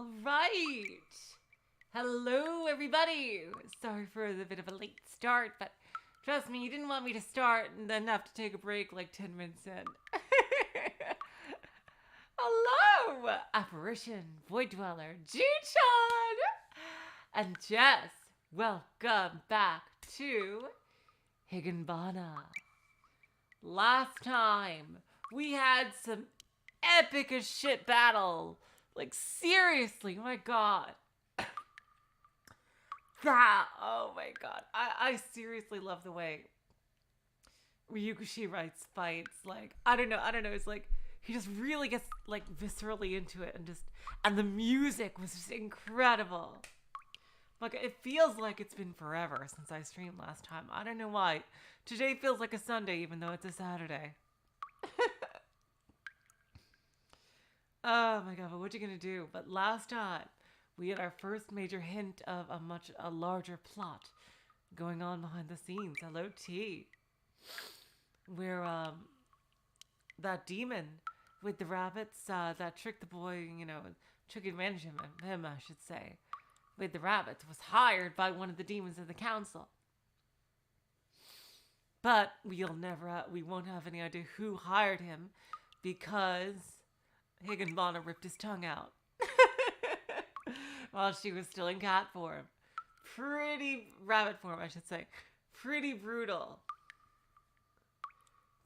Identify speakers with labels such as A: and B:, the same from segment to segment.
A: All right. Hello, everybody. Sorry for the bit of a late start, but trust me, you didn't want me to start and then have to take a break like 10 minutes in. Hello, Apparition, Void Dweller, G-chan, and Jess. Welcome back to Higanbana. Last time, we had some epic as shit battle. Like, seriously, my god. Oh my god. I seriously love the way Ryukishi writes fights. Like, I don't know. It's like, he just really gets, like, viscerally into it. And the music was just incredible. Like, it feels like it's been forever since I streamed last time. I don't know why. Today feels like a Sunday, even though it's a Saturday. Oh my god, but what you gonna do? But last time, we had our first major hint of a larger plot going on behind the scenes. Hello, T. Where, that demon with the rabbits, that tricked the boy, took advantage of him, I should say, with the rabbits, was hired by one of the demons of the council. But we won't have any idea who hired him because Higanbana ripped his tongue out while she was still in cat form. Rabbit form, I should say. Pretty brutal.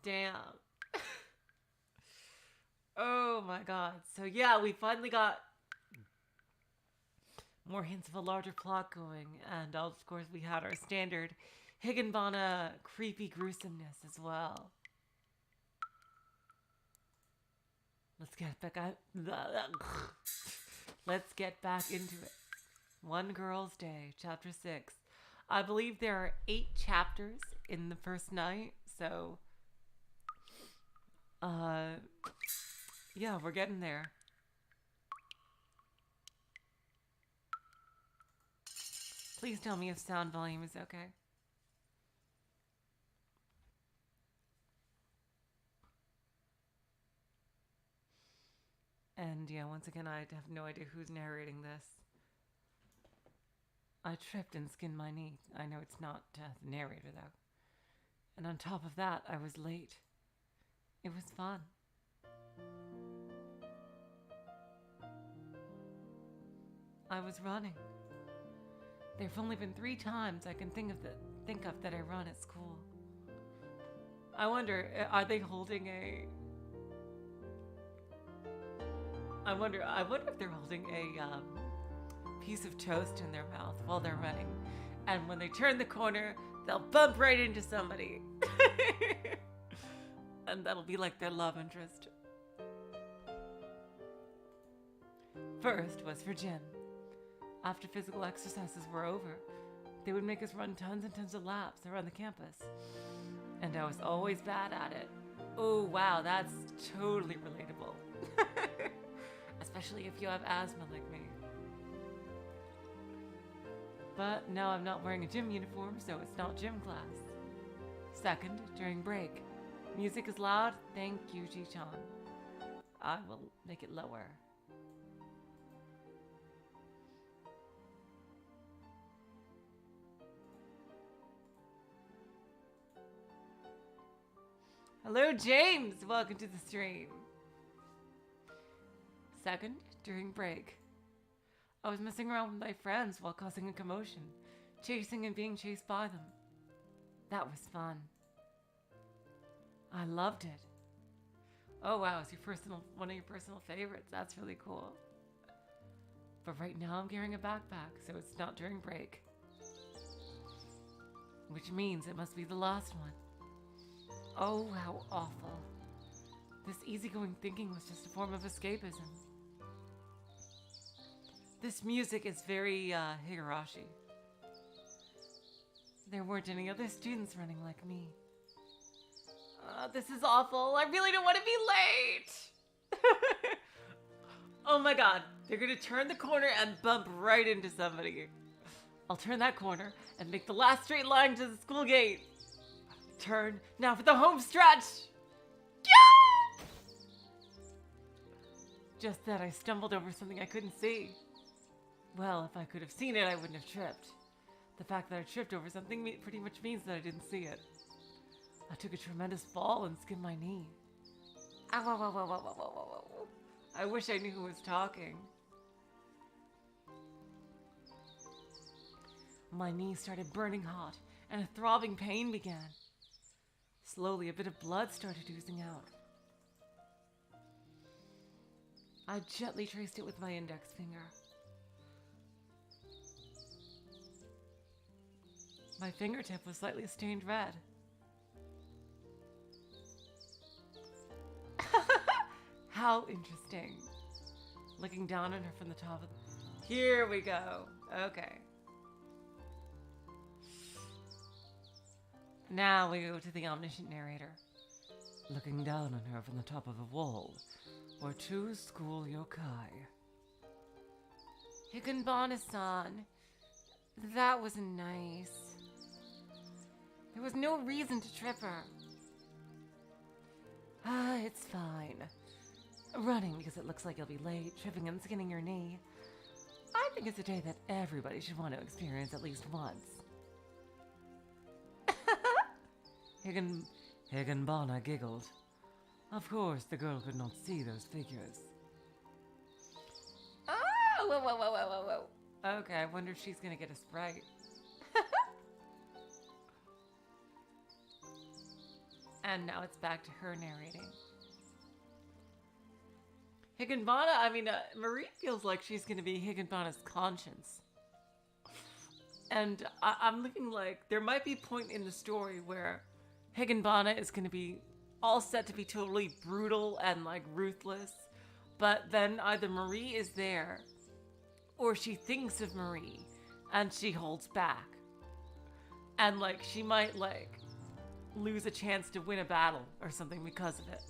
A: Damn. Oh my god. So yeah, we finally got more hints of a larger plot going. And of course we had our standard Higanbana creepy gruesomeness as well. Let's get back into it. One Girl's Day, Chapter 6. I believe there are 8 chapters in the first night, so yeah, we're getting there. Please tell me if sound volume is okay. And yeah, once again, I have no idea who's narrating this. I tripped and skinned my knee. I know it's not the narrator, though. And on top of that, I was late. It was fun. I was running. There have only been 3 times I can think of that I run at school. I wonder, are they holding a... I wonder if they're holding a piece of toast in their mouth while they're running. And when they turn the corner, they'll bump right into somebody. And that'll be like their love interest. First was for gym. After physical exercises were over, they would make us run tons and tons of laps around the campus. And I was always bad at it. Oh wow, that's totally relatable. Especially if you have asthma like me. But now I'm not wearing a gym uniform, so it's not gym class. Second, during break. Music is loud. Thank you, Ji-chan. I will make it lower. Hello, James! Welcome to the stream. Second, during break. I was messing around with my friends while causing a commotion, chasing and being chased by them. That was fun. I loved it. Oh wow, it's one of your personal favorites. That's really cool. But right now I'm carrying a backpack, so it's not during break. Which means it must be the last one. Oh, how awful. This easygoing thinking was just a form of escapism. This music is very Higurashi. There weren't any other students running like me. This is awful. I really don't want to be late. Oh my god. They're going to turn the corner and bump right into somebody. I'll turn that corner and make the last straight line to the school gate. Turn. Now for the home stretch. Yeah! Just then I stumbled over something I couldn't see. Well, if I could have seen it, I wouldn't have tripped. The fact that I tripped over something pretty much means that I didn't see it. I took a tremendous fall and skinned my knee. Ow, ow, ow, ow, ow, ow, ow, ow. I wish I knew who was talking. My knee started burning hot, and a throbbing pain began. Slowly, a bit of blood started oozing out. I gently traced it with my index finger. My fingertip was slightly stained red. How interesting. Looking down on her from the top of the... Here we go. Okay. Now we go to the omniscient narrator. Looking down on her from the top of a wall were two school yokai. Higanbana-san, that was nice. There was no reason to trip her. Ah, it's fine. Running because it looks like you'll be late, tripping and skinning your knee. I think it's a day that everybody should want to experience at least once. Higanbana giggled. Of course, the girl could not see those figures. Oh, whoa, whoa, whoa, whoa, whoa, whoa. Okay, I wonder if she's gonna get a Sprite. And now it's back to her narrating. Higanbana, Marie feels like she's gonna be Higanbana's conscience. And I'm looking like there might be a point in the story where Higanbana is gonna be all set to be totally brutal and like ruthless, but then either Marie is there or she thinks of Marie and she holds back. And like she might like lose a chance to win a battle or something because of it.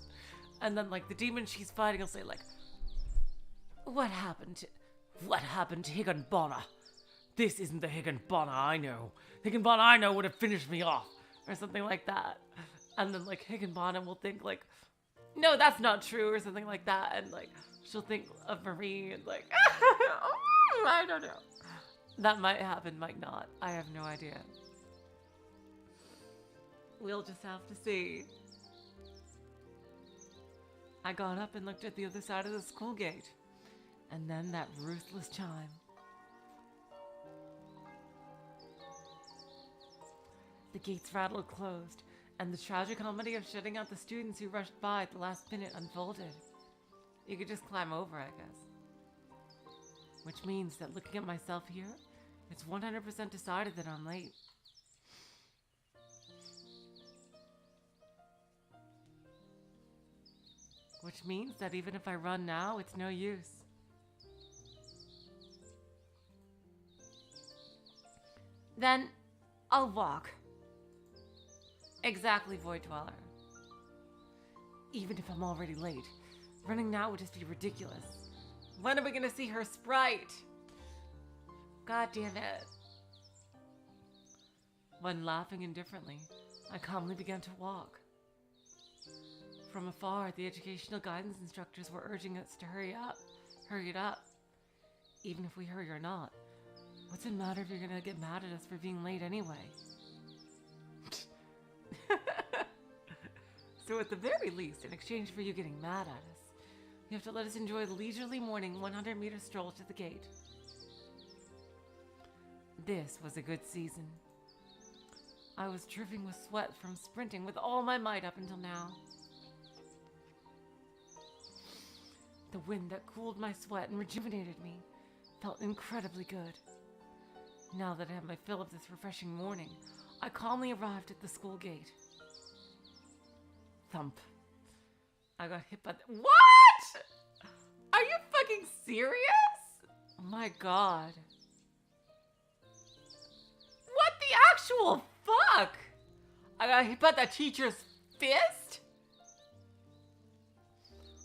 A: And then like the demon she's fighting will say like, What happened to Higanbana? This isn't the Higanbana I know. Higanbana I know would have finished me off. Or something like that. And then like Higanbana will think like, no, that's not true, or something like that. And like she'll think of Marie and like, I don't know. That might happen, might not. I have no idea. We'll just have to see. I got up and looked at the other side of the school gate. And then that ruthless chime. The gates rattled closed, and the tragicomedy of shutting out the students who rushed by at the last minute unfolded. You could just climb over, I guess. Which means that looking at myself here, it's 100% decided that I'm late. Which means that even if I run now, it's no use. Then, I'll walk. Exactly, Void Dweller. Even if I'm already late, running now would just be ridiculous. When are we gonna see her sprite? God damn it. When laughing indifferently, I calmly began to walk. From afar, the educational guidance instructors were urging us to hurry up. Hurry it up. Even if we hurry or not, what's it matter if you're gonna get mad at us for being late anyway? So at the very least, in exchange for you getting mad at us, you have to let us enjoy the leisurely morning 100-meter stroll to the gate. This was a good season. I was dripping with sweat from sprinting with all my might up until now. The wind that cooled my sweat and rejuvenated me felt incredibly good. Now that I had my fill of this refreshing morning, I calmly arrived at the school gate. Thump. I got hit by the— What?! Are you fucking serious? Oh my god. What the actual fuck? I got hit by the teacher's fist?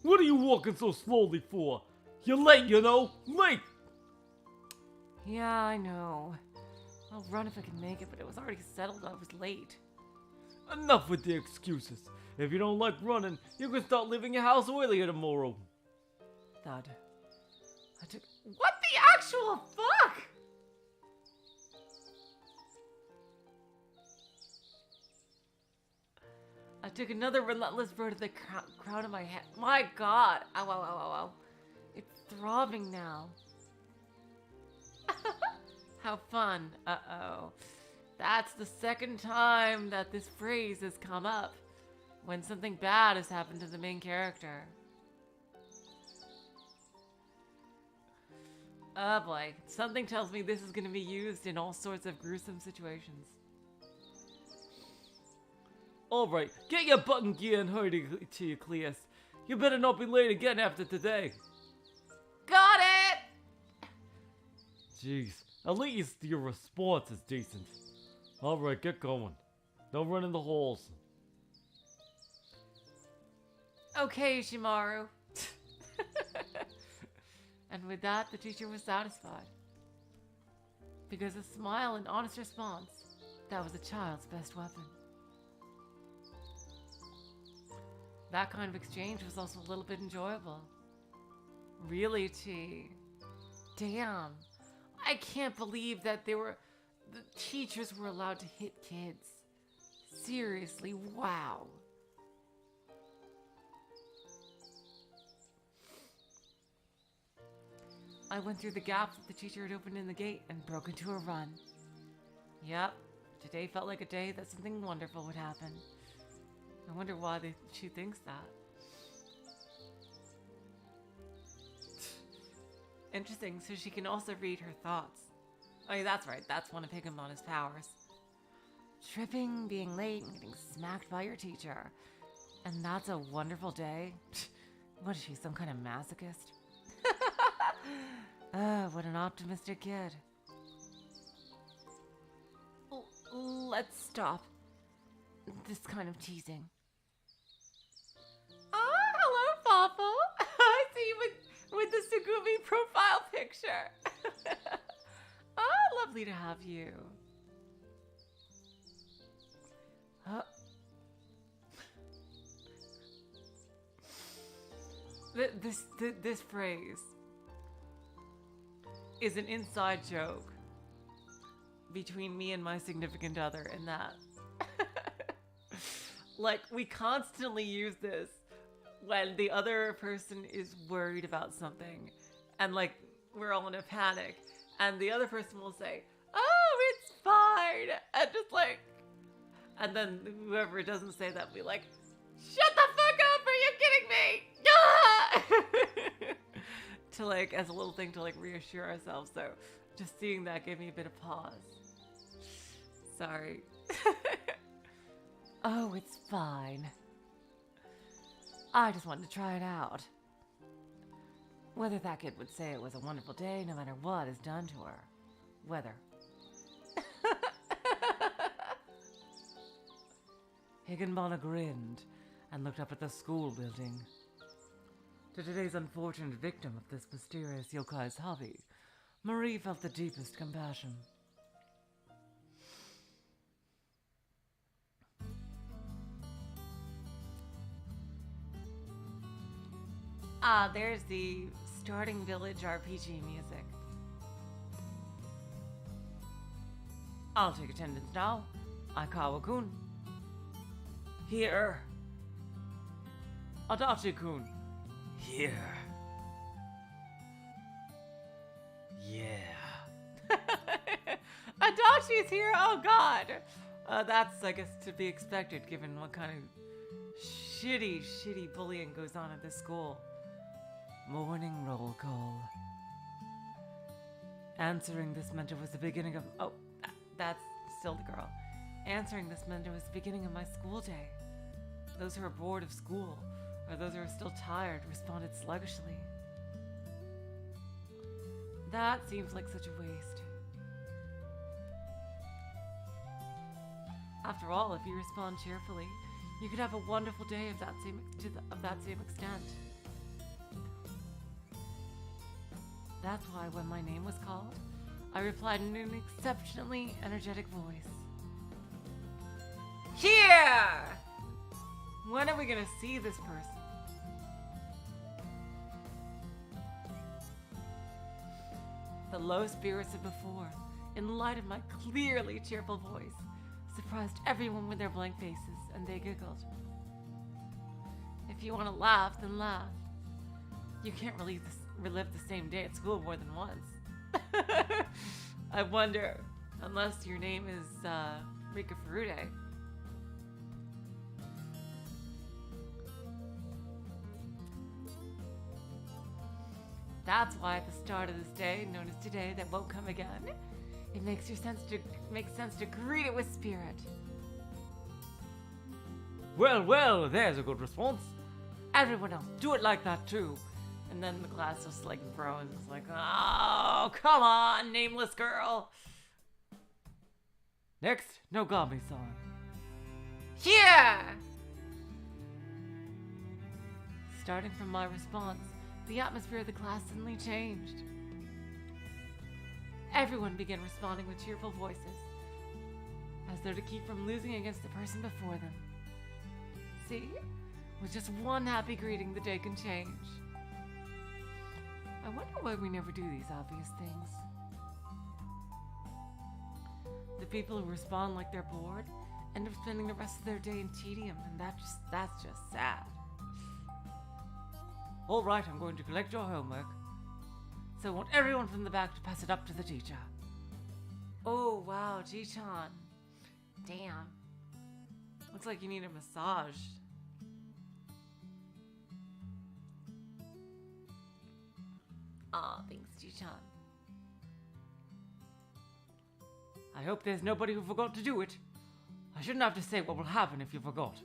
B: What are you walking so slowly for? You're late, you know? Late!
A: Yeah, I know. I'll run if I can make it, but it was already settled I was late.
B: Enough with the excuses. If you don't like running, you can start leaving your house earlier tomorrow.
A: Thud. I took— What the actual fuck? I took another relentless blow to the crown of my head. My god. Ow, ow, ow, ow, ow. It's throbbing now. How fun. Uh-oh. That's the second time that this phrase has come up when something bad has happened to the main character. Oh boy. Something tells me this is going to be used in all sorts of gruesome situations.
B: Alright, get your button gear and hurry to your class. You better not be late again after today.
A: Got it!
B: Jeez, at least your response is decent. Alright, get going. Don't run in the holes.
A: Okay, Shimaru. And with that, the teacher was satisfied. Because a smile and honest response, that was a child's best weapon. That kind of exchange was also a little bit enjoyable. Really, T. Damn. I can't believe that the teachers were allowed to hit kids. Seriously, wow. I went through the gap that the teacher had opened in the gate and broke into a run. Yep, today felt like a day that something wonderful would happen. I wonder why she thinks that. Interesting, so she can also read her thoughts. Oh yeah, that's right, that's one of Higanbana's powers. Tripping, being late, and getting smacked by your teacher. And that's a wonderful day? What is she, some kind of masochist? What an optimistic kid. Let's stop this kind of teasing. Oh, hello, Fawful. I see you with the Sugumi profile picture. Oh, lovely to have you. This phrase is an inside joke between me and my significant other in that. Like, we constantly use this when the other person is worried about something and, like, we're all in a panic and the other person will say, oh, it's fine, and just like, and then whoever doesn't say that will be like, shut the fuck up, are you kidding me? To like, as a little thing to like reassure ourselves. So just seeing that gave me a bit of pause. Sorry. Oh, it's fine. I just wanted to try it out. Whether that kid would say it was a wonderful day no matter what is done to her. Whether. Higanbana grinned and looked up at the school building. To today's unfortunate victim of this mysterious yokai's hobby, Marie felt the deepest compassion. Ah, there's the starting village RPG music. I'll take attendance now. Aikawa-kun.
B: Here. Adachi-kun. Here. Yeah.
A: Adachi's here? Oh god! That's, I guess, to be expected given what kind of shitty bullying goes on at this school. Morning roll call. Answering this meant it was the beginning of... Oh, that's still the girl. Answering this meant it was the beginning of my school day. Those who are bored of school, or those who are still tired, responded sluggishly. That seems like such a waste. After all, if you respond cheerfully, you could have a wonderful day of that same extent. That's why when my name was called, I replied in an exceptionally energetic voice. Here! When are we gonna see this person? the low spirits of before, in light of my clearly cheerful voice, surprised everyone with their blank faces, and they giggled. If you want to laugh, then laugh. You can't relive the same day at school more than once. I wonder, unless your name is Rika Furude. That's why at the start of this day, known as today, that won't come again, it makes sense to greet it with spirit.
B: Well, there's a good response.
A: Everyone else, do it like that too. And then the class just like groans. It's like, oh, come on, nameless girl.
B: Next, Nogami-san.
A: Here! Starting from my response, the atmosphere of the class suddenly changed. Everyone began responding with cheerful voices, as though to keep from losing against the person before them. See? With just one happy greeting, the day can change. I wonder why we never do these obvious things. The people who respond like they're bored end up spending the rest of their day in tedium, and that's just sad.
B: All right, I'm going to collect your homework.
A: So I want everyone from the back to pass it up to the teacher. Oh, wow, Ji-chan. Damn. Looks like you need a massage. Aw, thanks, Ji-chan.
B: I hope there's nobody who forgot to do it. I shouldn't have to say what will happen if you forgot.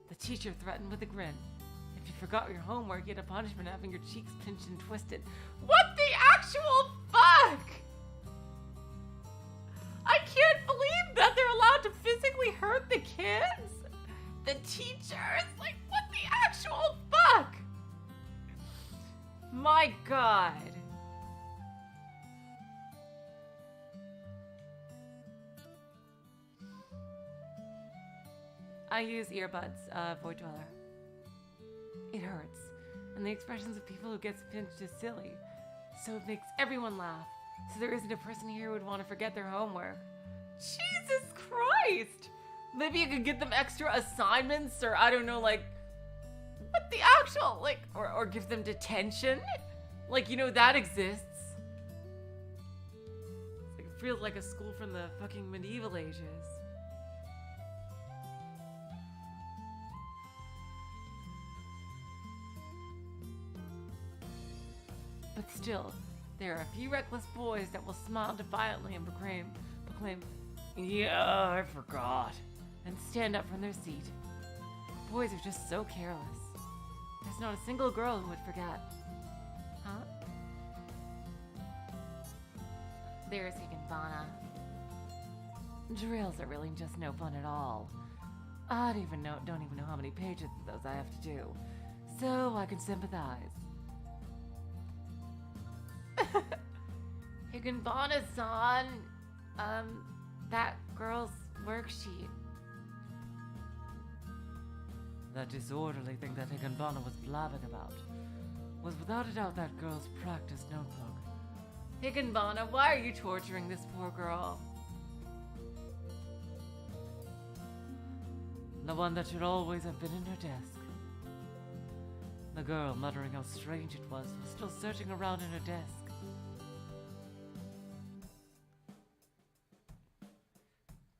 A: The teacher threatened with a grin. If you forgot your homework, you had a punishment having your cheeks pinched and twisted. What the actual fuck? I can't believe that they're allowed to physically hurt the kids. The teachers, like, what the actual fuck? My God. I use earbuds, Void Dweller. It hurts, and the expressions of people who get pinched is silly, so it makes everyone laugh, so there isn't a person here who would want to forget their homework. Jesus Christ! Maybe you could get them extra assignments, or I don't know, like, what the actual, like, or give them detention? Like, you know, that exists. It feels like a school from the fucking medieval ages. But still, there are a few reckless boys that will smile defiantly and proclaim,
B: Yeah, I forgot.
A: and stand up from their seat. Boys are just so careless. There's not a single girl who would forget. Huh? There's Higanbana. Drills are really just no fun at all. I don't even know how many pages of those I have to do, so I can sympathize. Higanbana-san, that girl's worksheet.
B: That disorderly thing that Higanbana was blabbing about was without a doubt that girl's practice notebook.
A: Higanbana, why are you torturing this poor girl?
B: The one that should always have been in her desk. The girl, muttering how strange it was still searching around in her desk.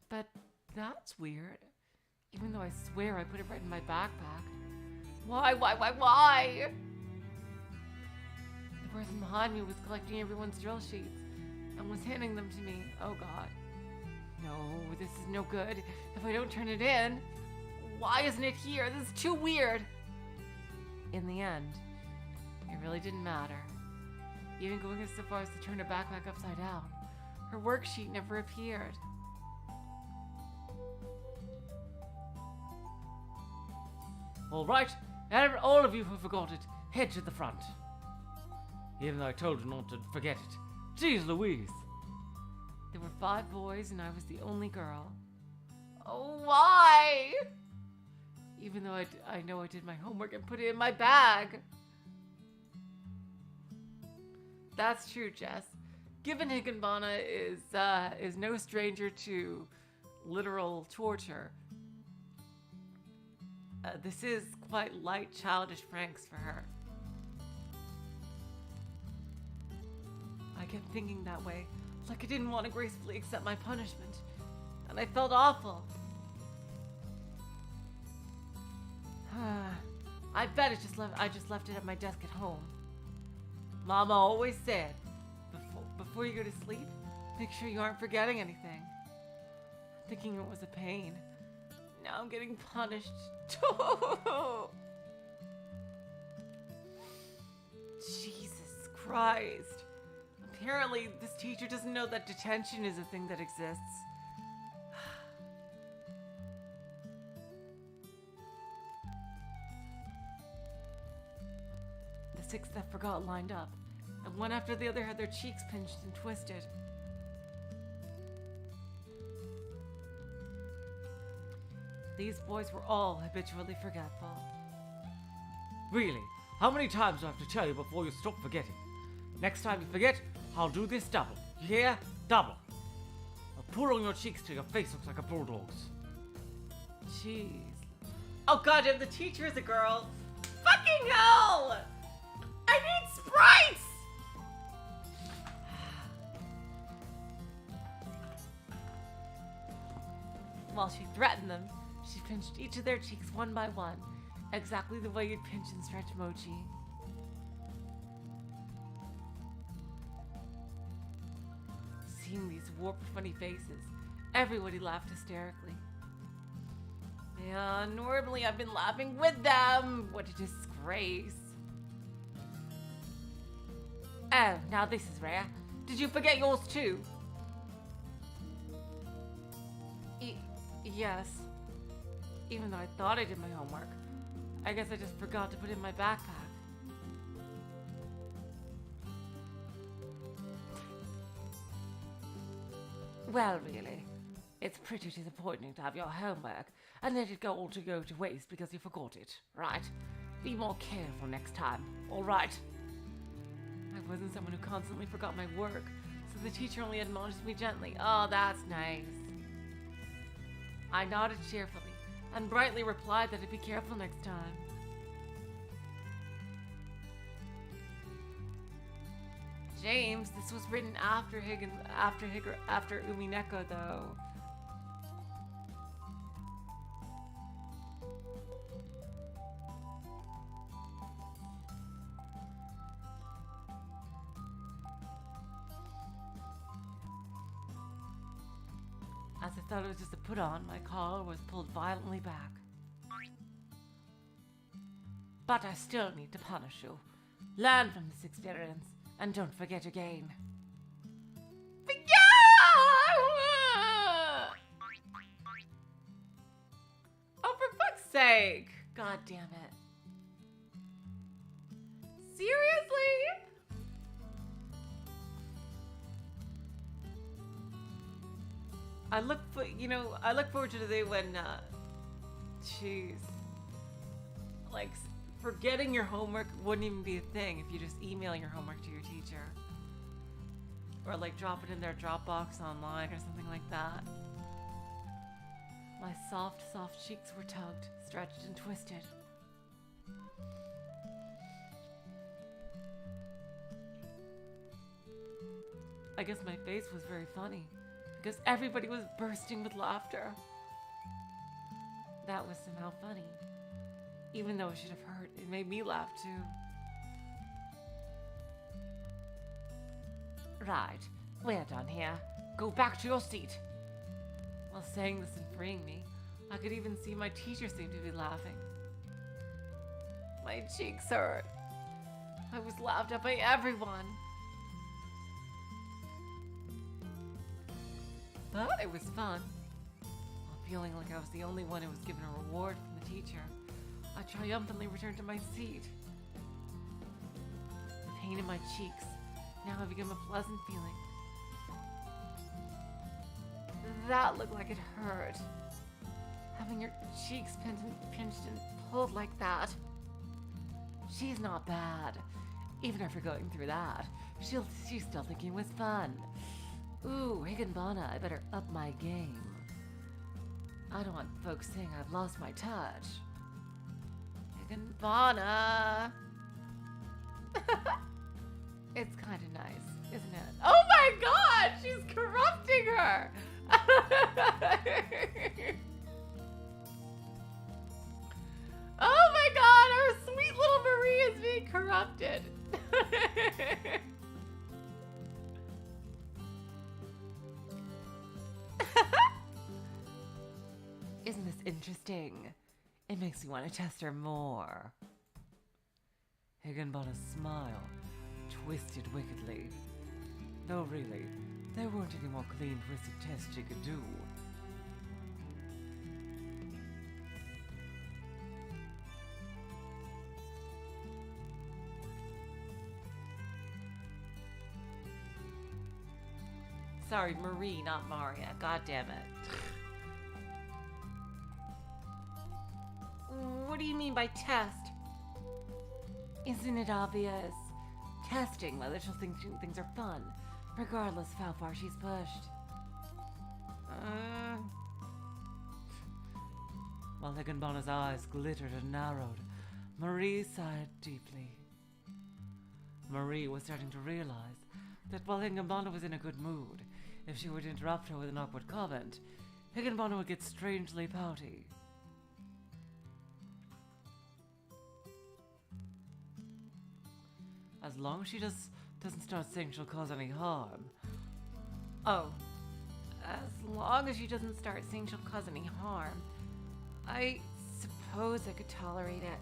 A: But that's weird. Even though I swear I put it right in my backpack. Why? The person behind me was collecting everyone's drill sheets and was handing them to me. Oh God. No, this is no good. If I don't turn it in, why isn't it here? This is too weird. In the end, it really didn't matter. Even going so far as to turn her backpack upside down, her worksheet never appeared.
B: All right, and all of you who forgot it, head to the front. Even though I told you not to forget it. Jeez Louise.
A: There were 5 boys and I was the only girl. Oh, why? Even though I know I did my homework and put it in my bag. That's true, Jess. Given Higanbana is no stranger to literal torture, this is quite light, childish pranks for her. I kept thinking that way, like I didn't want to gracefully accept my punishment, and I felt awful. I bet I just left it at my desk at home. Mama always said, before you go to sleep, make sure you aren't forgetting anything. Thinking it was a pain. Now I'm getting punished. Jesus Christ. Apparently, this teacher doesn't know that detention is a thing that exists. The 6 that forgot lined up, and one after the other had their cheeks pinched and twisted. These boys were all habitually forgetful.
B: Really? How many times do I have to tell you before you stop forgetting? Next time you forget, I'll do this double. You hear? Double. I'll pull on your cheeks till your face looks like a bulldog's.
A: Jeez. Oh goddamn, the teacher is a girl. Fucking hell! I need sprites! While she threatened them, she pinched each of their cheeks one by one, exactly the way you'd pinch and stretch mochi. Seeing these warped, funny faces, everybody laughed hysterically. Yeah, normally I've been laughing with them. What a disgrace. Oh, now this is rare. Did you forget yours too? Yes. Even though I thought I did my homework. I guess I just forgot to put it in my backpack. Well, really, it's pretty disappointing to have your homework and let it go to waste because you forgot it, right? Be more careful next time, all right? I wasn't someone who constantly forgot my work, so the teacher only admonished me gently. Oh, that's nice. I nodded cheerfully and brightly replied that I'd be careful next time. James, this was written after Umineko, though. As I thought it was just a put-on, my collar was pulled violently back. But I still need to punish you. Learn from this experience, and don't forget again. Oh, for fuck's sake! God damn it. Seriously? I look forward to the day when, jeez, like, forgetting your homework wouldn't even be a thing if you just email your homework to your teacher. Or, like, drop it in their Dropbox online or something like that. My soft, soft cheeks were tugged, stretched, and twisted. I guess my face was very funny, because everybody was bursting with laughter. That was somehow funny. Even though it should have hurt, it made me laugh too. Right, we're done here. Go back to your seat. While saying this and freeing me, I could even see my teacher seemed to be laughing. My cheeks hurt. I was laughed at by everyone. But it was fun. While feeling like I was the only one who was given a reward from the teacher, I triumphantly returned to my seat. The pain in my cheeks now had become a pleasant feeling. That looked like it hurt. Having your cheeks pinched and pulled like that. She's not bad. Even after going through that, she's still thinking it was fun. Ooh, Higanbana, I better up my game. I don't want folks saying I've lost my touch. Higanbana! It's kind of nice, isn't it? Oh my god! She's corrupting her! Oh my god! Our sweet little Marie is being corrupted! Isn't this interesting? It makes me want to test her more.
B: Higanbana's smile twisted wickedly. Though really, there weren't any more clean twisted tests she could do.
A: Sorry, Marie, not Maria. God damn it. What do you mean by test? Isn't it obvious? Testing whether she'll think things are fun, regardless of how far she's pushed.
B: While Higanbana's eyes glittered and narrowed, Marie sighed deeply. Marie was starting to realize that while Higanbana was in a good mood, if she were to interrupt her with an awkward comment, Higanbana would get strangely pouty. As long as she doesn't start saying she'll cause any harm.
A: Oh, as long as she doesn't start saying she'll cause any harm, I suppose I could tolerate it.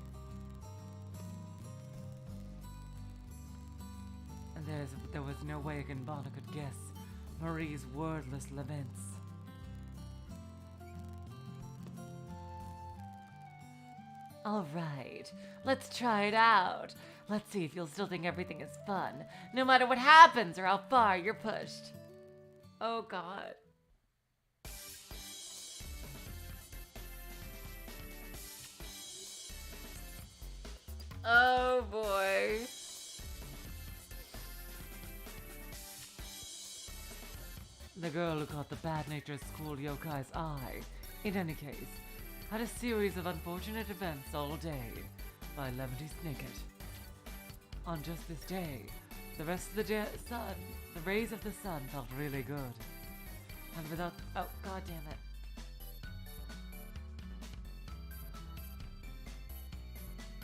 B: And there was no way Higanbana could guess Marie's wordless laments.
A: All right, let's try it out. Let's see if you'll still think everything is fun, no matter what happens or how far you're pushed. Oh, God. Oh, boy.
B: The girl who caught the bad-natured school yokai's eye, in any case, had a series of unfortunate events all day by Lemony Snicket. On just this day, the rest of the rays of the sun felt really good. And without...
A: Oh, God damn it.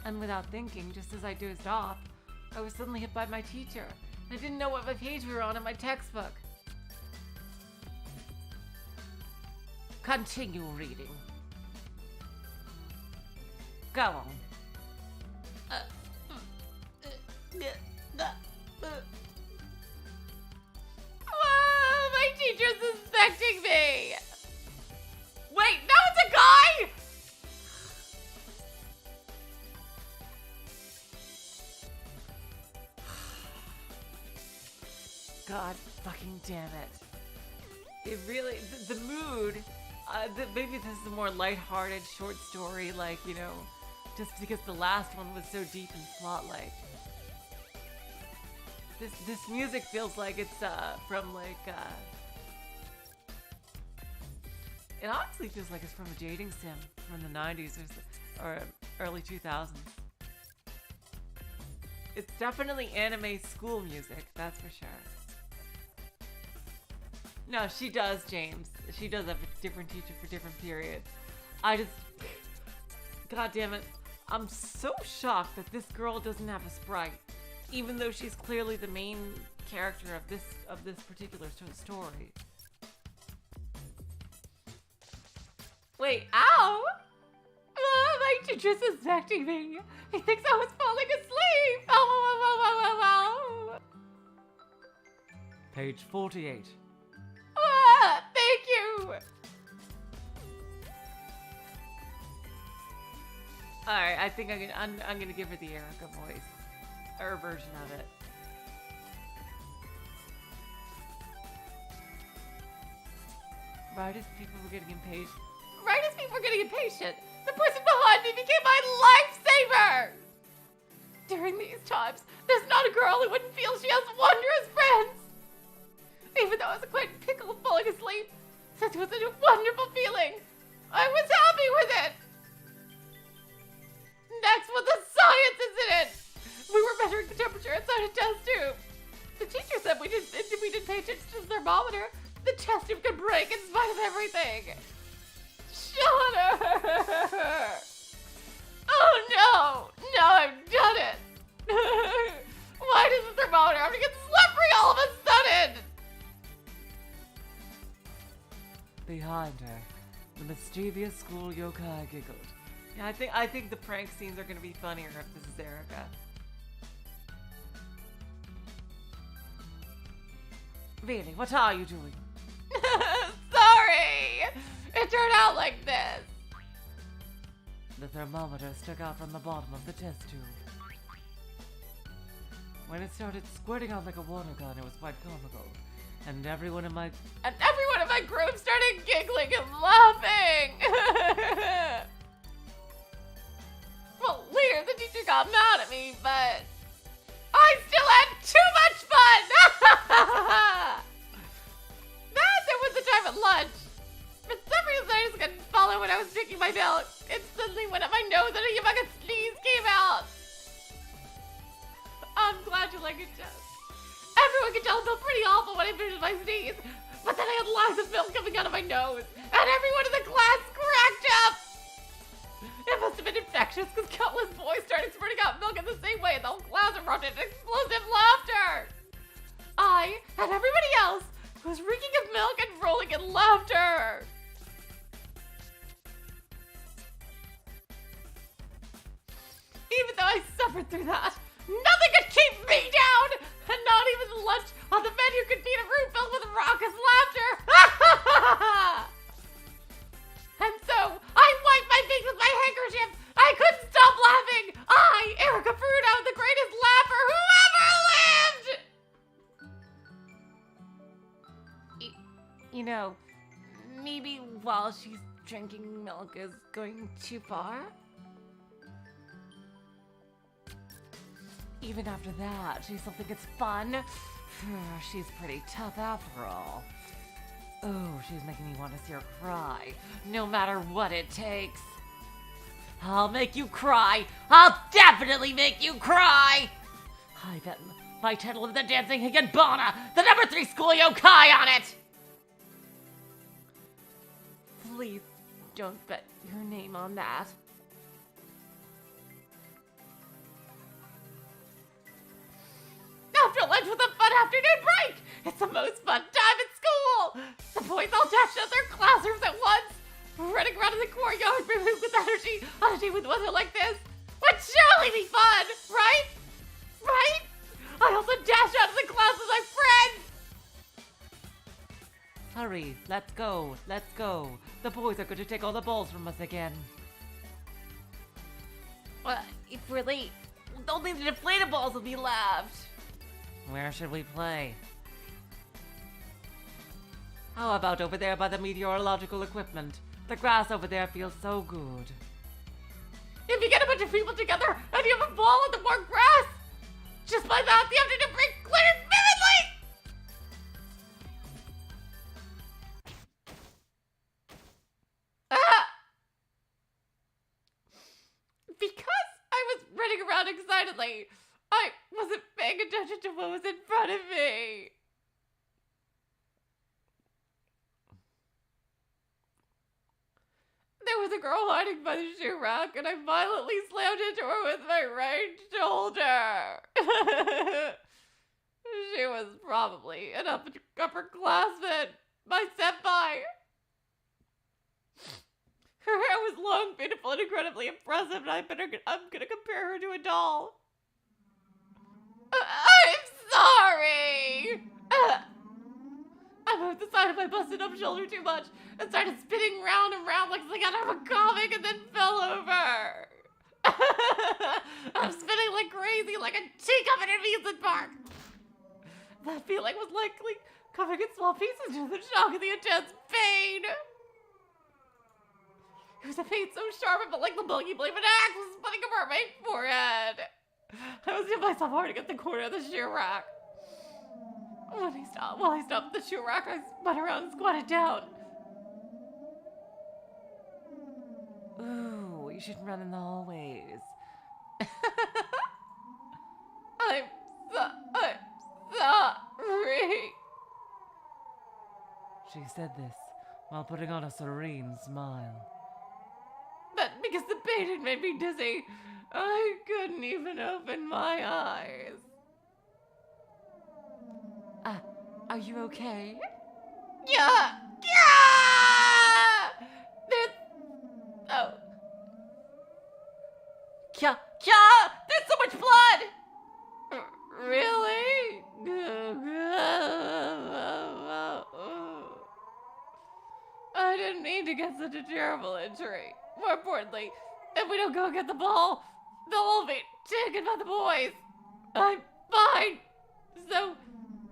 A: And without thinking, just as I dozed off, I was suddenly hit by my teacher. I didn't know what page we were on in my textbook. Continue reading. Go on. My teacher's suspecting me! Wait, no, it's a guy! God fucking damn it. It really, the mood, maybe this is a more lighthearted short story, like, you know, just because the last one was so deep and plot-like. This music feels like it's from like it honestly feels like it's from a dating sim from the 90s or early 2000s. It's definitely anime school music, that's for sure. No, she does, James. She does have a different teacher for different periods. God damn it. I'm so shocked that this girl doesn't have a sprite, even though she's clearly the main character of this particular story. Wait, ow! My teacher's suspecting me. He thinks I was falling asleep. Oh.
B: Page 48.
A: Thank you. All right, I think I'm gonna give her the Erica voice, or version of it. Right as people were getting impatient. Right as people were getting impatient, the person behind me became my lifesaver. During these times, there's not a girl who wouldn't feel she has wondrous friends. Even though I was quite pickled falling asleep, since it was such a wonderful feeling, I was happy with it. Next was the science incident. We were measuring the temperature inside a test tube. The teacher said we didn't pay attention to the thermometer. The test tube could break in spite of everything. Shudder! Oh no! Now I've done it! Why does the thermometer have to get slippery all of a sudden?
B: Behind her, the mischievous school yokai giggled.
A: Yeah, I think the prank scenes are gonna be funnier if this is Erica.
B: Really, what are you doing?
A: Sorry! It turned out like this.
B: The thermometer stuck out from the bottom of the test tube. When it started squirting out like a water gun, it was quite comical. And everyone in my
A: group started giggling and laughing. Well, later the teacher got mad at me, but I still had too much fun. Then there was the time at lunch. For some reason, I just couldn't follow when I was drinking my milk. It suddenly went up my nose and a humongous sneeze came out. I'm glad you like it, Jess. Everyone could tell I felt pretty awful when I finished my sneeze. But then I had lots of milk coming out of my nose. And everyone in the class cracked up. It must have been infectious because countless boys started spurting out milk in the same way and the whole class erupted in explosive laughter. I and everybody else was reeking of milk and rolling in laughter. Even though I suffered through that, nothing could keep me down! And not even the lunch on the menu could feed a room filled with raucous laughter! And so, I wiped my face with my handkerchief! I couldn't stop laughing! I, Erica Fruta, the greatest laugher who ever lived! You know, maybe while she's drinking milk is going too far? Even after that, she still thinks it's fun. She's pretty tough after all. Oh, she's making me want to see her cry, no matter what it takes. I'll make you cry. I'll definitely make you cry. I bet my title of the dancing Higanbana, the number 3 school yokai on it. Please don't bet your name on that. After lunch was a fun afternoon break! It's the most fun time at school! The boys all dashed out their classrooms at once, running around in the courtyard, brimming with energy on a day with weather like this would surely be fun, right? Right? I also dashed out of the class with my friends!
B: Hurry, let's go, let's go. The boys are going to take all the balls from us again.
A: If we're late, only the deflated balls will be left.
B: Where should we play? How about over there by the meteorological equipment? The grass over there feels so good.
A: If you get a bunch of people together and you have a ball in the warm grass, just by that, the afternoon break glitters vividly! Because I was running around excitedly, I wasn't paying attention to what was in front of me. There was a girl hiding by the shoe rack, and I violently slammed into her with my right shoulder. She was probably an upperclassman, my senpai. Her hair was long, beautiful, and incredibly impressive, and I'm gonna compare her to a doll. I'm sorry! I moved the side of my busted up shoulder too much and started spinning round and round like something out of a comic and then fell over. I'm spinning like crazy, like a teacup in an amusement park. That feeling was likely coming in small pieces due to the shock and the intense pain. It was a pain so sharp it felt like the bulky blade of an axe was splitting apart my forehead. I was in myself hard against the corner of the shoe rack. While he stopped the shoe rack, I spun around and squatted down.
B: Ooh, you shouldn't run in the hallways.
A: I'm sorry.
B: She said this while putting on a serene smile.
A: But because the pain had made me dizzy, I couldn't even open my eyes.
B: Are you okay?
A: Yeah! There's... Oh.
B: Kya!
A: There's so much blood! Really? I didn't mean to get such a terrible injury. More importantly, if we don't go get the ball, they'll all be taken by the boys. I'm fine. So,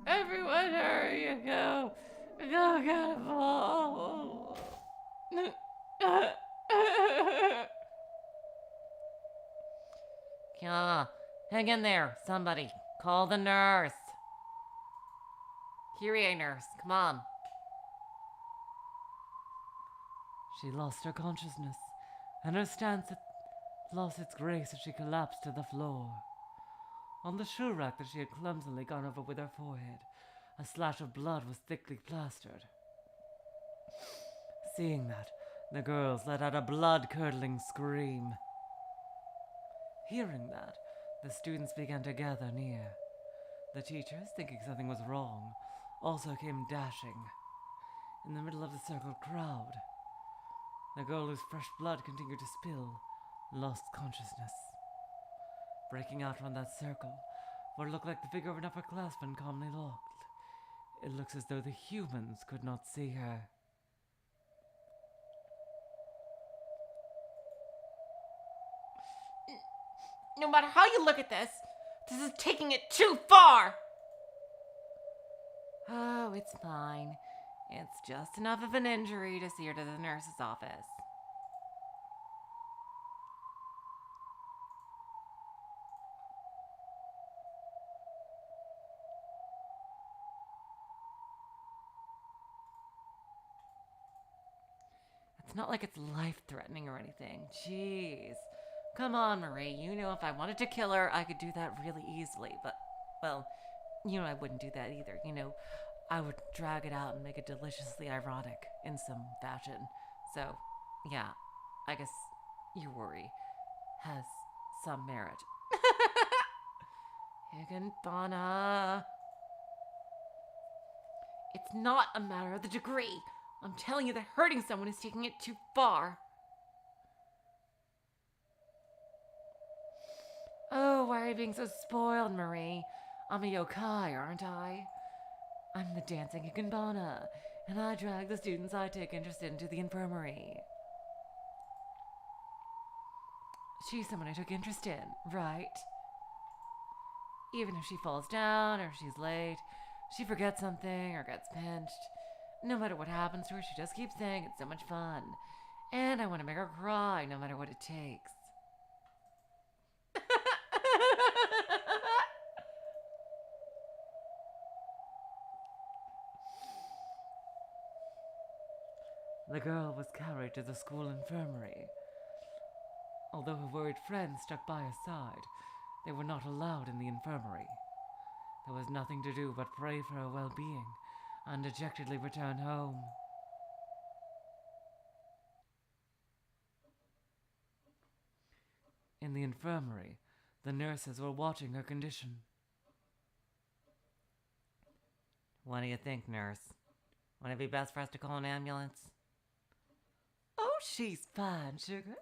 A: everyone hurry and go. Go get a ball.
B: Kya, hang in there, somebody. Call the nurse. Kyrie, nurse, come on. She lost her consciousness, and her stance lost its grace as she collapsed to the floor. On the shoe rack that she had clumsily gone over with her forehead, a splash of blood was thickly plastered. Seeing that, the girls let out a blood-curdling scream. Hearing that, the students began to gather near. The teachers, thinking something was wrong, also came dashing. In the middle of the circled crowd, the girl whose fresh blood continued to spill lost consciousness. Breaking out from that circle, what looked like the figure of an upperclassman calmly looked. It looks as though the humans could not see her.
A: No matter how you look at this is taking it too far.
B: Oh, it's fine. It's just enough of an injury to see her to the nurse's office. It's not like it's life-threatening or anything. Jeez. Come on, Marie. You know if I wanted to kill her, I could do that really easily. But, well, you know I wouldn't do that either. You know, I would drag it out and make it deliciously ironic in some fashion. So, yeah, I guess your worry has some merit. Higanbana. It's not a matter of the degree. I'm telling you that hurting someone is taking it too far. Oh, why are you being so spoiled, Marie? I'm a yokai, aren't I? I'm the dancing Higanbana, and I drag the students I take interest in to the infirmary. She's someone I took interest in, right? Even if she falls down or if she's late, she forgets something or gets pinched. No matter what happens to her, she just keeps saying it's so much fun. And I want to make her cry no matter what it takes. The girl was carried to the school infirmary. Although her worried friends stuck by her side, they were not allowed in the infirmary. There was nothing to do but pray for her well-being and dejectedly return home. In the infirmary, the nurses were watching her condition. What do you think, nurse? Would it be best for us to call an ambulance? Oh, she's fine, sugar.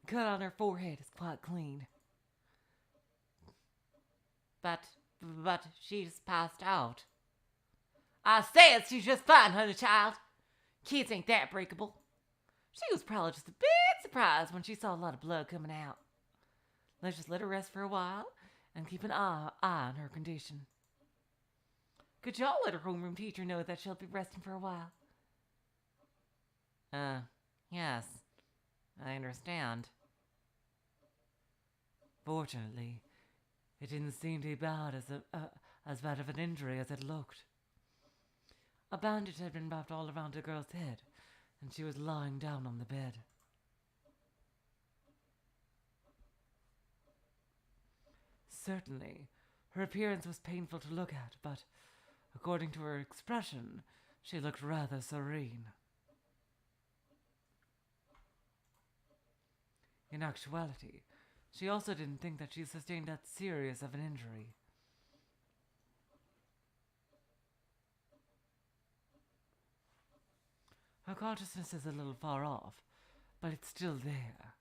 B: The cut on her forehead is quite clean. But she's passed out. I said she's just fine, honey child. Kids ain't that breakable. She was probably just a bit surprised when she saw a lot of blood coming out. Let's just let her rest for a while and keep an eye on her condition. Could y'all let her homeroom teacher know that she'll be resting for a while? Yes. I understand. Fortunately,
A: It didn't seem to be bad as bad of an injury as it looked. A bandage had been wrapped all around the girl's head, and she was lying down on the bed. Certainly, her appearance was painful to look at, but according to her expression, she looked rather serene. In actuality, she also didn't think that she sustained that serious of an injury. Her consciousness is a little far off, but it's still there.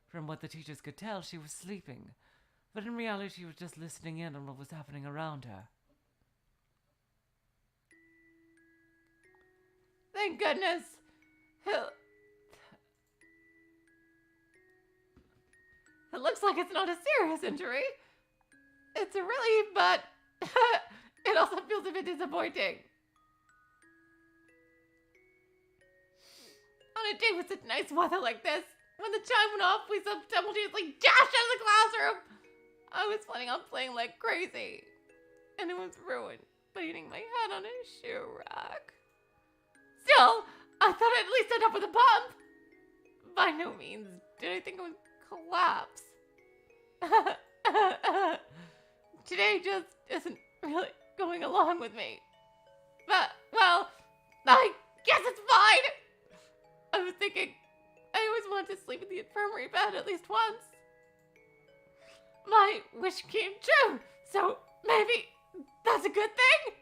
A: From what the teachers could tell, she was sleeping, but in reality she was just listening in on what was happening around her. Thank goodness! It looks like it's not a serious injury. It's a relief, but it also feels a bit disappointing. On a day with such nice weather like this, when the chime went off, we simultaneously dashed out of the classroom. I was planning on playing like crazy, and it was ruined by hitting my head on a shoe rack. Still, I thought I'd at least end up with a bump. By no means did I think it would collapse. Today just isn't really going along with me. But, well, I guess it's fine. I was thinking I always wanted to sleep in the infirmary bed at least once. My wish came true, so maybe that's a good thing?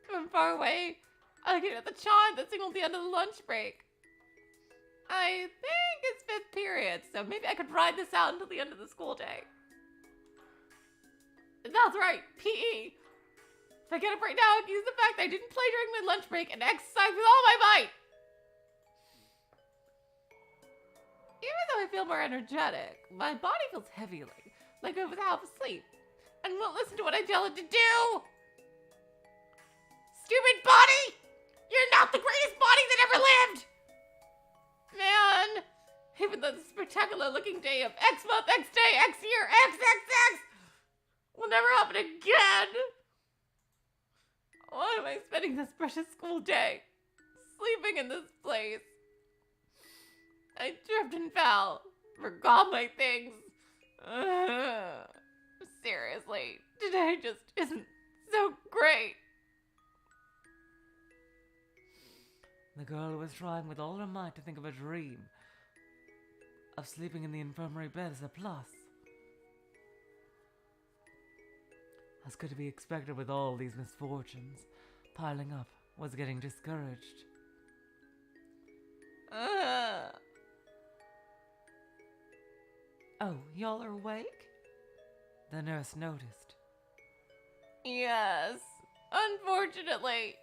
A: From far away, I can hear the chime that signaled the end of the lunch break. I think it's 5th period, so maybe I could ride this out until the end of the school day. That's right, PE. If I get up right now, I can use the fact that I didn't play during my lunch break and exercise with all my might. Even though I feel more energetic, my body feels heavy, like I was half asleep, and won't listen to what I tell it to do. Stupid body! You're not the greatest body that ever lived! Man, even though the spectacular looking day of X month, X day, X year, XXX will never happen again. Why am I spending this precious school day sleeping in this place? I tripped and fell, forgot my things. Seriously, today just isn't so great. The girl was trying with all her might to think of a dream of sleeping in the infirmary bed as a plus. As could be expected with all these misfortunes piling up, was getting discouraged. Oh, y'all are awake? The nurse noticed. Yes, unfortunately.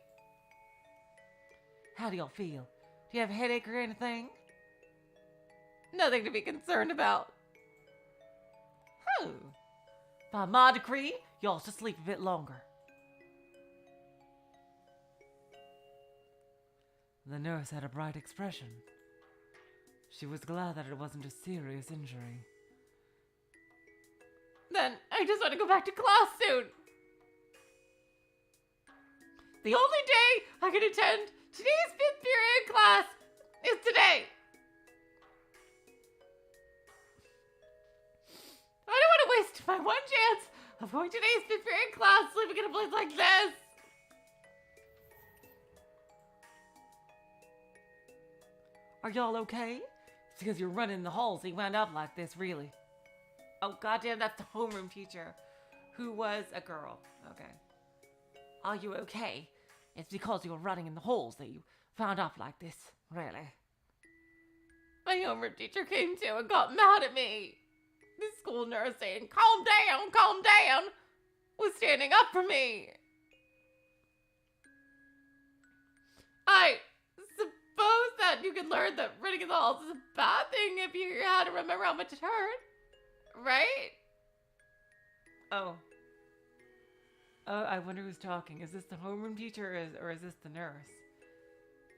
A: How do y'all feel? Do you have a headache or anything? Nothing to be concerned about. By my decree, y'all should sleep a bit longer. The nurse had a bright expression. She was glad that it wasn't a serious injury. Then I just want to go back to class soon. The only day I can attend today's 5th period class is today. I don't want to waste my one chance of going to today's 5th period class sleeping in a place like this. Are y'all okay? It's because you're running the halls that you wound up like this, really. Oh, goddamn, that's the homeroom teacher, who was a girl. Okay. Are you okay? It's because you were running in the halls that you found up like this, really. My homeroom teacher came to and got mad at me. The school nurse saying, calm down, was standing up for me. I suppose that you could learn that running in the halls is a bad thing if you had to remember how much it hurt. Right? Oh, I wonder who's talking. Is this the homeroom teacher or is this the nurse?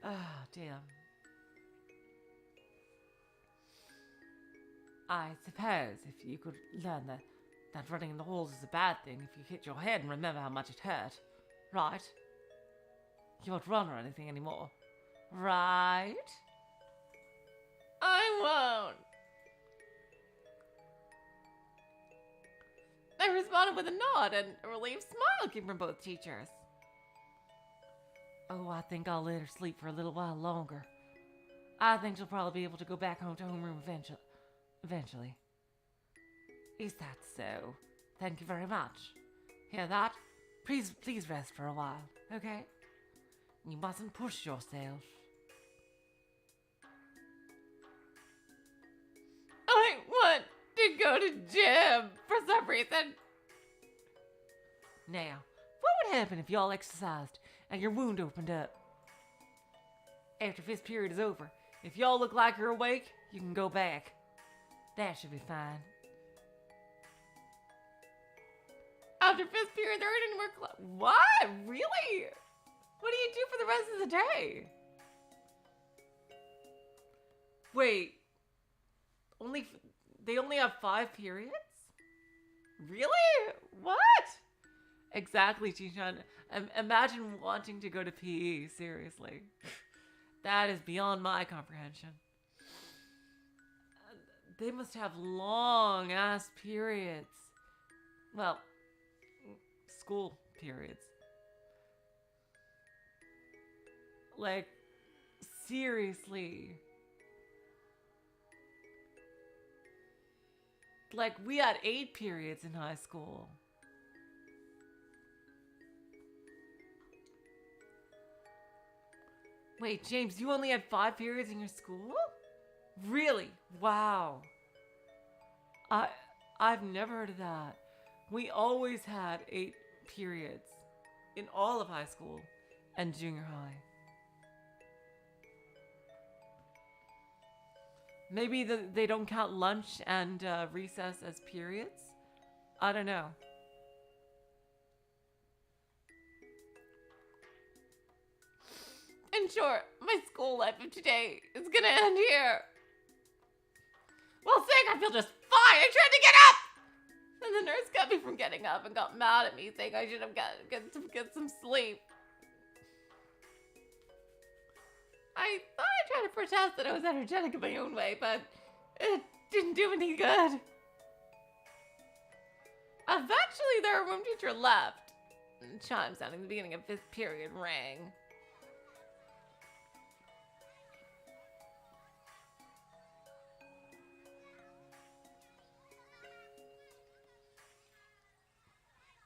A: Ah, damn. I suppose if you could learn that running in the halls is a bad thing if you hit your head and remember how much it hurt. Right? You won't run or anything anymore. Right?
C: I won't. I responded with a nod, and a relieved smile came from both teachers.
A: Oh, I think I'll let her sleep for a little while longer. I think she'll probably be able to go back home to homeroom eventually. Is that so? Thank you very much. Hear that? Please rest for a while, okay? You mustn't push yourself.
C: I want to go to gym for some reason.
A: Now, what would happen if y'all exercised and your wound opened up? After fifth period is over, if y'all look like you're awake, you can go back. That should be fine.
C: After fifth period, there aren't any more class. What? Really? What do you do for the rest of the day?
A: Wait, they only have 5 periods?
C: Really? What?
A: Exactly, Chishan. Imagine wanting to go to PE, seriously. That is beyond my comprehension. They must have long ass periods. Well, school periods. Like, seriously. Like, we had 8 periods in high school. Wait, James, you only had 5 periods in your school? Really? Wow. I've never heard of that. We always had 8 periods in all of high school and junior high. Maybe they don't count lunch and recess as periods? I don't know.
C: In short, my school life of today is gonna end here. Well, sick, I feel just fine. I tried to get up! And the nurse kept me from getting up and got mad at me, saying I should have get some sleep. I thought I tried to protest that I was energetic in my own way, but it didn't do any good. Eventually, their room teacher left. And chime sounding the beginning of 5th period rang.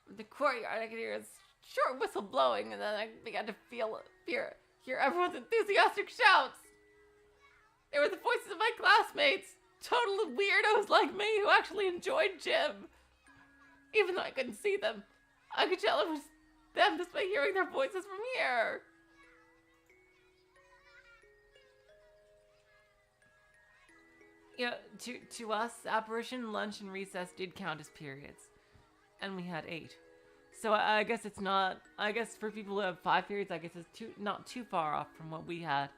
C: In the courtyard, I could hear a short whistle blowing, and then I began to hear everyone's enthusiastic shouts. They were the voices of my classmates, total weirdos like me who actually enjoyed gym. Even though I couldn't see them, I could tell it was them just by hearing their voices from here.
A: Yeah, to us, apparition, lunch, and recess did count as periods. And we had 8. So I guess it's not, I guess for people who have 5 periods, I guess it's not too far off from what we had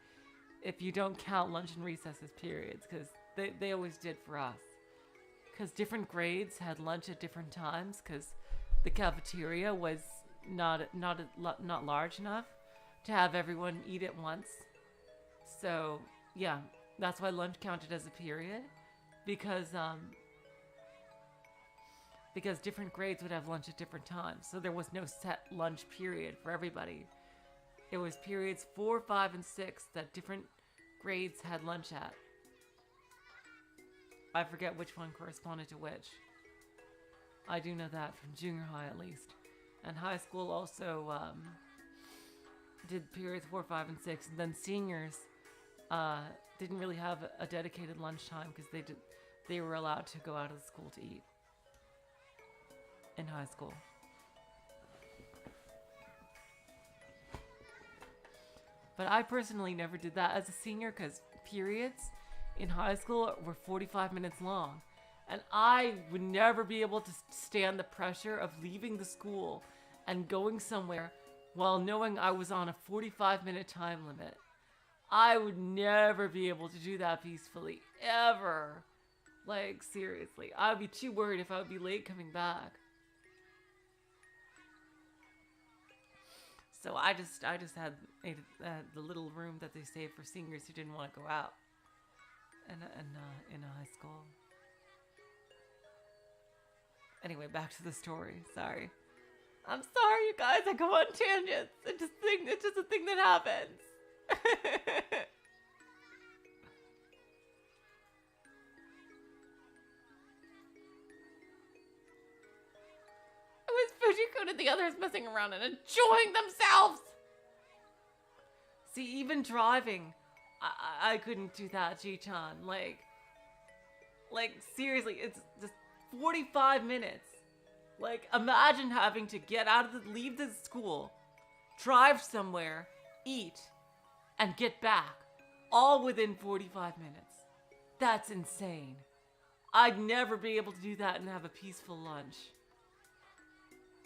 A: if you don't count lunch and recess as periods, because they always did for us. Because different grades had lunch at different times, because the cafeteria was not large enough to have everyone eat at once. So yeah, that's why lunch counted as a period, because different grades would have lunch at different times. So there was no set lunch period for everybody. It was periods 4, 5, and 6 that different grades had lunch at. I forget which one corresponded to which. I do know that from junior high at least. And high school also did periods 4, 5, and 6. And then seniors didn't really have a dedicated lunchtime because they were allowed to go out of the school to eat in high school. But I personally never did that as a senior because periods in high school were 45 minutes long. And I would never be able to stand the pressure of leaving the school and going somewhere while knowing I was on a 45-minute time limit. I would never be able to do that peacefully, ever. Like, seriously. I would be too worried if I would be late coming back. So I just had the little room that they saved for seniors who didn't want to go out. In high school. Anyway, back to the story. Sorry.
C: I'm sorry, you guys. I go on tangents. It's just a thing that happens. It was Fujikun and the others messing around and enjoying themselves.
A: See, even driving, I couldn't do that, Ji-chan. Like, seriously, it's just 45 minutes. Like, imagine having to leave the school, drive somewhere, eat, and get back, all within 45 minutes. That's insane. I'd never be able to do that and have a peaceful lunch.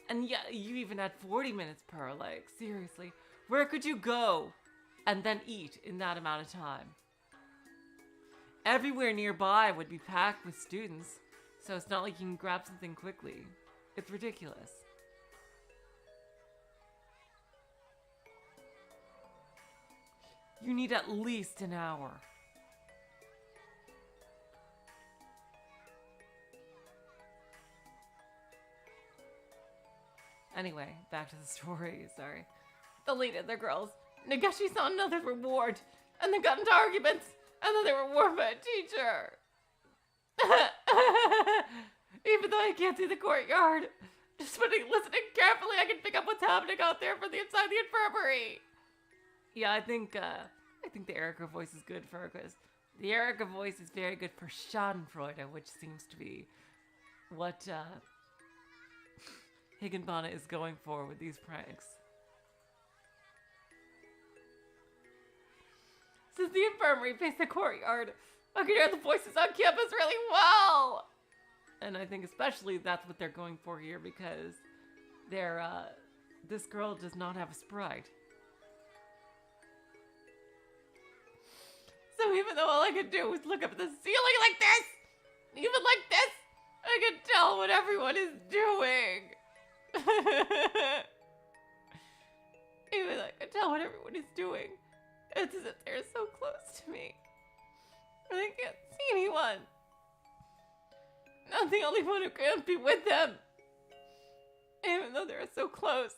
A: And yeah, you even had 40 minutes per, like, seriously. Where could you go and then eat in that amount of time? Everywhere nearby would be packed with students, so it's not like you can grab something quickly. It's ridiculous. You need at least an hour. Anyway, back to the story, sorry.
C: The lead of the girls, Nagashi saw another reward, and they got into arguments, and then they were warned by a teacher. Even though I can't see the courtyard, just listening carefully, I can pick up what's happening out there from the inside the infirmary.
A: Yeah, I think the Erica voice is good for her, because the Erica voice is very good for Schadenfreude, which seems to be what Higanbana is going for with these pranks.
C: Since the infirmary faced the courtyard, I could hear the voices on campus really well.
A: And I think especially that's what they're going for here, because this girl does not have a sprite.
C: So even though all I could do was look up at the ceiling like this, even like this, I could tell what everyone is doing. Even I could tell what everyone is doing. It's as if they're so close to me. And I can't see anyone. I'm the only one who can't be with them. Even though they're so close,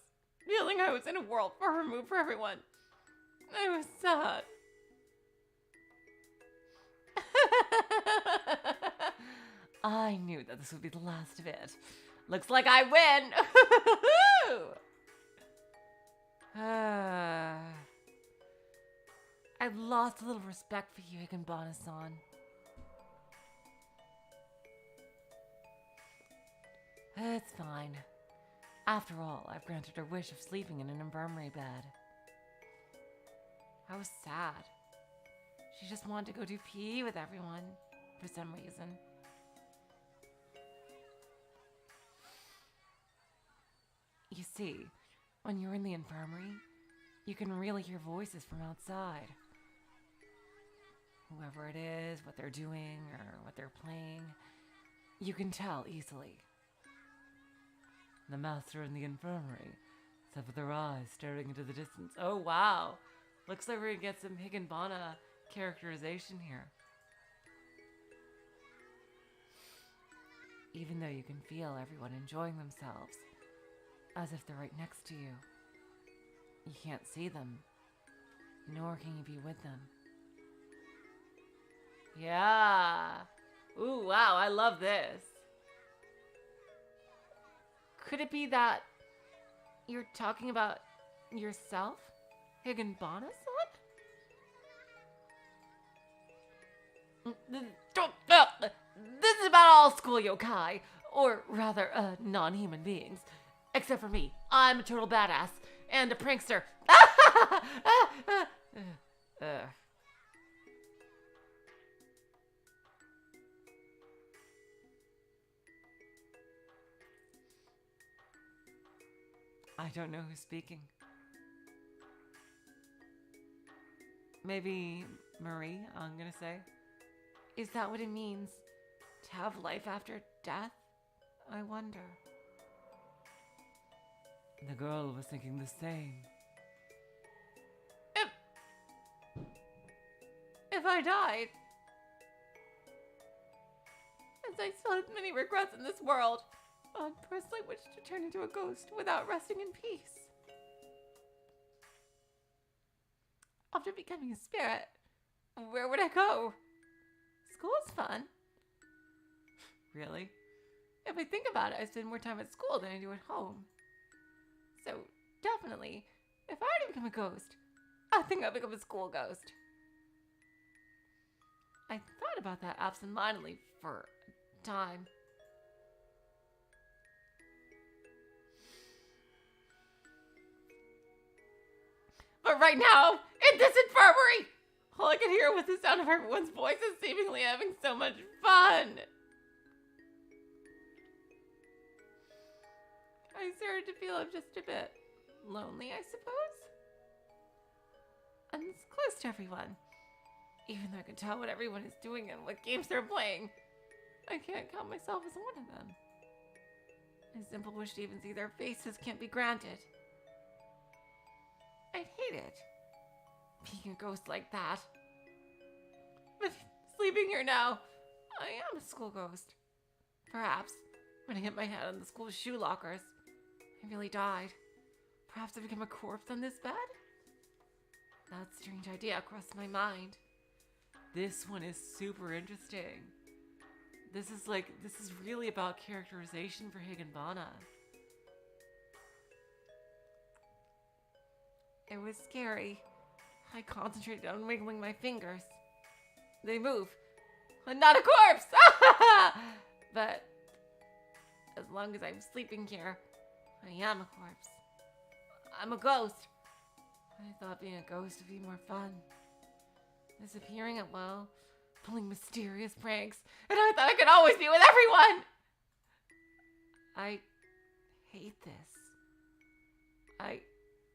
C: feeling I was in a world far removed from everyone. I was sad.
A: I knew that this would be the last of it. Looks like I win! I've lost a little respect for you, Higanbana-san. It's fine. After all, I've granted her wish of sleeping in an infirmary bed. I was sad. She just wanted to go do PE with everyone, for some reason. You see, when you're in the infirmary, you can really hear voices from outside. Whoever it is, what they're doing, or what they're playing, you can tell easily. The master in the infirmary sat with her eyes staring into the distance. Oh, wow. Looks like we're gonna get some Higanbana characterization here. Even though you can feel everyone enjoying themselves, as if they're right next to you, you can't see them, nor can you be with them. Yeah. Ooh, wow, I love this. Could it be that you're talking about yourself, Higanbana-san? This is about all school yokai, or rather, non-human beings. Except for me. I'm a total badass and a prankster. I don't know who's speaking. Maybe Marie, I'm gonna say. Is that what it means?
C: To have life after death? I wonder.
A: The girl was thinking the same.
C: If I died, as I still have many regrets in this world, I'd personally wish to turn into a ghost without resting in peace. After becoming a spirit, where would I go? School's fun.
A: Really?
C: If I think about it, I spend more time at school than I do at home. So, definitely, if I were to become a ghost, I think I'd become a school ghost. I thought about that absentmindedly for a time. But right now, in this infirmary, all I could hear was the sound of everyone's voices seemingly having so much fun. I started to feel just a bit lonely, I suppose. I'm close to everyone. Even though I can tell what everyone is doing and what games they're playing, I can't count myself as one of them. A simple wish to even see their faces can't be granted. I'd hate it, being a ghost like that. But sleeping here now, I am a school ghost. Perhaps, when I hit my head on the school shoe lockers, I really died. Perhaps I became a corpse on this bed? That strange idea crossed my mind.
A: This one is super interesting. This is really about characterization for Higanbana.
C: It was scary. I concentrated on wiggling my fingers. They move. I'm not a corpse! But as long as I'm sleeping here, I am a corpse. I'm a ghost. I thought being a ghost would be more fun. Disappearing at will, pulling mysterious pranks, and I thought I could always be with everyone! I hate this. I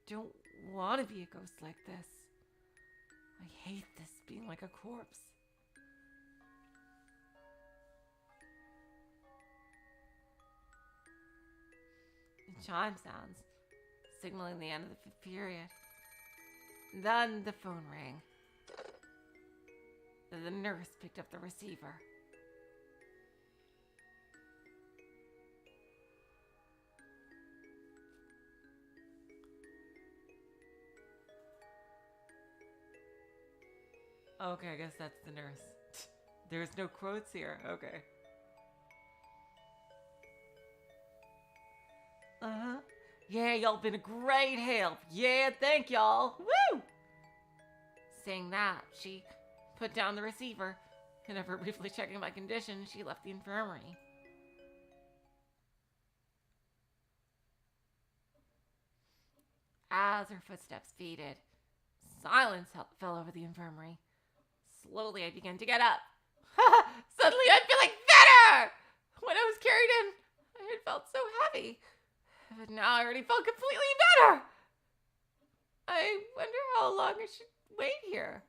C: don't want to be a ghost like this. I hate this being like a corpse. The chime sounds, signaling the end of the period. Then the phone rang. The nurse picked up the receiver.
A: Okay, I guess that's the nurse. There's no quotes here. Okay.
C: Uh-huh. Yeah, y'all been a great help. Yeah, thank y'all. Woo! Saying that, she put down the receiver, and after briefly checking my condition, she left the infirmary. As her footsteps faded, silence fell over the infirmary. Slowly, I began to get up. Suddenly, I'm feeling better! When I was carried in, I had felt so heavy. But now I already felt completely better. I wonder how long I should wait here.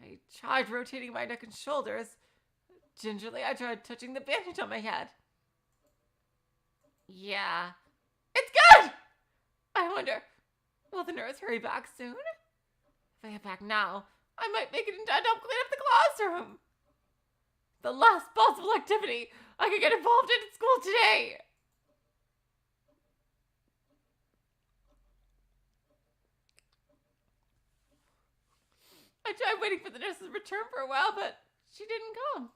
C: I tried rotating my neck and shoulders. Gingerly, I tried touching the bandage on my head. Yeah, it's good! I wonder, will the nurse hurry back soon? If I get back now, I might make it in time to help clean up the classroom. The last possible activity I could get involved in at school today. I tried waiting for the nurse's return for a while, but she didn't come.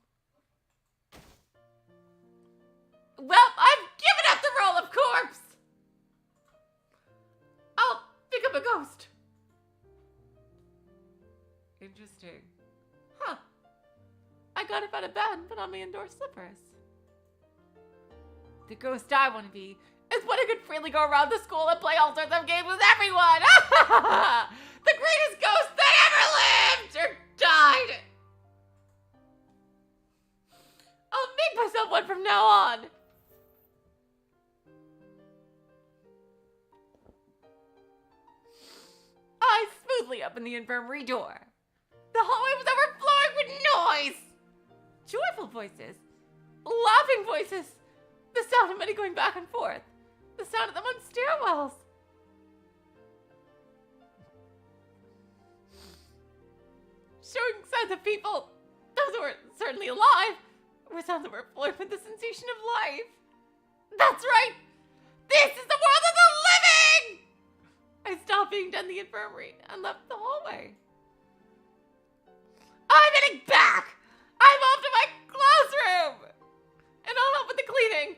C: Well, I've given up the role of corpse. I'll become a ghost.
A: Interesting.
C: Huh. I got up out of bed and put on my indoor slippers. The ghost I want to be is one who could freely go around the school and play all sorts of games with everyone. The greatest ghost that ever lived or died. I'll make myself one from now on. I smoothly opened the infirmary door. The hallway was overflowing with noise. joyful voices, laughing voices, the sound of money going back and forth, the sound of them on stairwells. Showing signs of people, those who were certainly alive, were sounds that were flowing with the sensation of life. That's right! This is the world of the living! I stopped being done in the infirmary and left the hallway. I'm heading back! I'm off to my classroom! And I'll help with the cleaning.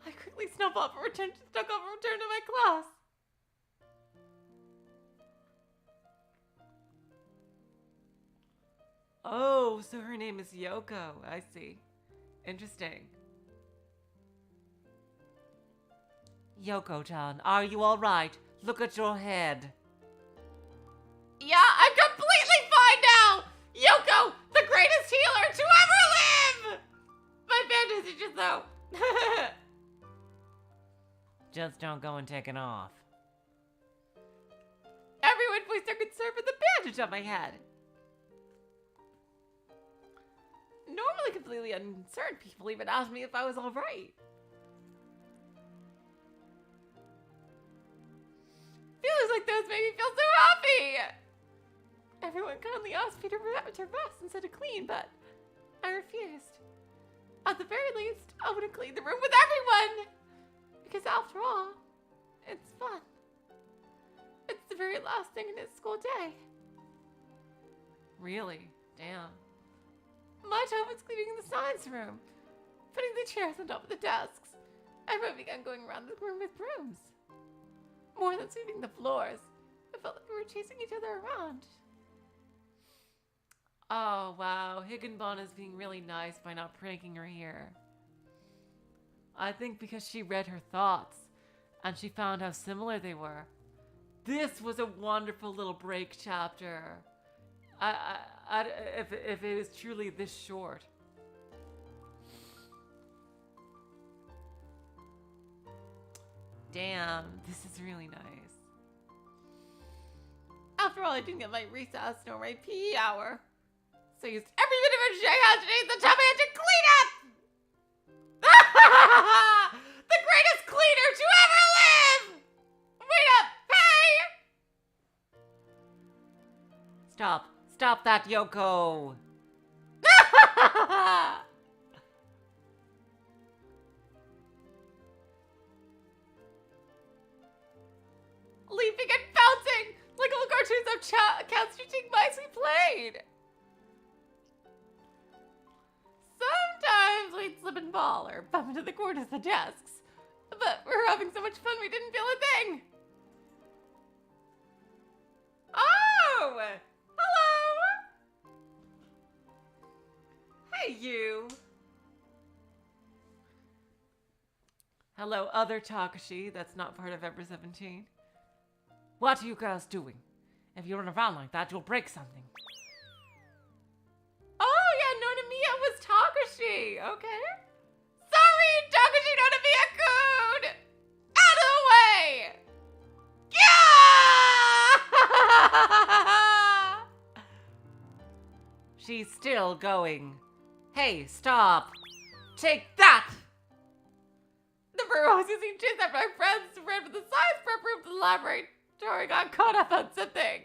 C: I quickly snuck off and returned to my class.
A: Oh, so her name is Yoko. I see. Interesting. Yoko-chan, are you all right? Look at your head.
C: Yeah, I'm completely fine now! Yoko, the greatest healer to ever live! My bandages, though.
A: Just don't go and take it off.
C: Everyone voiced their concern for the bandage on my head. Normally completely unconcerned people even asked me if I was alright. Feelings like those made me feel so happy! Everyone kindly asked me to rest instead of clean, but I refused. At the very least, I want to clean the room with everyone! Because after all, it's fun. It's the very last thing in his school day.
A: Really? Damn.
C: My job was cleaning the science room, putting the chairs on top of the desks. Everyone began going around the room with brooms. More than sweeping the floors, I felt like we were chasing each other around.
A: Oh, wow. Higanbana is being really nice by not pranking her here. I think because she read her thoughts, and she found how similar they were. This was a wonderful little break chapter. If it was truly this short. Damn, this is really nice.
C: After all, I didn't get my recess nor my PE hour. So I used every bit of energy I had today to tell me I had to clean up! The greatest cleaner to ever live! Wait up! Hey!
A: Stop. Stop that, Yoko!
C: Leaping and bouncing like little cartoons of cats shooting mice we played. Sometimes we'd slip and fall or bump into the corners of the desks. But we were having so much fun we didn't feel a thing. Oh! Hello!
A: Hey, you! Hello, other Takashi that's not part of Ever 17. What are you girls doing? If you run around like that, you'll break something.
C: Oh, yeah, Nonamiya was Takashi. Okay. Sorry, Takashi Nonamiya-kun! Out of the way! Yeah!
A: She's still going. Hey, stop! Take that!
C: The room I was using chased after my friends ran from the science prep room to the laboratory. Got caught up on something.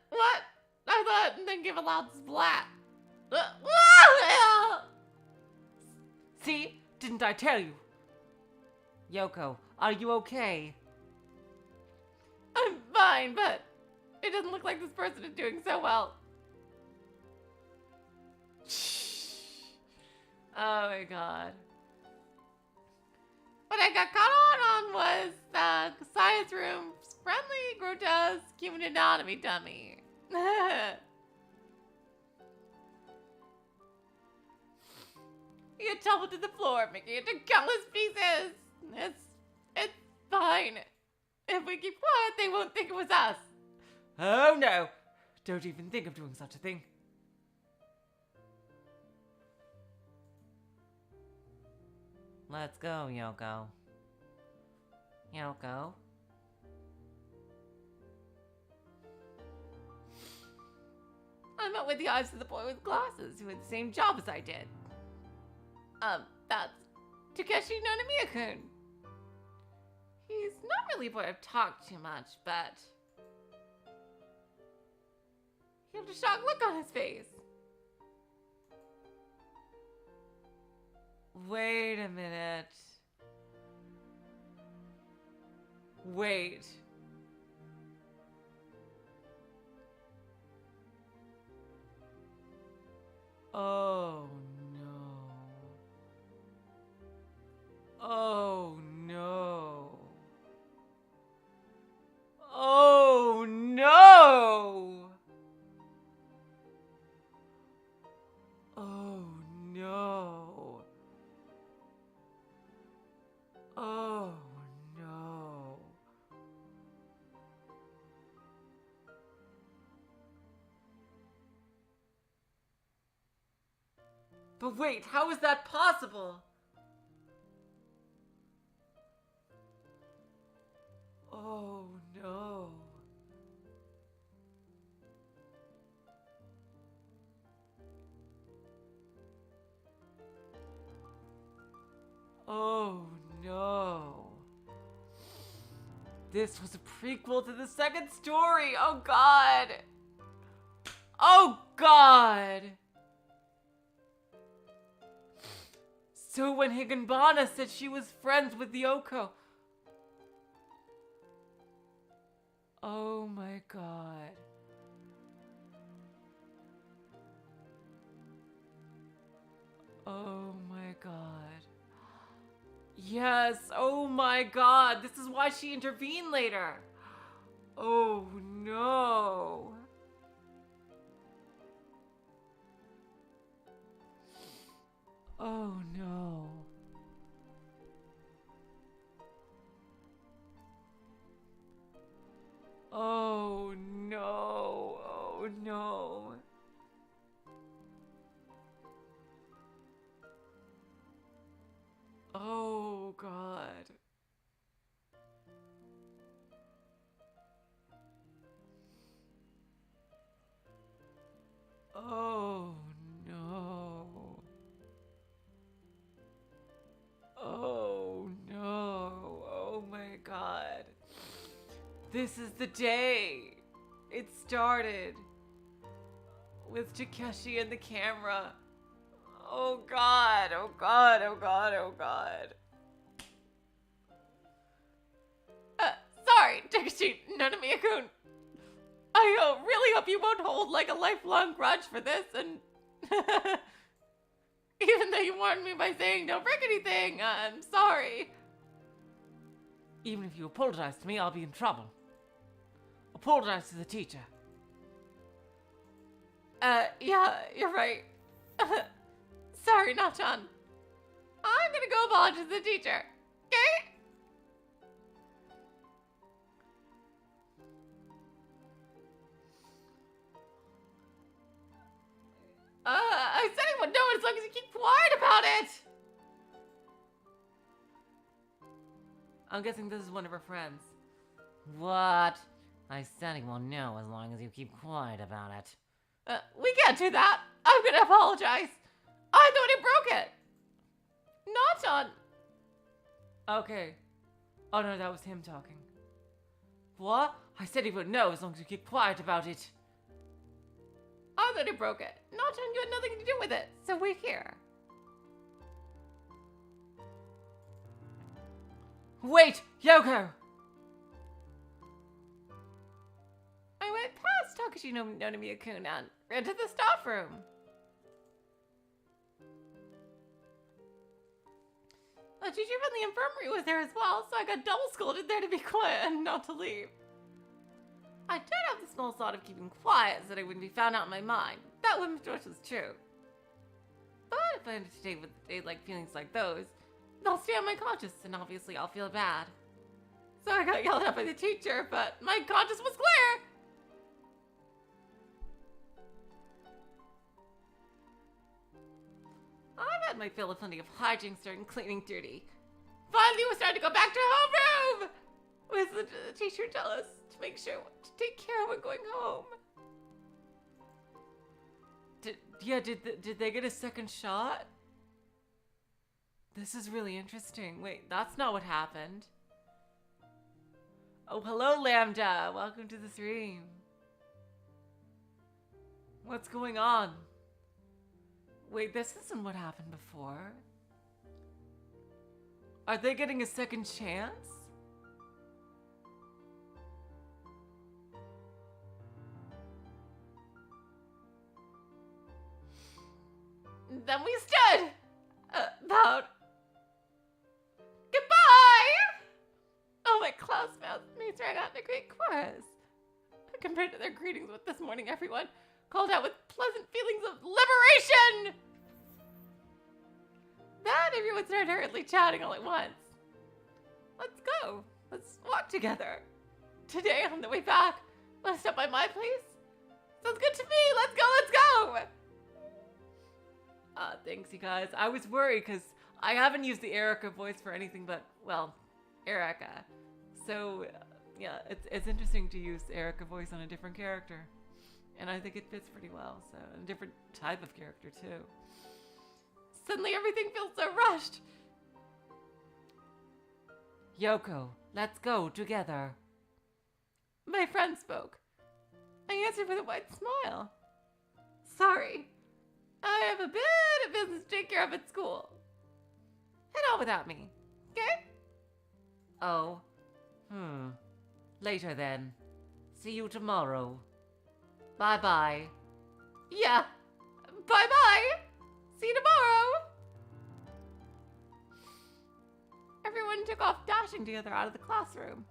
C: What? I thought and then give a loud splat.
A: See? Didn't I tell you? Yoko, are you okay?
C: I'm fine, but it doesn't look like this person is doing so well.
A: Oh my god.
C: What I got caught on was the science room's friendly, grotesque human anatomy dummy. He had tumbled to the floor, making it into countless pieces. It's fine. If we keep quiet, they won't think it was us.
A: Oh no! Don't even think of doing such a thing. Let's go, Yoko. Yoko?
C: I met with the eyes of the boy with glasses who had the same job as I did. That's Takeshi Nonamiya-kun. He's not really a boy I've talked too much, but he had a shocked look on his face.
A: Wait a minute. Wait. Oh no. Oh no. Oh no. Oh no. Oh no. But wait, how is that possible? Oh no. Oh no. This was a prequel to the second story. Oh god. Oh god. So when Higanbana said she was friends with Yoko. Oh my god. Oh my god. Yes, oh my god. This is why she intervened later. Oh no. Oh no. Oh no. Oh no. Oh god. Oh no. Oh no. Oh my god. This is the day. It started with Takeshi and the camera. Oh god, oh god, oh god, oh god.
C: Sorry, Takeshi Nonamiya-kun. I really hope you won't hold like a lifelong grudge for this, and even though you warned me by saying don't break anything, I'm sorry.
A: Even if you apologize to me, I'll be in trouble. Apologize to the teacher.
C: Yeah, you're right. Sorry, Nachan. I'm gonna go apologize to the teacher, okay? I said I would know as long as you keep quiet about it.
A: I'm guessing this is one of her friends. What? I said he will know as long as you keep quiet about it.
C: We can't do that. I'm gonna apologize. I thought he broke it. Nachan.
A: Okay. Oh no, that was him talking. What? I said he would know as long as you keep quiet about it.
C: I thought he broke it. Nachan, you had nothing to do with it, so we're here.
A: Wait! Yoko!
C: I went past Takeshi Nonamiya-kun and ran to the staff room. The teacher from the infirmary was there as well, so I got double scolded there to be quiet and not to leave. I did have the small thought of keeping quiet so that I wouldn't be found out in my mind. That woman's choice was true. But if I had to stay with like feelings like those, they'll stay on my conscience, and obviously I'll feel bad. So I got yelled at by the teacher, but my conscience was clear. I've had my fill of plenty of hijinks during cleaning duty. Finally, it was time to go back to homeroom! With the teacher tell us to make sure to take care when going home.
A: Yeah, did they get a second shot? This is really interesting. Wait, that's not what happened. Oh, hello, Lambda. Welcome to the stream. What's going on? Wait, this isn't what happened before. Are they getting a second chance?
C: Then we stood about goodbye. All my classmates ran out in a great chorus. Compared to their greetings with this morning, everyone called out with pleasant feelings of liberation. Then everyone started hurriedly chatting all at once. Let's go. Let's walk together. Today on the way back, wanna stop by my place? Sounds good to me. Let's go, let's go.
A: Thanks, you guys. I was worried because I haven't used the Erica voice for anything but, well, Erica. So, yeah, it's interesting to use Erica voice on a different character. And I think it fits pretty well, so a different type of character, too.
C: Suddenly everything feels so rushed.
A: Yoko, let's go together.
C: My friend spoke. I answered with a wide smile. Sorry. I have a bit of business to take care of at school. Head on without me, okay?
A: Oh. Later then. See you tomorrow. Bye-bye.
C: Yeah. Bye-bye. See you tomorrow. Everyone took off dashing together out of the classroom.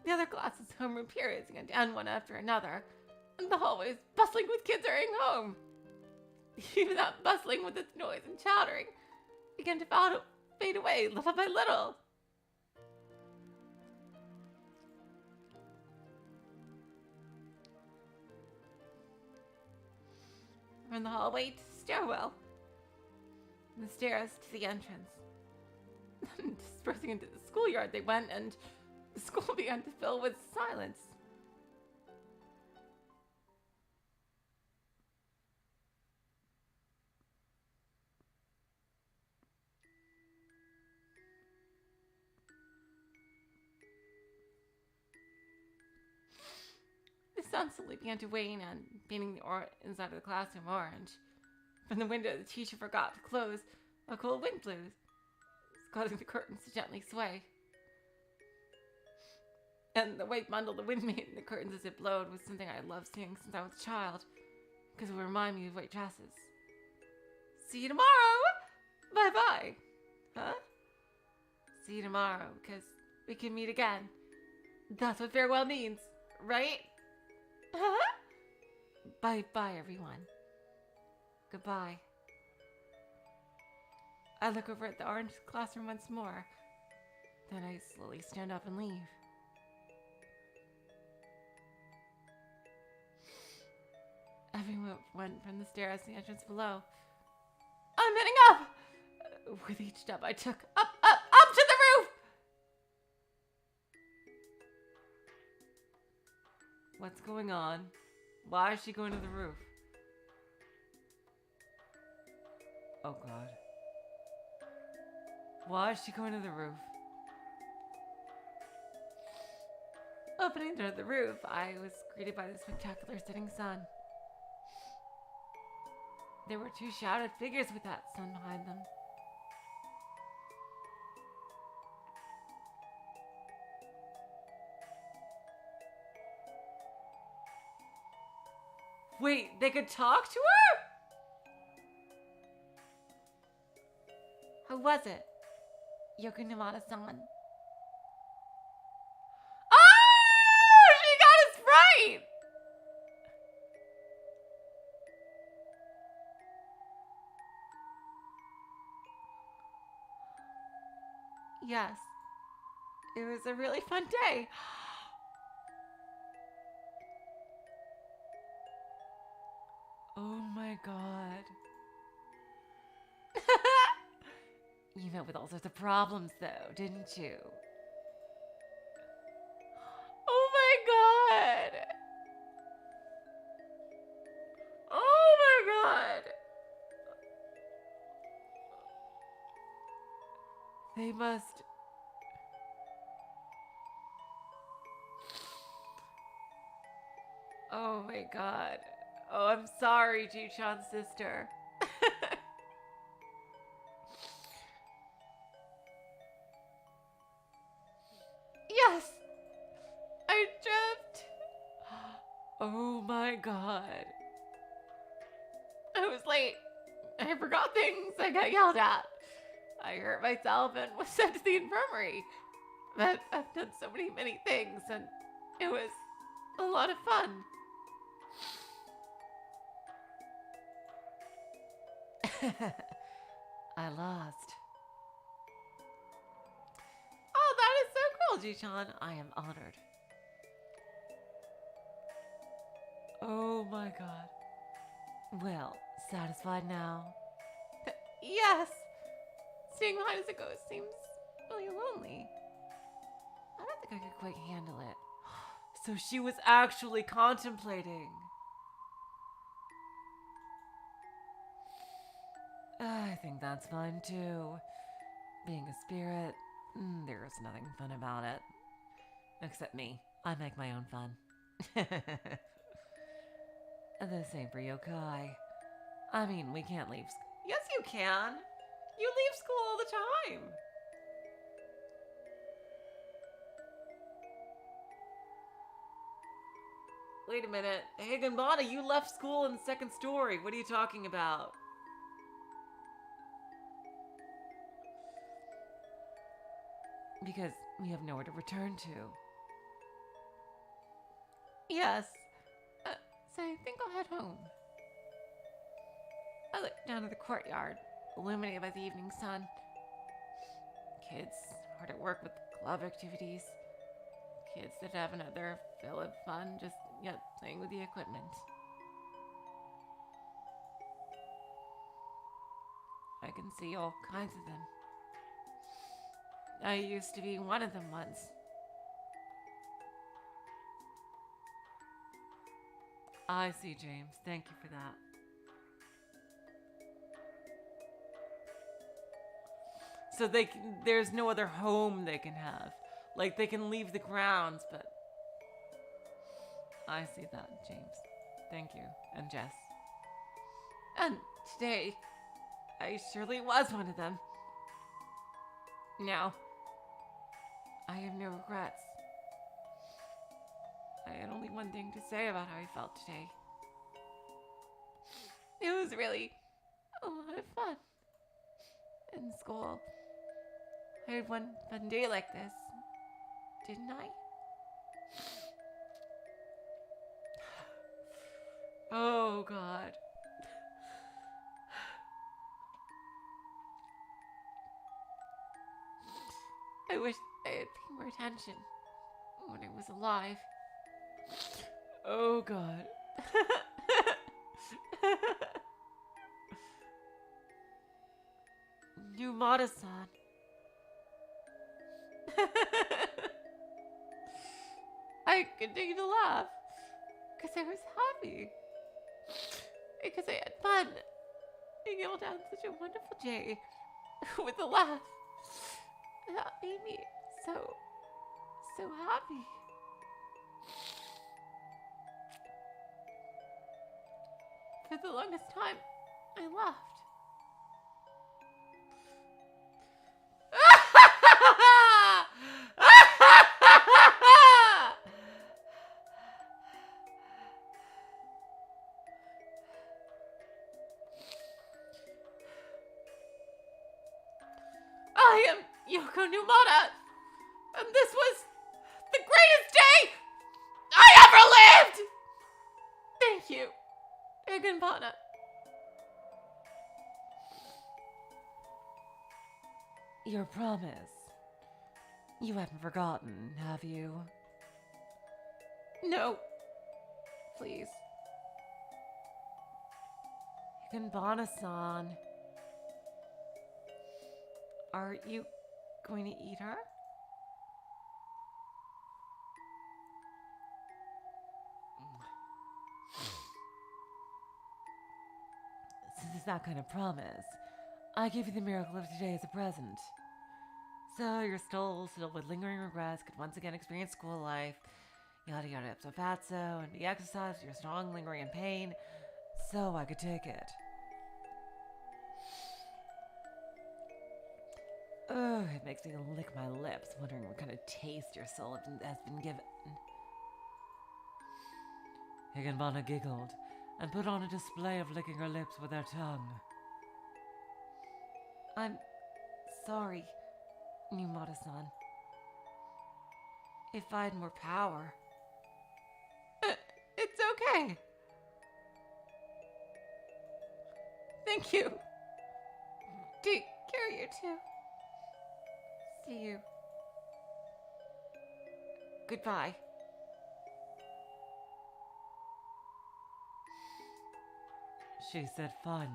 C: The other classes' homeroom periods began to end one after another, and the hallways bustling with kids hurrying home. Even that bustling with its noise and chattering began to fade away little by little. From the hallway to the stairwell, and the stairs to the entrance. Dispersing into the schoolyard they went, and the school began to fill with silence. The sun slowly began to wane and painting the inside of the classroom orange. From the window, the teacher forgot to close. A cool wind blew, causing the curtains to gently sway. And the white bundle the wind made in the curtains as it blowed was something I loved seeing since I was a child, because it would remind me of white dresses. See you tomorrow! Bye-bye. Huh? See you tomorrow, because we can meet again. That's what farewell means, right? Huh? Bye-bye, everyone. Goodbye. I look over at the orange classroom once more. Then I slowly stand up and leave. Everyone went from the stairs to the entrance below. I'm heading up! With each step I took, up to the roof!
A: What's going on? Why is she going to the roof? Oh god. Why is she going to the roof?
C: Opening the door of the roof, I was greeted by the spectacular setting sun. There were two shrouded figures with that sun behind them.
A: Wait, they could talk to her?
C: How was it? Yokunimata-san. Oh! She got us right! Yes. It was a really fun day.
A: Oh my god. You met with all sorts of problems though, didn't you?
C: Oh my god. Oh my god.
A: They must. Oh my god. Oh, I'm sorry, Ji-chan's sister.
C: Yes! I dreamt.
A: Oh my god.
C: I was late. I forgot things. I got yelled at. I hurt myself and was sent to the infirmary. But I've done so many things, and it was a lot of fun.
A: I lost. Oh, that is so cool, Ji-chan. I am honored. Oh my god. Well, satisfied now?
C: Yes. Staying behind as a ghost seems really lonely.
A: I don't think I could quite handle it. So she was actually contemplating. I think that's fine too. Being a spirit, there's nothing fun about it. Except me. I make my own fun. The same for yokai. I mean, we can't leave. Yes, you can. You leave school all the time. Wait a minute. Higanbana, you left school in the second story. What are you talking about? Because we have nowhere to return to.
C: Yes. So I think I'll head home. I looked down at the courtyard, illuminated by the evening sun. Kids hard at work with club activities. Kids that have another fill of fun just yet playing with the equipment. I can see all kinds of them. I used to be one of them once.
A: I see, James. Thank you for that. So there's no other home they can have. Like, they can leave the grounds, but... I see that, James. Thank you. And Jess.
C: And today, I surely was one of them. Now, I have no regrets. I had only one thing to say about how I felt today. It was really a lot of fun. In school, I had one fun day like this, didn't I?
A: Oh, God.
C: I wish I had paid more attention when I was alive.
A: Oh, God. Numata-san.
C: I continued to laugh because I was happy. Because I had fun being able to have such a wonderful day with a laugh. That made me so happy. For the longest time, I laughed. I am Yoko Numata, and this was the greatest day I ever lived! Thank you, Higanbana.
A: Your promise. You haven't forgotten, have you?
C: No. Please.
A: Higanbana-san. Are you going to eat her? Since it's that kind of promise, I give you the miracle of today as a present. So your soul, filled with lingering regrets, could once again experience school life. Yada yada ipso fatso, and be exercised your strong lingering in pain, so I could take it. Ugh, it makes me lick my lips, wondering what kind of taste your soul has been given. Higanbana giggled and put on a display of licking her lips with her tongue. I'm sorry, Numata-san. If I had more power.
C: It's okay. Thank you. Take care, you two. See you.
A: Goodbye. She said finally,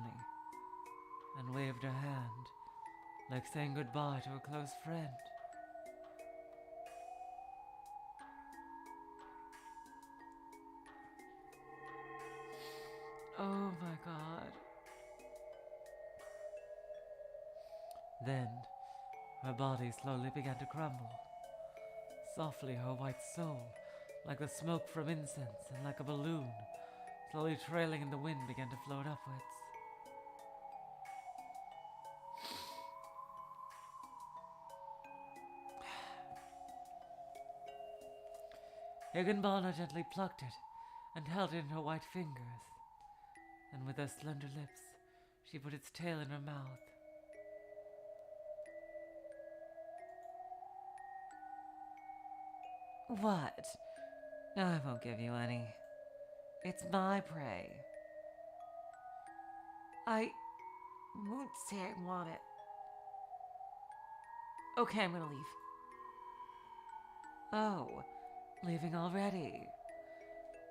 A: and waved her hand, like saying goodbye to a close friend. Oh my god. Then, her body slowly began to crumble. Softly, her white soul, like the smoke from incense and like a balloon, slowly trailing in the wind, began to float upwards. Higanbana gently plucked it and held it in her white fingers, and with her slender lips, she put its tail in her mouth. What? I won't give you any. It's my prey. I won't say I want it. Okay, I'm gonna leave. Oh, leaving already?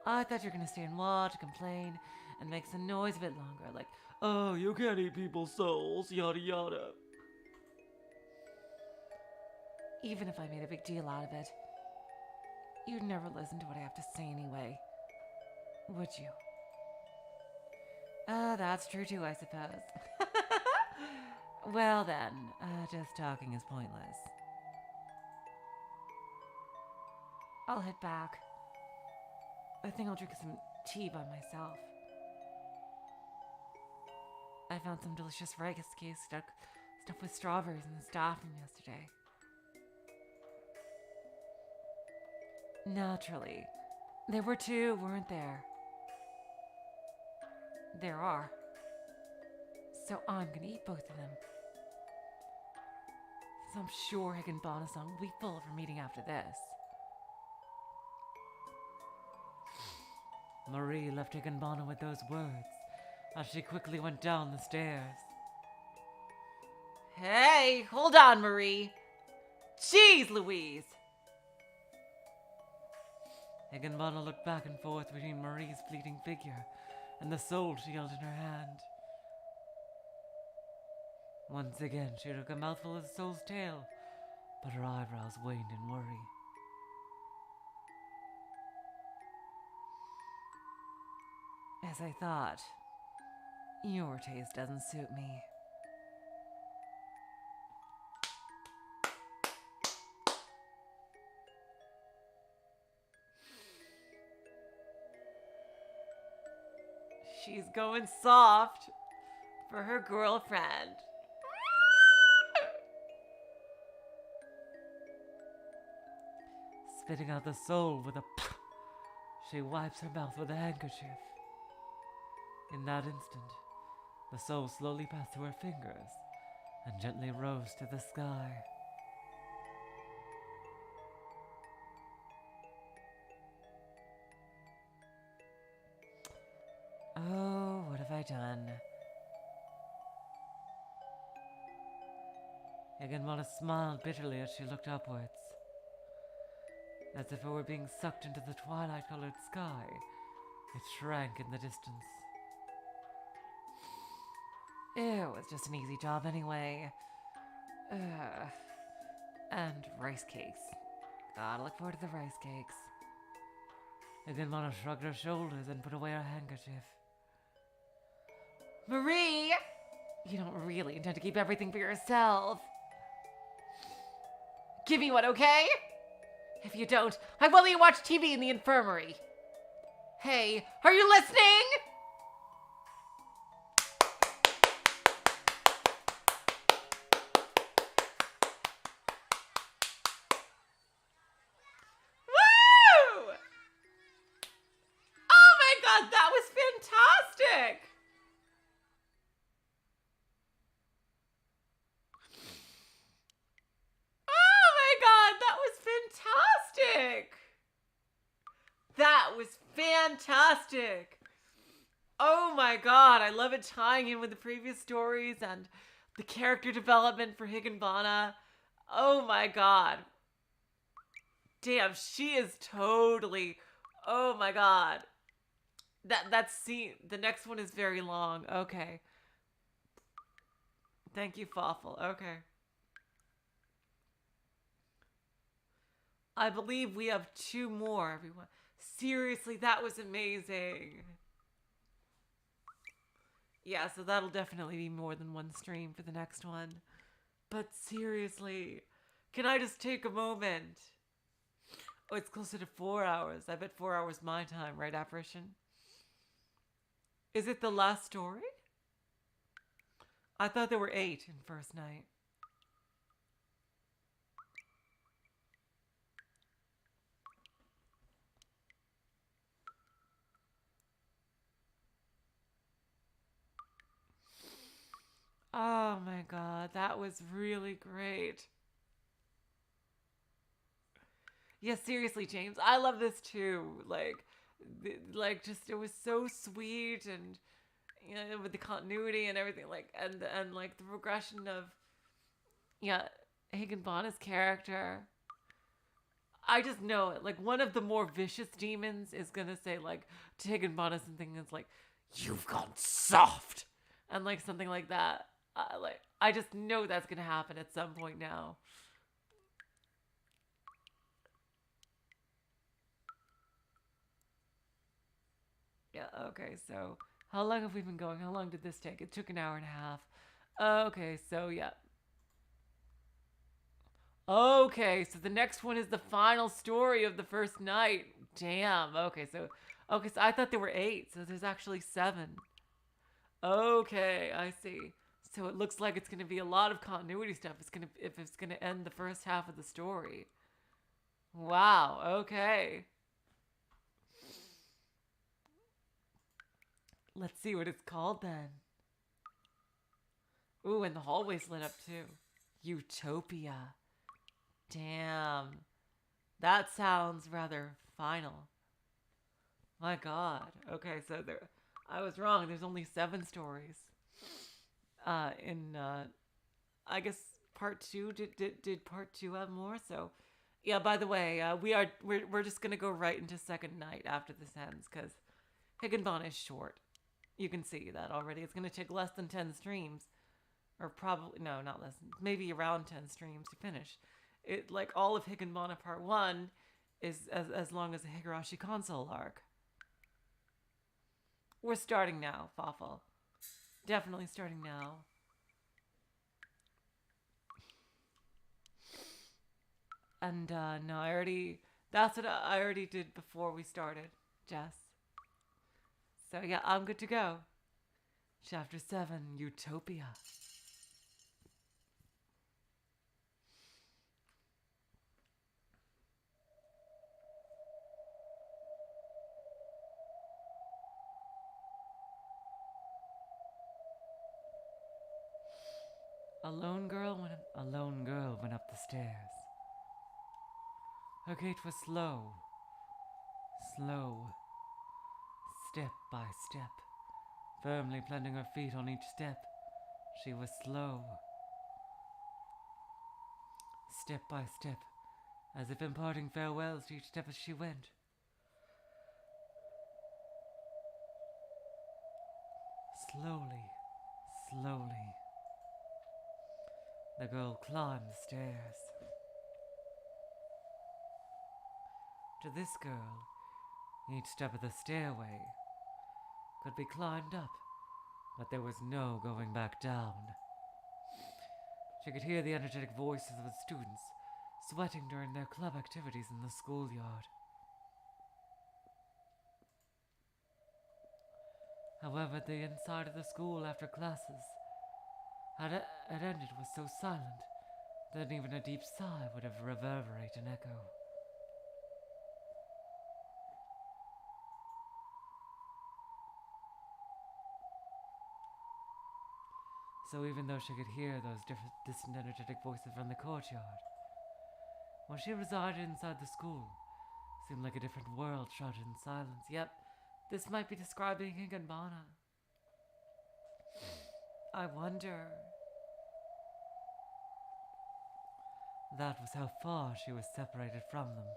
A: I thought you were gonna stay and watch, complain, and make some noise a bit longer, like, oh, you can't eat people's souls, yada yada. Even if I made a big deal out of it, you'd never listen to what I have to say anyway, would you? That's true too, I suppose. Well then, just talking is pointless. I'll head back. I think I'll drink some tea by myself. I found some delicious Ryukishi stuffed with strawberries and stuff from yesterday. Naturally. There were two, weren't there? There are. So I'm gonna eat both of them. So I'm sure Higanbana-san will be full of her meeting after this. Marie left Higanbana with those words as she quickly went down the stairs. Hey, hold on, Marie. Jeez Louise! Higanbana looked back and forth between Marie's fleeting figure and the soul she held in her hand. Once again, she took a mouthful of the soul's tail, but her eyebrows waned in worry. As I thought, your taste doesn't suit me. She's going soft for her girlfriend. Spitting out the soul with a she wipes her mouth with a handkerchief. In that instant, the soul slowly passed through her fingers and gently rose to the sky. Oh, what have I done? Higanbana smiled bitterly as she looked upwards. As if it were being sucked into the twilight-colored sky, it shrank in the distance. It was just an easy job anyway. And rice cakes. Gotta look forward to the rice cakes. Higanbana shrugged her shoulders and put away her handkerchief. Marie! You don't really intend to keep everything for yourself.
C: give me one, okay? If you don't, I will let you watch TV in the infirmary. Hey, are you listening? Woo! Oh my god, that was fantastic! Oh my god, that was fantastic! That was fantastic! Oh my god, I love it tying in with the previous stories and the character development for Higanbana. Oh my god. Damn, she is totally... Oh my god. That scene, the next one is very long. Okay. Thank you, Fawful. Okay. I believe we have 2 more, everyone. Seriously, that was amazing. Yeah, so that'll definitely be more than 1 stream for the next one. But seriously, can I just take a moment? Oh, it's closer to 4 hours. I bet 4 hours my time, right, Apparition? Is it the last story? I thought there were 8 in first night. Oh my god, that was really great. Yeah, seriously, James, I love this too. Like just it was so sweet, and you know, with the continuity and everything, like and like the progression of Higanbana's character. I just know it. Like one of the more vicious demons is gonna say like to Higanbana something that's like, "You've gone soft," and like something like that. I just know that's gonna happen at some point now. Yeah, okay, so how long have we been going? How long did this take? It took an hour and a half. Okay, so yeah. Okay, so the next one is the final story of the first night. Damn, okay, so I thought there were 8, so there's actually 7. Okay, I see. So it looks like it's gonna be a lot of continuity stuff. If it's gonna end the first half of the story. Wow, okay. Let's see what it's called then. Ooh, and the hallway's lit up too. Utopia. Damn. That sounds rather final. My god. Okay, so I was wrong. There's only 7 stories. I guess part 2 did part 2 have more? So yeah, by the way, we're just gonna go right into second night after this ends, because Higanbana is short. You can see that already. It's gonna take less than 10 streams. Or probably no, not less than, maybe around 10 streams to finish. It like all of Higanbana part 1 is as long as the Higurashi console arc. We're starting now, Fawful. Definitely starting now. And no, that's what I already did before we started, Jess. So yeah, I'm good to go. Chapter 7, Utopia. A lone girl went up the stairs. Her gait was slow, step by step, firmly planting her feet on each step. She was slow, step by step, as if imparting farewells to each step as she went. Slowly, the girl climbed the stairs. To this girl, each step of the stairway could be climbed up, but there was no going back down. She could hear the energetic voices of the students
B: sweating during their club activities in the schoolyard. However, the inside of the school after classes had ended was so silent that even a deep sigh would have reverberated an echo. So even though she could hear those distant energetic voices from the courtyard, when she resided inside the school, it seemed like a different world shrouded in silence. Yep, this might be describing Higanbana. I wonder. That was how far she was separated from them,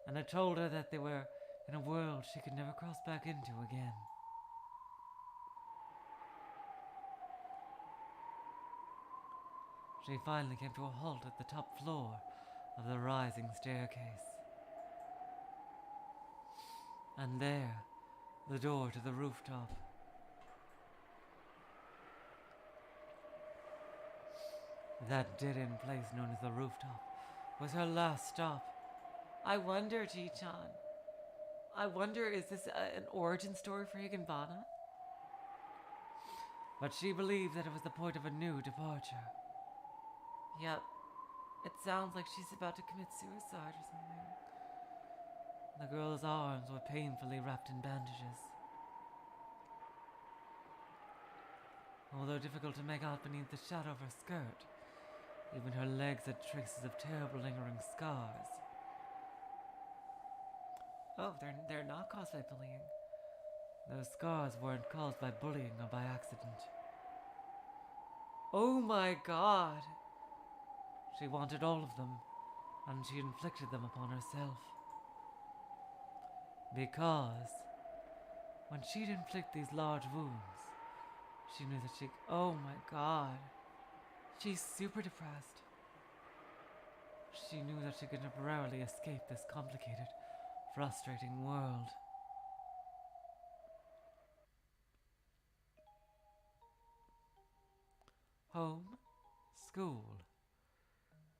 B: and I told her that they were in a world she could never cross back into again. She finally came to a halt at the top floor of the rising staircase. And there, the door to the rooftop. That dead-end place known as the rooftop was her last stop.
A: I wonder, Ji-chan. I wonder, is this an origin story for Higanbana?
B: But she believed that it was the point of a new departure.
A: Yep. It sounds like she's about to commit suicide or something.
B: The girl's arms were painfully wrapped in bandages. Although difficult to make out beneath the shadow of her skirt, even her legs had traces of terrible lingering scars.
A: Oh, they're not caused by bullying.
B: Those scars weren't caused by bullying or by accident.
A: Oh my god!
B: She wanted all of them, and she inflicted them upon herself. Because when she'd inflict these large wounds, she knew that she...
A: Oh my god. She's super depressed.
B: She knew that she could temporarily escape this complicated, frustrating world. Home, school,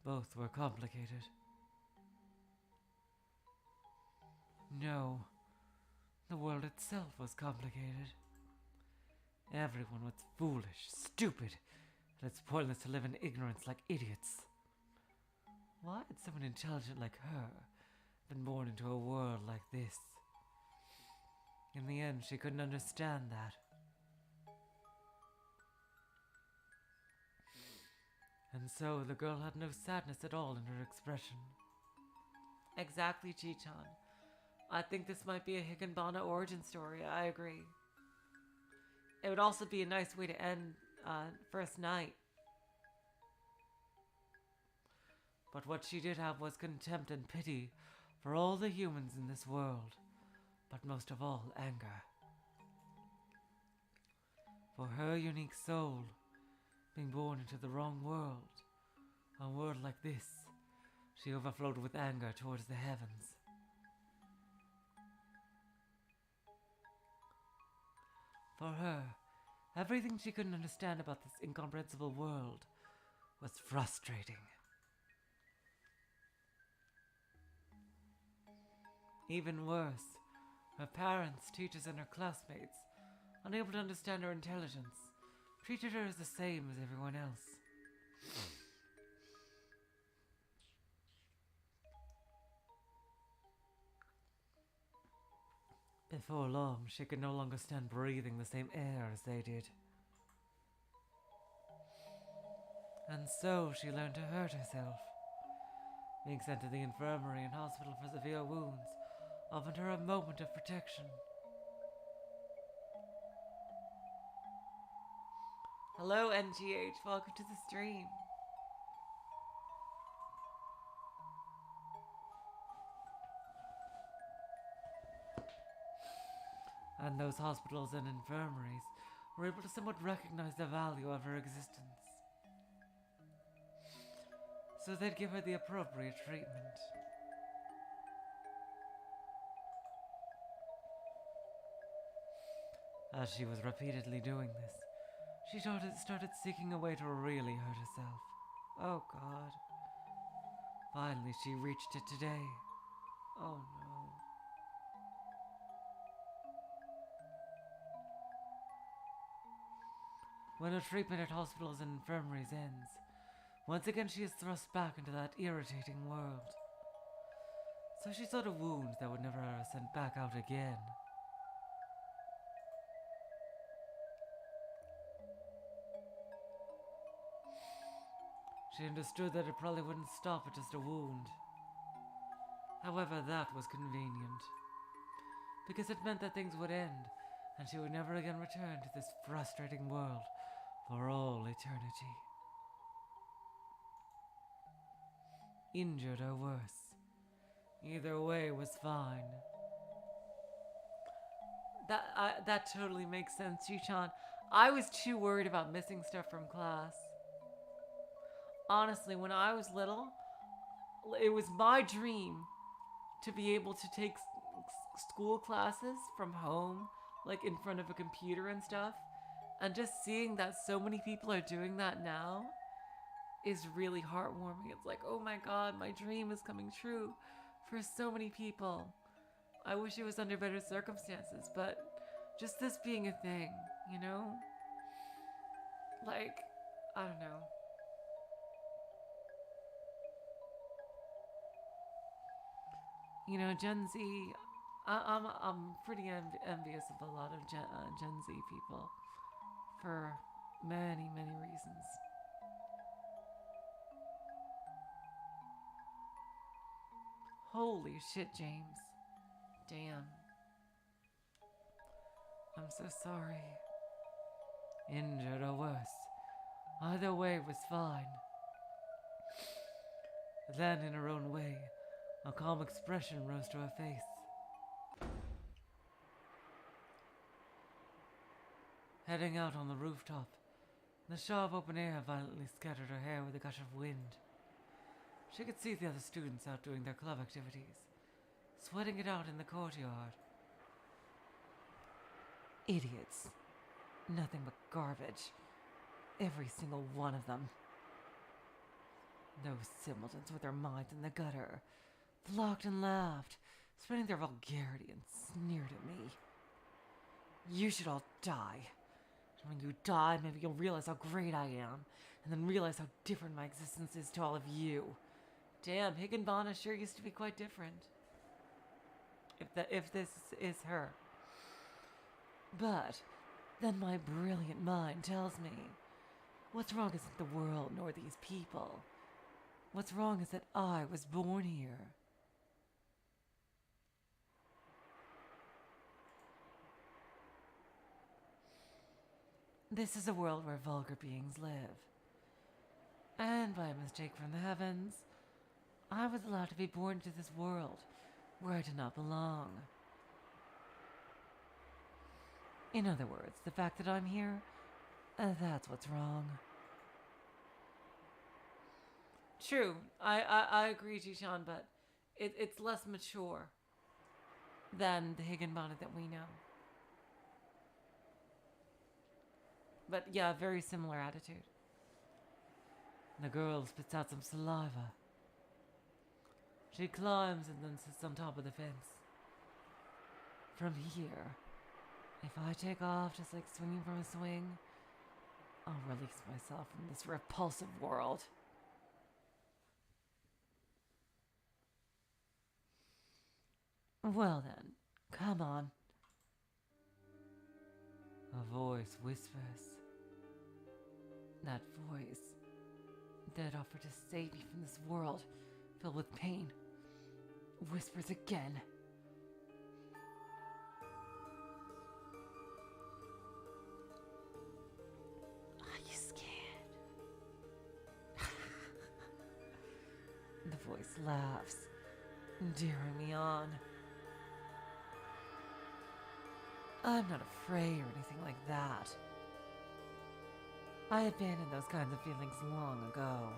B: both were complicated. No, the world itself was complicated. Everyone was foolish, stupid, and it's pointless to live in ignorance like idiots. Why had someone intelligent like her been born into a world like this? In the end, she couldn't understand that. And so the girl had no sadness at all in her expression.
A: Exactly, Ji-chan. I think this might be a Higanbana origin story. I agree. It would also be a nice way to end first night.
B: But what she did have was contempt and pity for all the humans in this world, but most of all, anger. For her unique soul, being born into the wrong world, a world like this, she overflowed with anger towards the heavens. For her, everything she couldn't understand about this incomprehensible world was frustrating. Even worse, her parents, teachers, and her classmates, unable to understand her intelligence, treated her as the same as everyone else. Before long, she could no longer stand breathing the same air as they did. And so she learned to hurt herself, being sent to the infirmary and hospital for severe wounds, offered her a moment of protection.
A: Hello, NGH. Welcome to the stream.
B: And those hospitals and infirmaries were able to somewhat recognize the value of her existence. So they'd give her the appropriate treatment. As she was repeatedly doing this, she started seeking a way to really hurt herself. Oh God. Finally, she reached it today. Oh no. When her treatment at hospitals and infirmaries ends, once again she is thrust back into that irritating world. So she sewed a wound that would never have her sent back out again. She understood that it probably wouldn't stop at just a wound. However, that was convenient, because it meant that things would end, and she would never again return to this frustrating world for all eternity. Injured or worse, either way was fine.
A: That totally makes sense, Chichan. I was too worried about missing stuff from class. Honestly, when I was little, it was my dream to be able to take school classes from home, like in front of a computer and stuff. And just seeing that so many people are doing that now is really heartwarming. It's like, oh my god, my dream is coming true for so many people. I wish it was under better circumstances, but just this being a thing, you know? Like, I don't know. You know, Gen Z, I'm pretty envious of a lot of Gen Z people for many, many reasons. Holy shit, James. Damn. I'm so sorry.
B: Injured or worse, either way was fine. Then, in her own way, a calm expression rose to her face. Heading out on the rooftop, the shaw of open air violently scattered her hair with a gush of wind. She could see the other students out doing their club activities, sweating it out in the courtyard. Idiots. Nothing but garbage. Every single one of them. Those simpletons with their minds in the gutter flocked and laughed, spreading their vulgarity, and sneered at me. You should all die. And when you die, maybe you'll realize how great I am, and then realize how different my existence is to all of you.
A: Damn, Higanbana sure used to be quite different. If this is her.
B: But then my brilliant mind tells me, what's wrong isn't the world nor these people. What's wrong is that I was born here. This is a world where vulgar beings live. And by a mistake from the heavens, I was allowed to be born into this world where I do not belong. In other words, the fact that I'm here, that's what's wrong.
A: True, I agree, Jishan, but it's less mature than the Higanbana that we know. But yeah, very similar attitude.
B: The girl spits out some saliva. She climbs and then sits on top of the fence. From here, if I take off just like swinging from a swing, I'll release myself from this repulsive world. Well then, come on. A voice whispers. That voice that offered to save me from this world filled with pain whispers again. Are you scared? The voice laughs, daring me on. I'm not afraid or anything like that. I abandoned those kinds of feelings long ago.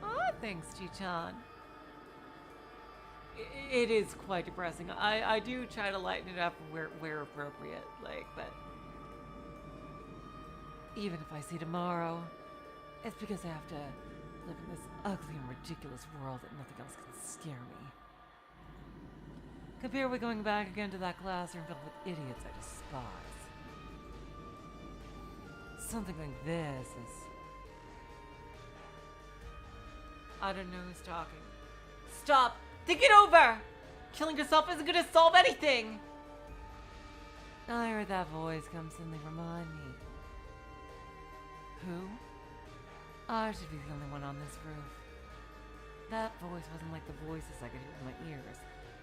A: Ah, thanks, Chichan. It is quite depressing. I do try to lighten it up where appropriate, like, but
B: even if I see tomorrow,
A: It's because I have to live in this ugly and ridiculous world that nothing else can scare me. Compared with going back again to that classroom filled with idiots I despise. Something like this is... I don't know who's talking. Stop! Think it over! Killing yourself isn't gonna solve anything! I heard that voice come suddenly remind me. Who? I should be the only one on this roof. That voice wasn't like the voices I could hear in my ears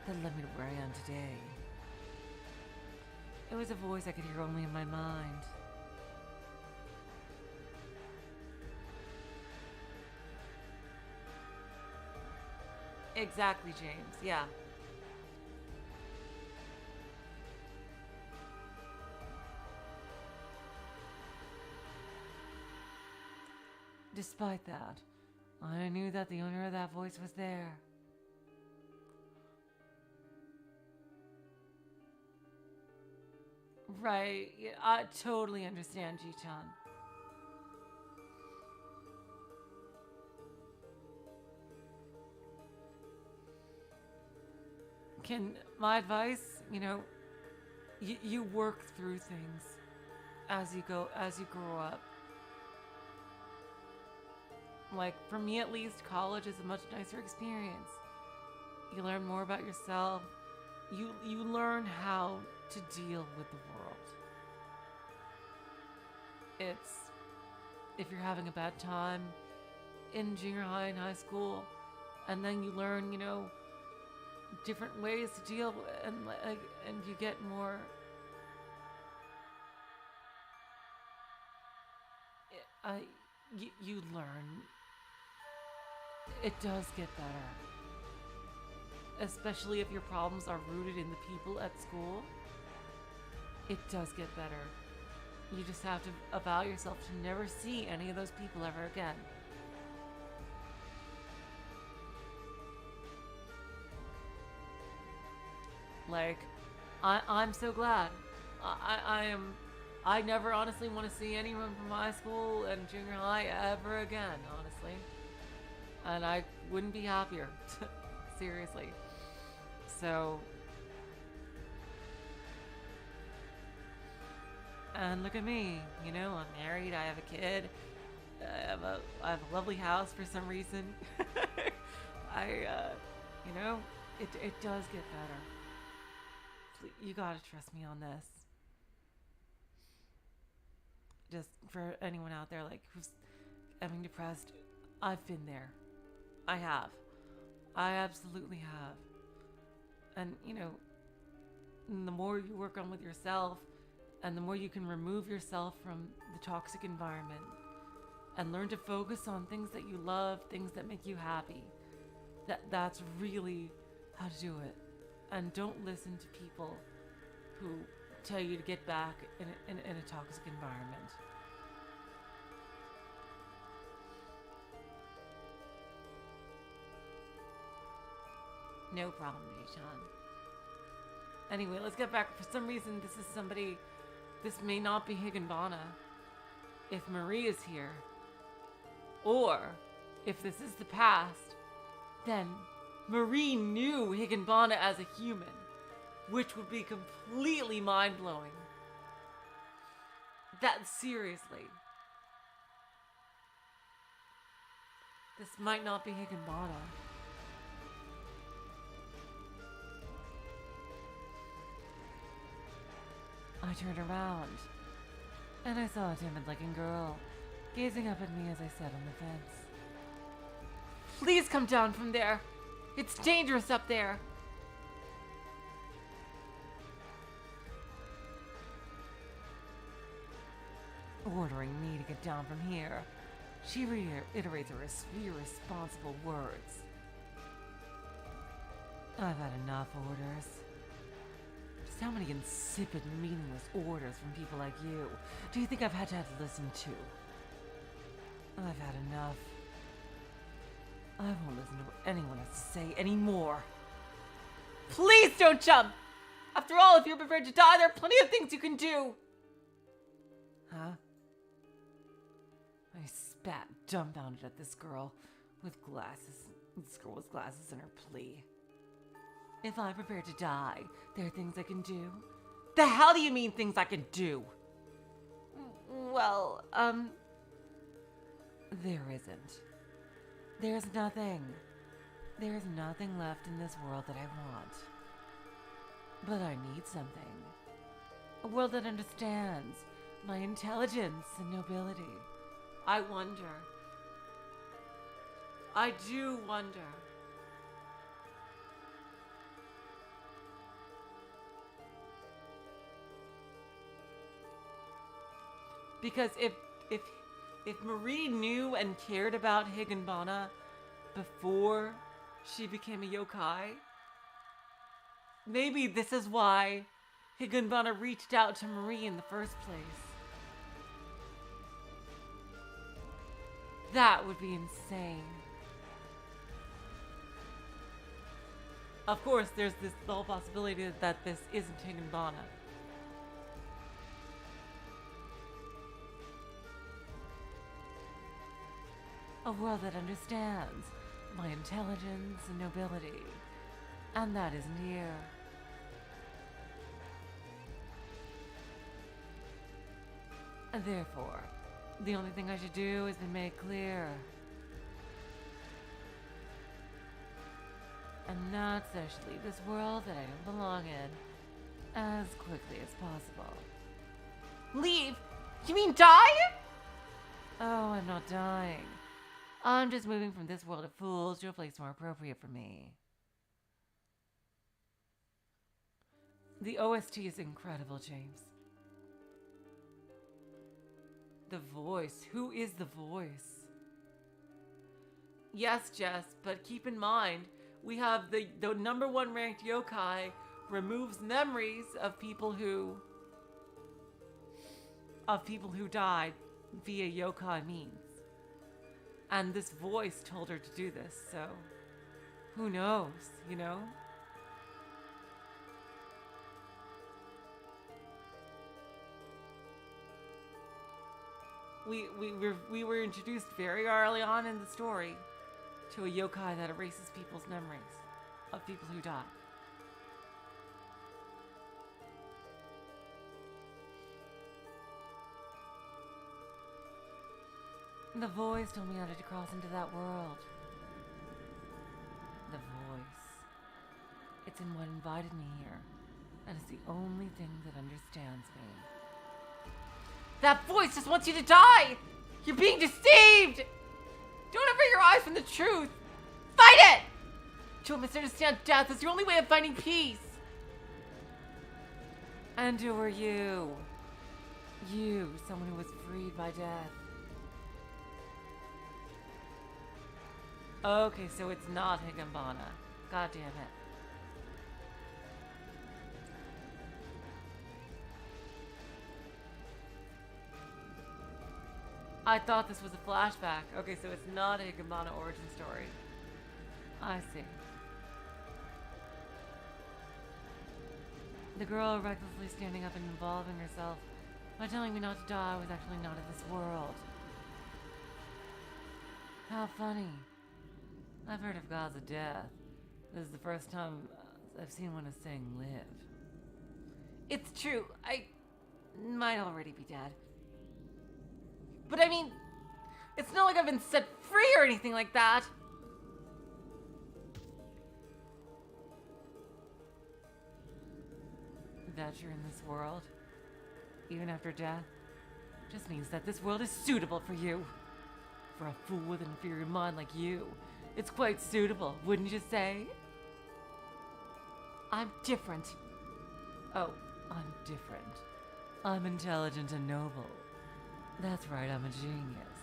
A: that led me to where I am today. It was a voice I could hear only in my mind. Exactly, James. Yeah. Despite that, I knew that the owner of that voice was there. Right, yeah, I totally understand, Ji-chan. My advice, you work through things as you grow up. Like, for me at least, college is a much nicer experience. You learn more about yourself. You learn how to deal with the world. If you're having a bad time in junior high and high school, and then you learn, different ways to deal and you get more you learn. It does get better, especially if your problems are rooted in the people at school. It does get better. You just have to vow yourself to never see any of those people ever again. Like, I'm so glad. I never honestly want to see anyone from high school and junior high ever again, honestly. And I wouldn't be happier. Seriously. So... And look at me, I'm married, I have a kid, I have a lovely house for some reason. It does get better. You gotta trust me on this. Just for anyone out there who's having depressed, I've been there. I have. I absolutely have. And the more you work on with yourself, and the more you can remove yourself from the toxic environment and learn to focus on things that you love, things that make you happy, that's really how to do it. And don't listen to people who tell you to get back in a toxic environment. No problem, Ji-chan. Anyway, let's get back. For some reason, this may not be Higanbana. If Marie is here, or if this is the past, then Marie knew Higanbana as a human, which would be completely mind-blowing. Seriously. This might not be Higanbana. I turned around, and I saw a timid-looking girl gazing up at me as I sat on the fence. Please come down from there! It's dangerous up there! Ordering me to get down from here, she reiterates her irresponsible words. I've had enough orders. Just how many insipid, meaningless orders from people like you do you think I've had to listen to? I've had enough. I won't listen to what anyone has to say anymore. Please don't jump! After all, if you're prepared to die, there are plenty of things you can do! Huh? I spat dumbfounded at this girl with glasses. This girl with glasses in her plea. If I prepare to die, there are things I can do. The hell do you mean things I can do? Well, there isn't. There's nothing. There's nothing left in this world that I want. But I need something. A world that understands my intelligence and nobility. I wonder. I do wonder. Because if Marie knew and cared about Higanbana before she became a yokai, maybe this is why Higanbana reached out to Marie in the first place. That would be insane. Of course, there's the whole possibility that this isn't Higanbana. A world that understands my intelligence and nobility. And that isn't here. And therefore, the only thing I should do has been made clear. And that's that I should leave this world that I don't belong in as quickly as possible.
C: Leave? You mean die?
A: Oh, I'm not dying. I'm just moving from this world of fools to a place more appropriate for me. The OST is incredible, James. The voice. Who is the voice? Yes, Jess, but keep in mind, we have the number 1 ranked yokai removes memories of people who died via yokai means. And this voice told her to do this, so who knows, you know? We were introduced very early on in the story to a yokai that erases people's memories of people who died. The voice told me how to cross into that world. The voice. It's in what invited me here, and it's the only thing that understands me.
C: That voice just wants you to die! You're being deceived! Don't avert your eyes from the truth! Fight it! Don't misunderstand death as your only way of finding peace!
A: And who are you? You, someone who was freed by death. Okay, so it's not Higanbana. God damn it. I thought this was a flashback. Okay, so it's not a Higanbana origin story. I see. The girl recklessly standing up and involving herself by telling me not to die was actually not of this world. How funny. I've heard of gods of death. This is the first time I've seen one as saying live.
C: It's true. I might already be dead. But I mean, it's not like I've been set free or anything like that.
A: That you're in this world, even after death, just means that this world is suitable for you. For a fool with an inferior mind like you, it's quite suitable, wouldn't you say? I'm different. Oh, I'm different. I'm intelligent and noble. That's right, I'm a genius.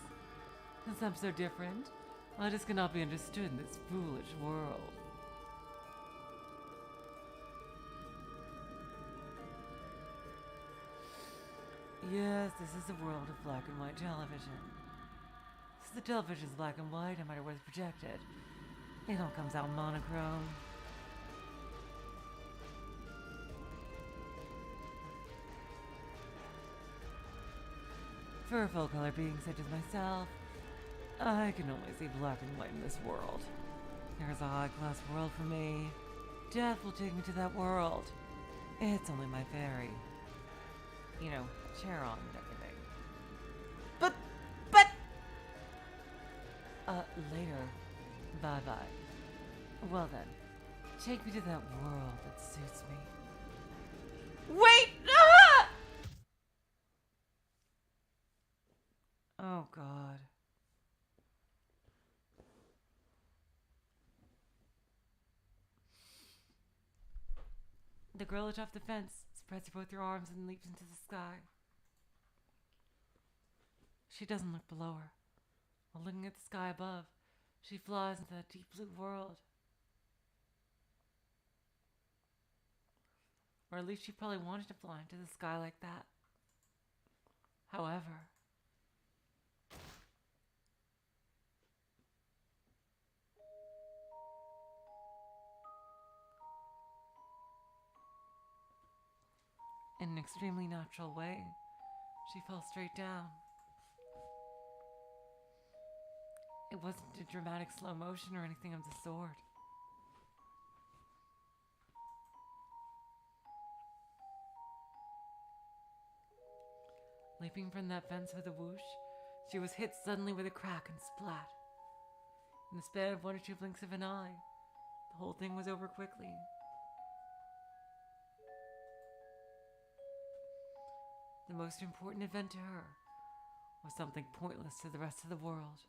A: Since I'm so different, I just cannot be understood in this foolish world. Yes, this is a world of black and white television. Since the television's black and white, no matter where it's projected, it all comes out monochrome. For a full color being such as myself, I can only see black and white in this world. There's a high-class world for me. Death will take me to that world. It's only my fairy. You know, chair on and everything.
C: But...
A: Later. Bye-bye. Well then, take me to that world that suits me.
C: Wait! Ah!
A: Oh, God. The girl atop the fence spreads both her arms and leaps into the sky. She doesn't look below her. While looking at the sky above, she flies into that deep blue world. Or at least she probably wanted to fly into the sky like that. However, in an extremely natural way, she fell straight down. It wasn't a dramatic slow motion or anything of the sort. Leaping from that fence with a whoosh, she was hit suddenly with a crack and splat. In the span of 1 or 2 blinks of an eye, the whole thing was over quickly. The most important event to her was something pointless to the rest of the world.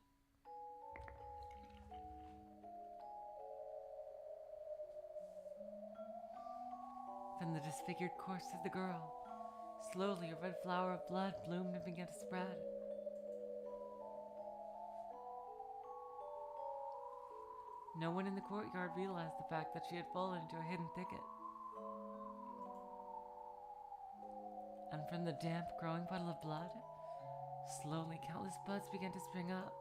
A: From the disfigured corpse of the girl, slowly a red flower of blood bloomed and began to spread. No one in the courtyard realized the fact that she had fallen into a hidden thicket. And from the damp, growing puddle of blood, slowly countless buds began to spring up.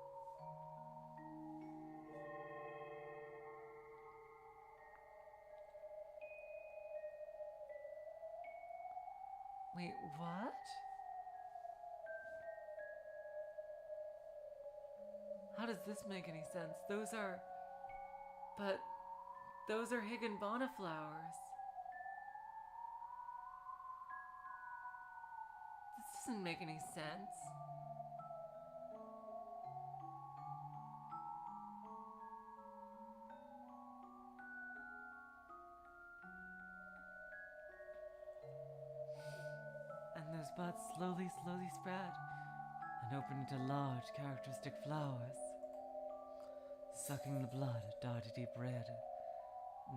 A: Wait, what? How does this make any sense? Those are Higanbana flowers. This doesn't make any sense. And those buds slowly spread and opened into large, characteristic flowers. Sucking the blood dyed a deep red.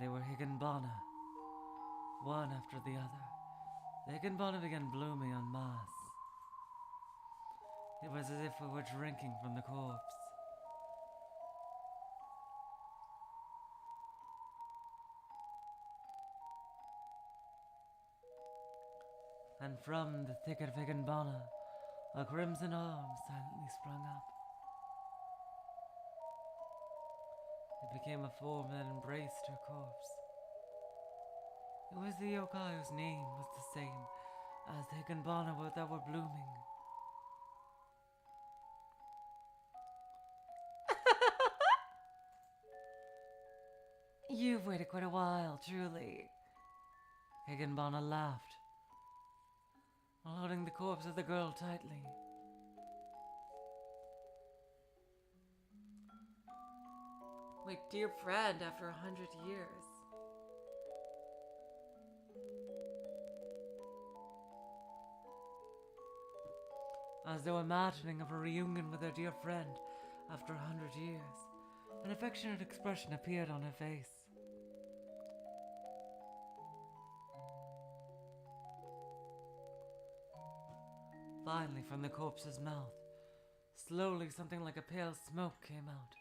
A: They were Higanbana, one after the other. The Higanbana began blooming en masse. It was as if we were drinking from the corpse. And from the thicket of Higanbana, a crimson arm silently sprung up. It became a form that embraced her corpse. It was the youkai whose name was the same as the Higanbana that were blooming. You've waited quite a while, truly. Higanbana laughed, while holding the corpse of the girl tightly. My dear friend, after 100 years. As though imagining of a reunion with her dear friend after 100 years, an affectionate expression appeared on her face. Finally, from the corpse's mouth, slowly something like a pale smoke came out.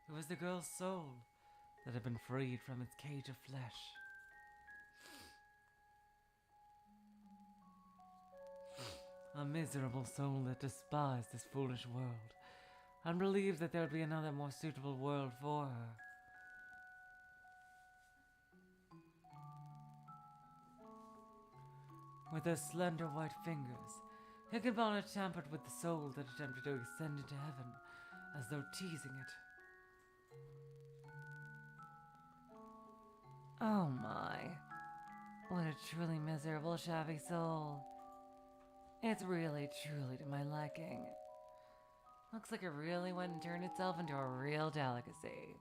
A: It was the girl's soul that had been freed from its cage of flesh. A miserable soul that despised this foolish world and believed that there would be another more suitable world for her. With her slender white fingers,
B: Higanbana tampered with the soul that attempted to ascend into heaven, as though teasing it.
A: Oh my. What a truly miserable, shabby soul. It's really, truly to my liking. Looks like it really went and turned itself into a real delicacy.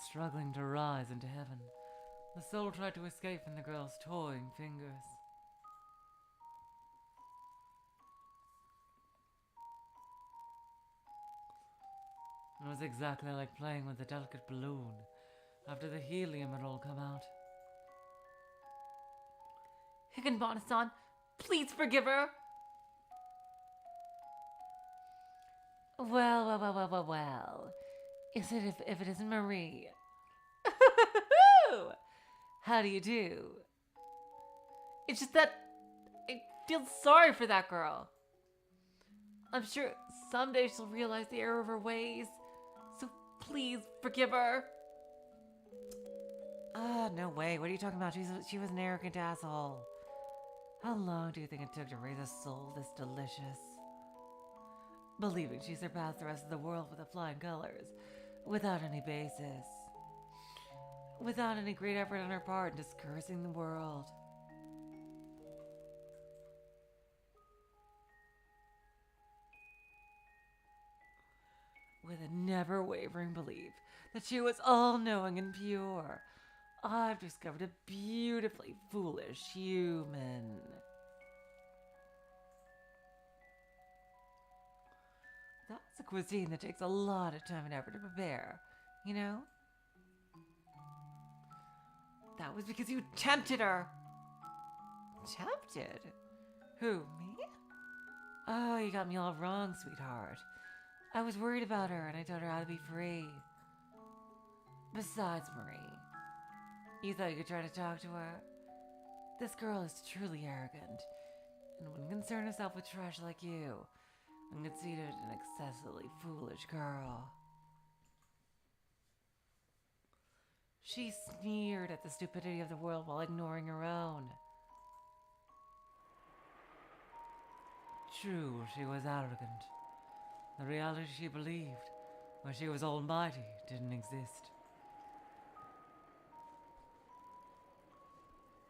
A: Struggling to rise into heaven, the soul tried to escape from the girl's toying fingers. It was exactly like playing with a delicate balloon after the helium had all come out.
C: Higanbana-san, please forgive her.
A: Well. Is it if it isn't Marie? How do you do?
C: It's just that I feel sorry for that girl. I'm sure someday she'll realize the error of her ways. So please forgive her.
A: No way. What are you talking about? She was an arrogant asshole. How long do you think it took to raise a soul this delicious? Believing she surpassed the rest of the world with the flying colors, without any basis. Without any great effort on her part, just cursing the world. With a never-wavering belief that she was all-knowing and pure, I've discovered a beautifully foolish human. That's a cuisine that takes a lot of time and effort to prepare, you know? That was because you tempted her. Tempted? Who, me? Oh, you got me all wrong, sweetheart. I was worried about her and I told her how to be free. Besides, Marie, you thought you could try to talk to her? This girl is truly arrogant and wouldn't concern herself with trash like you and conceited an excessively foolish girl. She sneered at the stupidity of the world while ignoring her own. True, she was arrogant. The reality she believed, where she was almighty, didn't exist.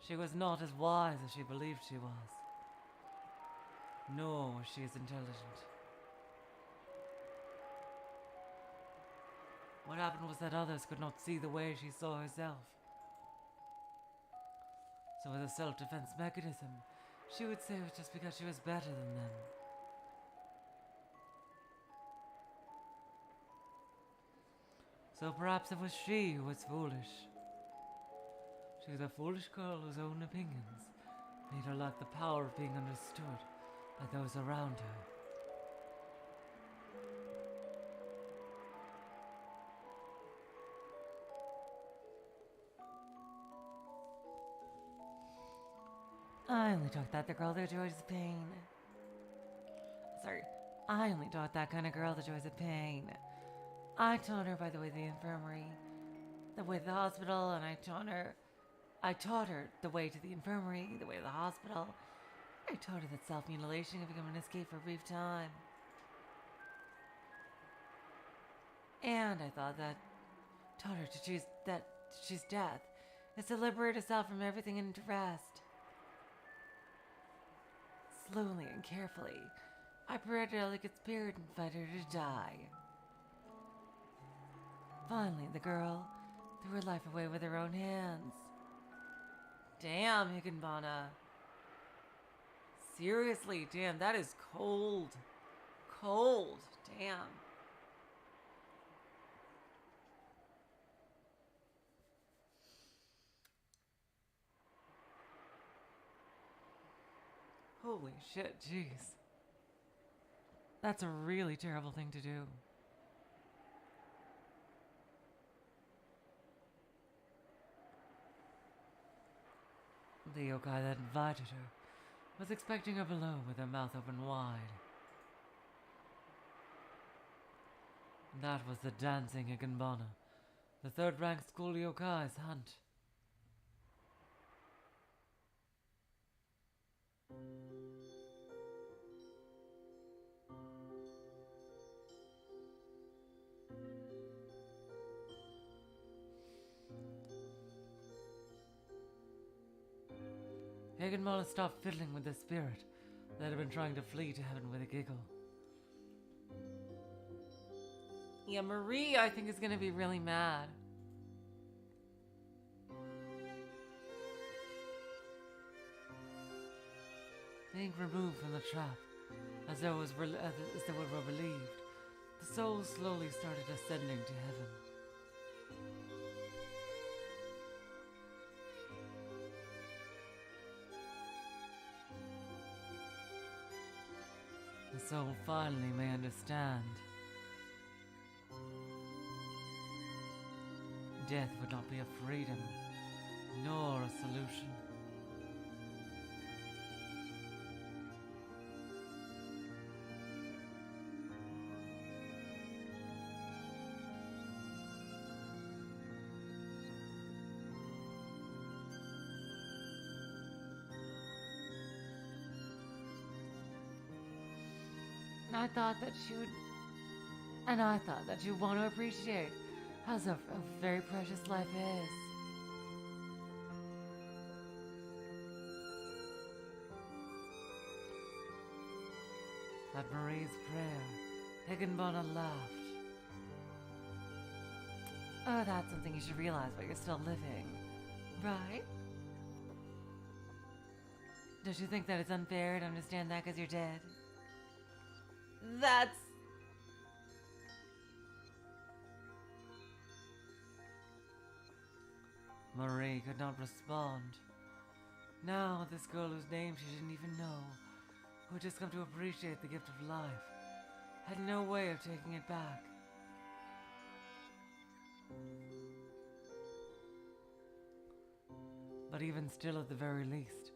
A: She was not as wise as she believed she was. Nor was she as intelligent. What happened was that others could not see the way she saw herself. So as a self-defense mechanism, she would say it was just because she was better than them. So perhaps it was she who was foolish. She was a foolish girl whose own opinions made her lack the power of being understood by those around her. I only taught that the girl that joys the pain. Sorry, I only taught that kind of girl the joys of pain. I taught her by the way of the infirmary, the way to the hospital, and I taught her the way to the infirmary, the way to the hospital. I taught her that self-mutilation can become an escape for a brief time. And I taught her to choose death is to liberate herself from everything and to rest. Slowly and carefully, I paraded her like a spirit and invited her to die. Finally, the girl threw her life away with her own hands. Damn, Higanbana. Seriously, damn, that is cold. Cold, damn. Holy shit, jeez. That's a really terrible thing to do. The yokai that invited her was expecting her below with her mouth open wide.
B: That was the dancing Higanbana, the third-ranked school yokai's hunt. Higanbana stopped fiddling with the spirit that had been trying to flee to heaven with a giggle.
A: Yeah, Marie, I think, is going to be really mad.
B: Being removed from the trap, as though it were relieved, the soul slowly started ascending to heaven. The soul finally may understand. Death would not be a freedom, nor a solution.
A: I thought that she would, and I thought that you'd want to appreciate how a very precious life is.
B: At Marie's prayer, Higanbana laughed.
A: Oh, that's something you should realize while you're still living, right? Don't you think that it's unfair to understand that because you're dead? That's...
B: Marie could not respond. Now, this girl whose name she didn't even know, who had just come to appreciate the gift of life, had no way of taking it back. But even still, at the very least,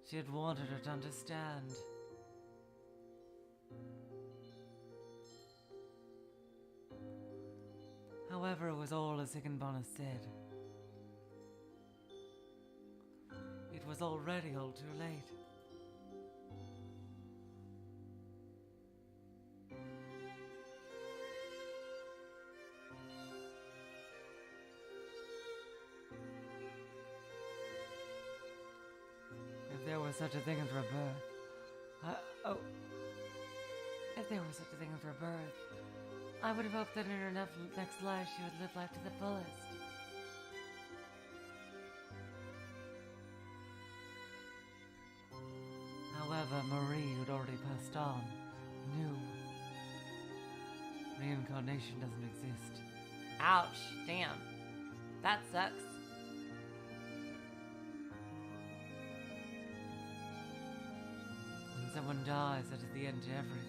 B: she had wanted her to understand. However, it was all as Higanbana said. It was already all too late. If there was such a thing as rebirth,
A: if there was such a thing as rebirth, I would have hoped that in her next life she would live life to the fullest.
B: However, Marie, who'd already passed on, knew reincarnation doesn't exist.
A: Ouch, damn. That sucks.
B: When someone dies, that is the end to everything.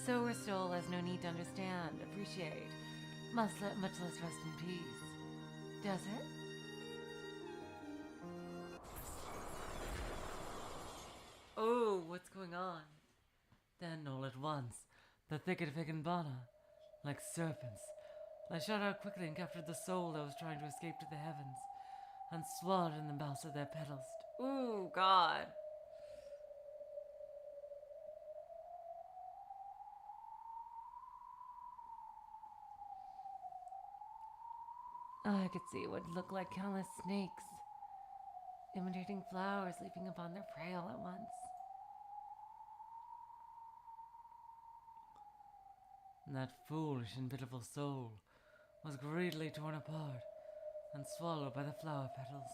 A: So her soul has no need to understand, appreciate, much less rest in peace. Does it?
B: Oh, what's going on? Then, all at once, the thicket of Higanbana, like serpents, shot out quickly and captured the soul that was trying to escape to the heavens, and swallowed in the mouths of their petals.
A: Ooh, God. I could see what looked like countless snakes, imitating flowers leaping upon their prey all at once.
B: And that foolish and pitiful soul was greedily torn apart and swallowed by the flower petals.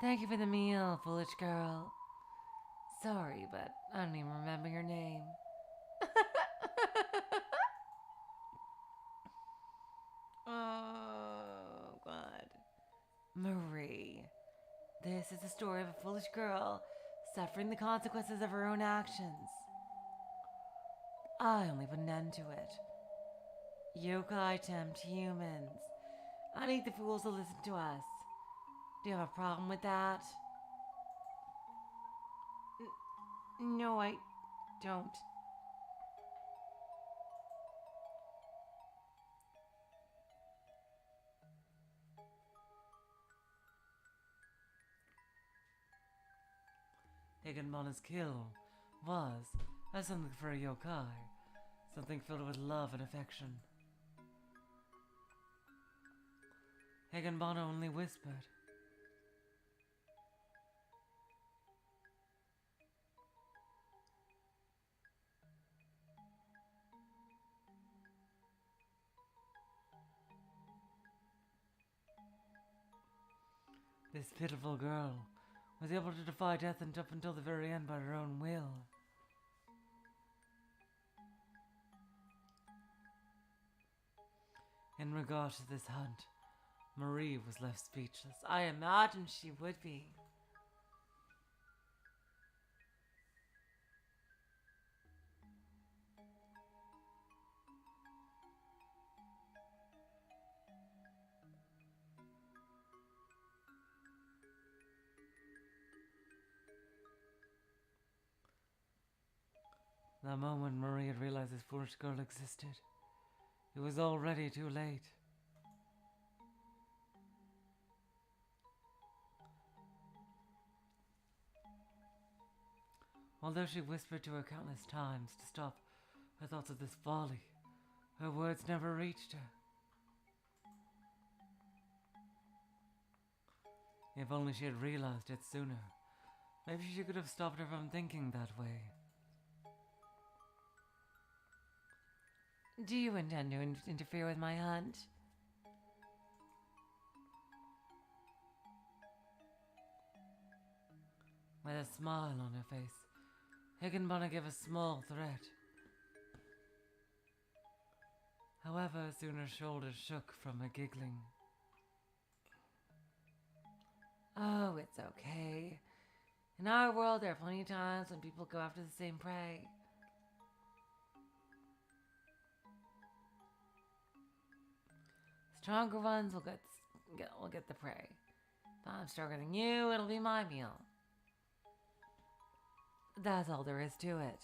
A: Thank you for the meal, foolish girl. Sorry, but I don't even remember your name. Oh, God. Marie. This is the story of a foolish girl suffering the consequences of her own actions. I only put an end to it. Yokai tempt humans. I need the fools to listen to us. Do you have a problem with that? No, I don't.
B: Higanbana's kill was, as something for a yokai, something filled with love and affection. Higanbana only whispered. This pitiful girl was able to defy death and up until the very end by her own will. In regard to this hunt, Marie was left speechless.
A: I imagined she would be.
B: The moment Marie had realized this foolish girl existed, it was already too late. Although she whispered to her countless times to stop her thoughts of this folly, her words never reached her. If only she had realized it sooner, maybe she could have stopped her from thinking that way.
A: Do you intend to interfere with my hunt?
B: With a smile on her face, Higanbana gave a small threat. However, soon her shoulders shook from her giggling.
A: Oh, it's okay. In our world, there are plenty of times when people go after the same prey. Stronger ones will get the prey. If I'm stronger than you, it'll be my meal. That's all there is to it.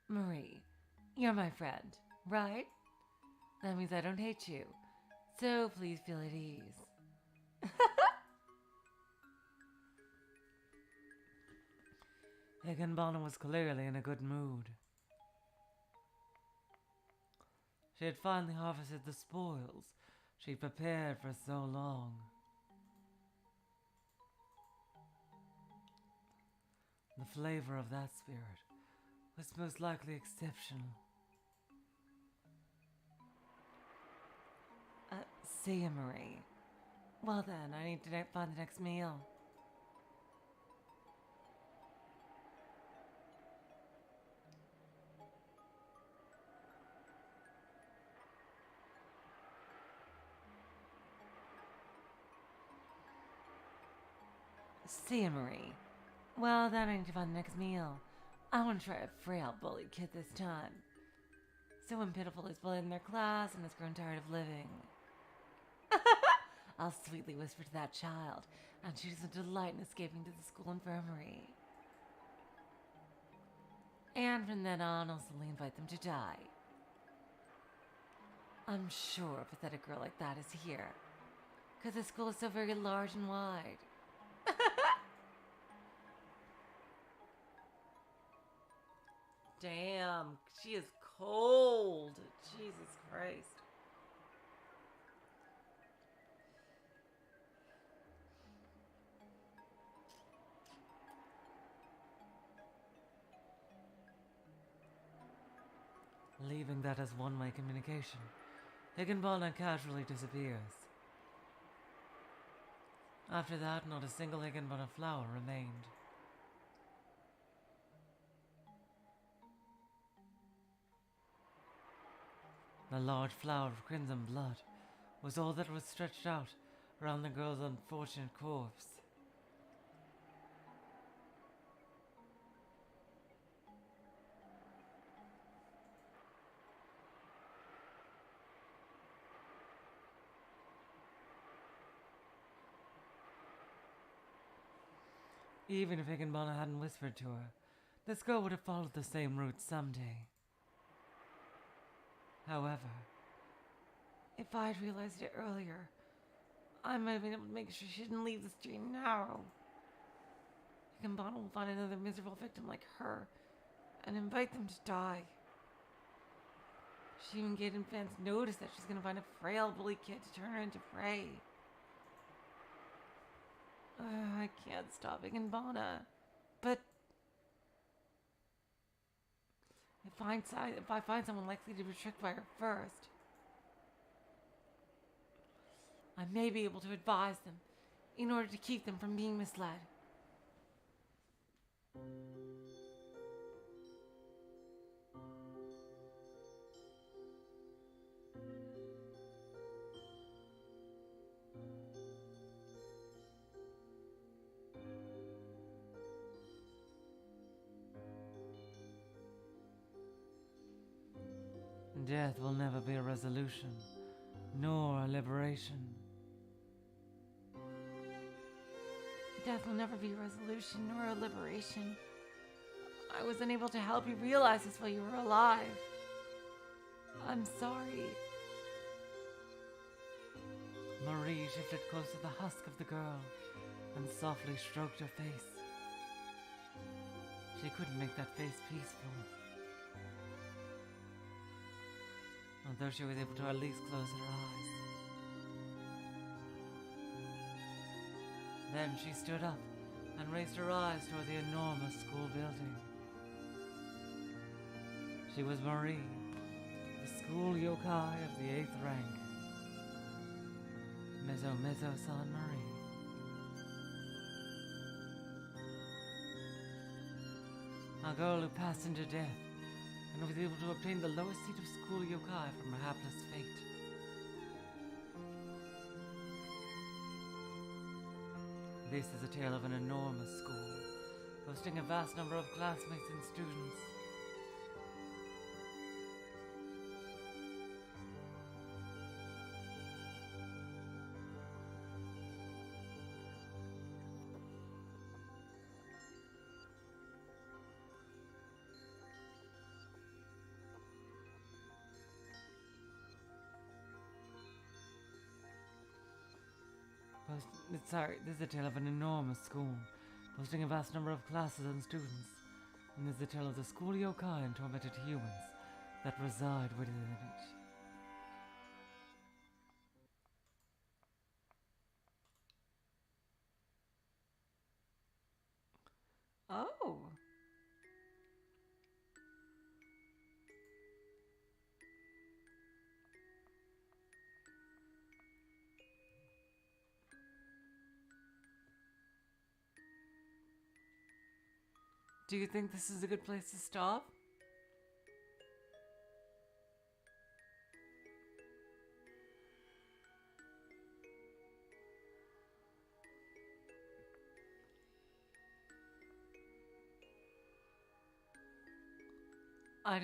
A: Marie, you're my friend, right? That means I don't hate you. So please feel at ease.
B: Higanbana was clearly in a good mood. She had finally harvested the spoils she prepared for so long. The flavor of that spirit was most likely exceptional.
A: See you, Marie. Well then, I need to find the next meal. See you, Marie. Well then, I need to find the next meal. I want to try a frail, bully kid this time. Someone pitiful is bullied in their class and has grown tired of living. I'll sweetly whisper to that child, and she's a delight in escaping to the school infirmary. And from then on, I'll slowly invite them to die. I'm sure a pathetic girl like that is here, because the school is so very large and wide. Damn, she is cold. Jesus Christ.
B: Leaving that as one-way communication, Higanbana casually disappears. After that, not a single Higanbana flower remained. The large flower of crimson blood was all that was stretched out around the girl's unfortunate corpse. Even if Higanbana hadn't whispered to her, this girl would have followed the same route someday. However, if I'd realized it earlier, I might have been able to make sure she didn't leave the street narrow. Higanbana will find another miserable victim like her and invite them to die. She even gave advance notice that she's going to find a frail bully kid to turn her into prey. I can't stop Higanbana, but if I find someone likely to be tricked by her first, I may be able to advise them in order to keep them from being misled. Death will never be a resolution, nor a liberation.
A: Death will never be a resolution nor a liberation. I was unable to help you realize this while you were alive. I'm sorry.
B: Marie shifted close to the husk of the girl and softly stroked her face. She couldn't make that face peaceful, although she was able to at least close her eyes. Then she stood up and raised her eyes toward the enormous school building. She was Marie, the school yokai of the 8th rank. Mezo-Mezo-san Marie. A girl who passed into death and was able to obtain the lowest seat of school yokai from her hapless fate. This is a tale of an enormous school, boasting a vast number of classmates and students. This is a tale of an enormous school, boasting a vast number of classes and students. And this is a tale of the school yokai and tormented humans that reside within it.
A: Oh. Do you think this is a good place to stop? I'm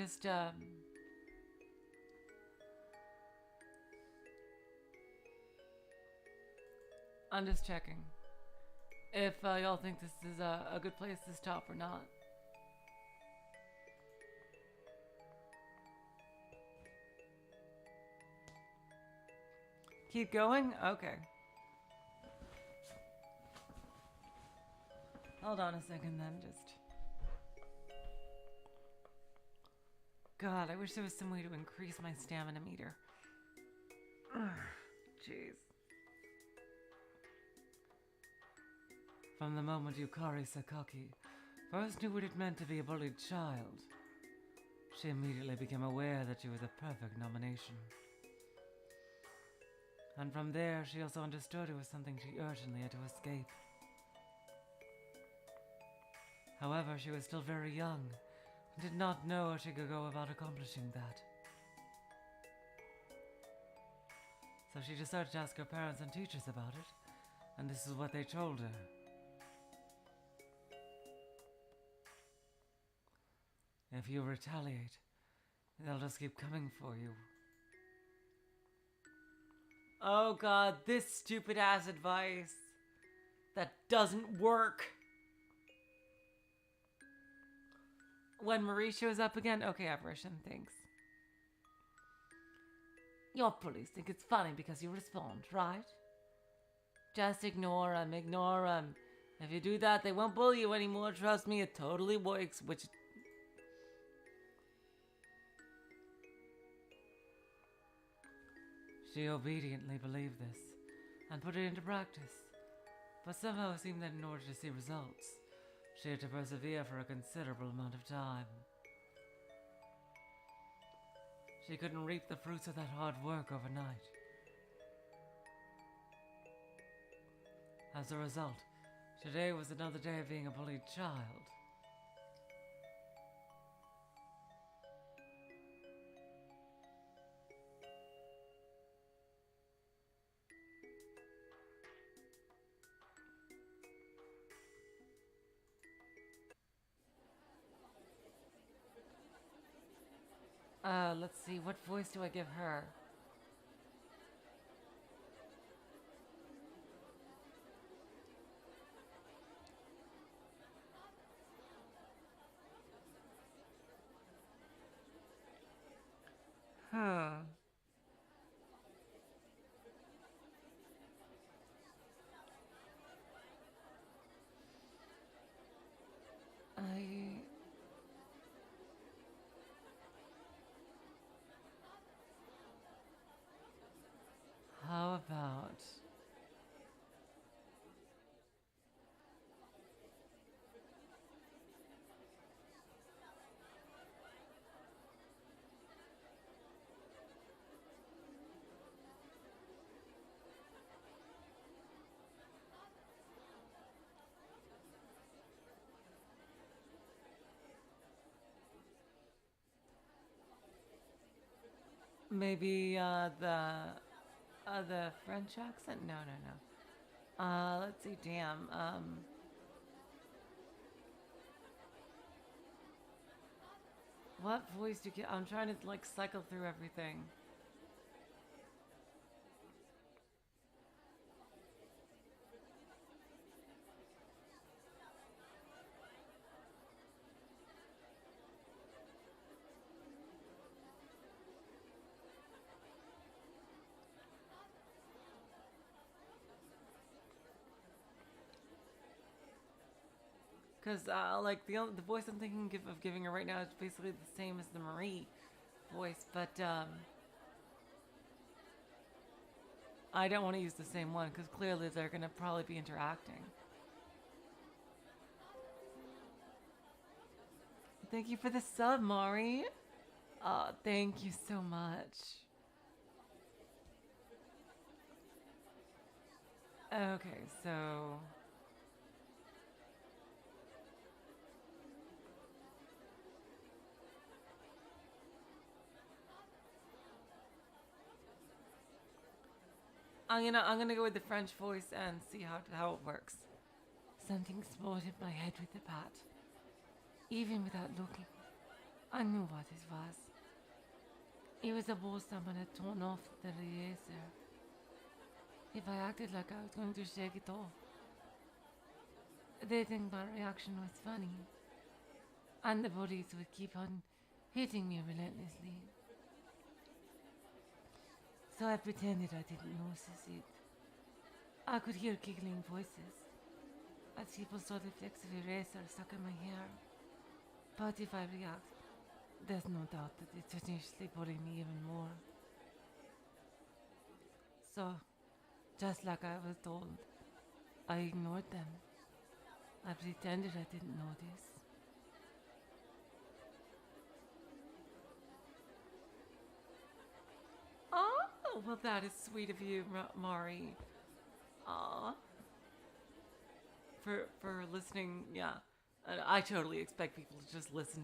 A: just checking if y'all think this is a good place to stop or not. Keep going? Okay. Hold on a second then, just... God, I wish there was some way to increase my stamina meter. Jeez.
B: From the moment Yukari Sakaki first knew what it meant to be a bullied child, she immediately became aware that she was a perfect nomination. And from there, she also understood it was something she urgently had to escape. However, she was still very young and did not know how she could go about accomplishing that. So she decided to ask her parents and teachers about it, and this is what they told her. If you retaliate, they'll just keep coming for you.
A: Oh God, this stupid ass advice that doesn't work. When Marie shows up again, okay, apparition, thanks.
B: Your police think it's funny because you respond, right? Just ignore them, ignore them. If you do that, they won't bully you anymore. Trust me, it totally works, which...
A: She obediently believed this and put it into practice, but somehow it seemed that in order to see results, she had to persevere for a considerable amount of time. She couldn't reap the fruits of that hard work overnight. As a result, today was another day of being a bullied child. Let's see, what voice do I give her? Huh. How about... maybe, the French accent? No, no, no. Let's see, damn, what voice do you get? I'm trying to, like, cycle through everything. Because, like, the voice I'm thinking of giving her right now is basically the same as the Marie voice, but, I don't want to use the same one, because clearly they're going to probably be interacting. Thank you for the sub, Mari. Thank you so much. Okay, so... I'm gonna go with the French voice and see how it works. Something smote my head with the bat. Even without looking, I knew what it was. It was a ball someone had torn off the eraser. If I acted like I was going to shake it off, they think my reaction was funny, and the bullies would keep on hitting me relentlessly. So I pretended I didn't notice it. I could hear giggling voices as people saw the flecks of eraser stuck in my hair. But if I react, there's no doubt that it would initially bully me even more. So, just like I was told, I ignored them. I pretended I didn't notice. Oh, well, that is sweet of you, Mari. Aw. For listening, yeah. I totally expect people to just listen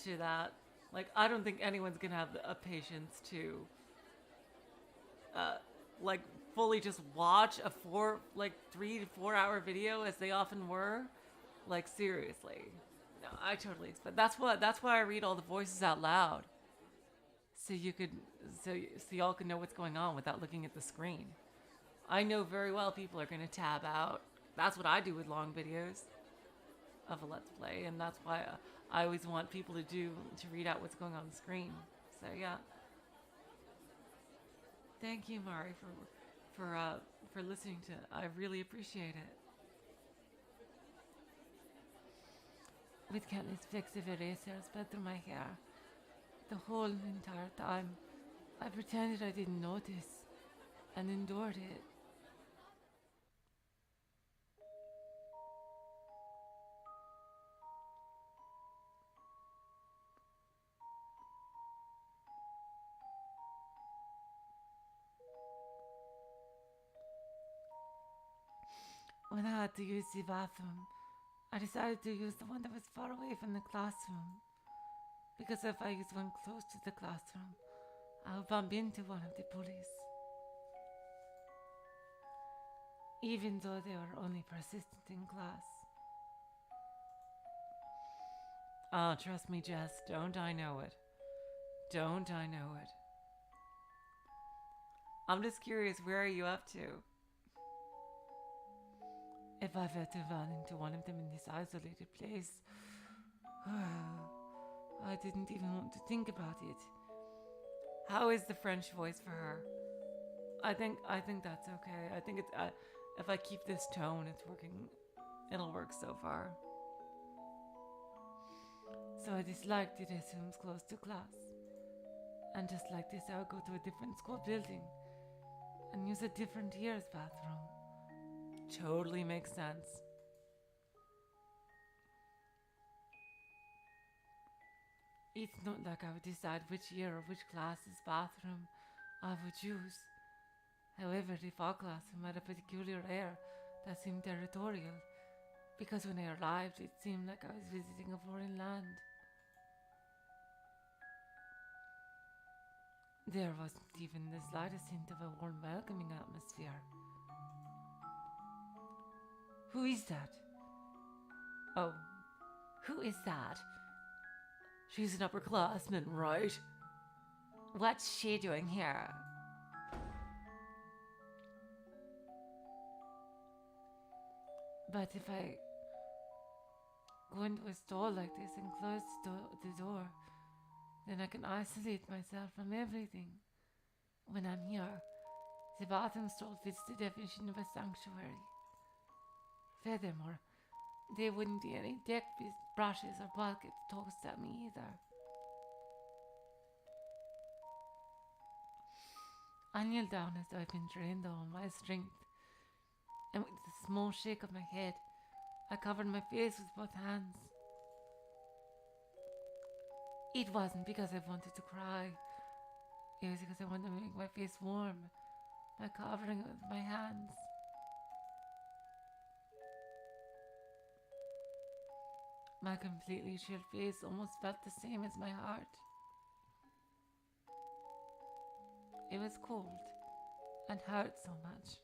A: to that. Like, I don't think anyone's gonna have a patience to, like, fully just watch a 3 to 4 hour video as they often were. Like, seriously. No, I totally expect. That's why I read all the voices out loud. So y'all can know what's going on without looking at the screen. I know very well people are gonna tab out. That's what I do with long videos of a Let's Play, and that's why I always want people to read out what's going on the screen. So yeah. Thank you, Mari, for listening to. I really appreciate it. With countless flecks of eraser spread through my hair, the whole entire time, I pretended I didn't notice and endured it. When I had to use the bathroom, I decided to use the one that was far away from the classroom. Because if I use one close to the classroom, I'll bump into one of the bullies. Even though they were only persistent in class. Oh, trust me, Jess, don't I know it? Don't I know it? I'm just curious, where are you up to? If I've had to run into one of them in this isolated place, I didn't even want to think about it. How is the French voice for her? I think that's okay. I think it's if I keep this tone, it's working. It'll work so far. So I disliked the restrooms close to class, and just like this, I would go to a different school building and use a different year's bathroom. Totally makes sense. It's not like I would decide which year or which class's bathroom I would use. However, the fall classroom had a particular air that seemed territorial, because when I arrived, it seemed like I was visiting a foreign land. There wasn't even the slightest hint of a warm, welcoming atmosphere. Who is that? Oh, who is that? She's an upperclassman, right? What's she doing here? But if I go into a stall like this and close the door, then I can isolate myself from everything. When I'm here, the bathroom stall fits the definition of a sanctuary. Furthermore, there wouldn't be any deck brushes or buckets tossed at me either. I kneel down as though I've been drained of all my strength, and with a small shake of my head, I covered my face with both hands. It wasn't because I wanted to cry. It was because I wanted to make my face warm by covering it with my hands. My completely chilled face almost felt the same as my heart. It was cold and hurt so much,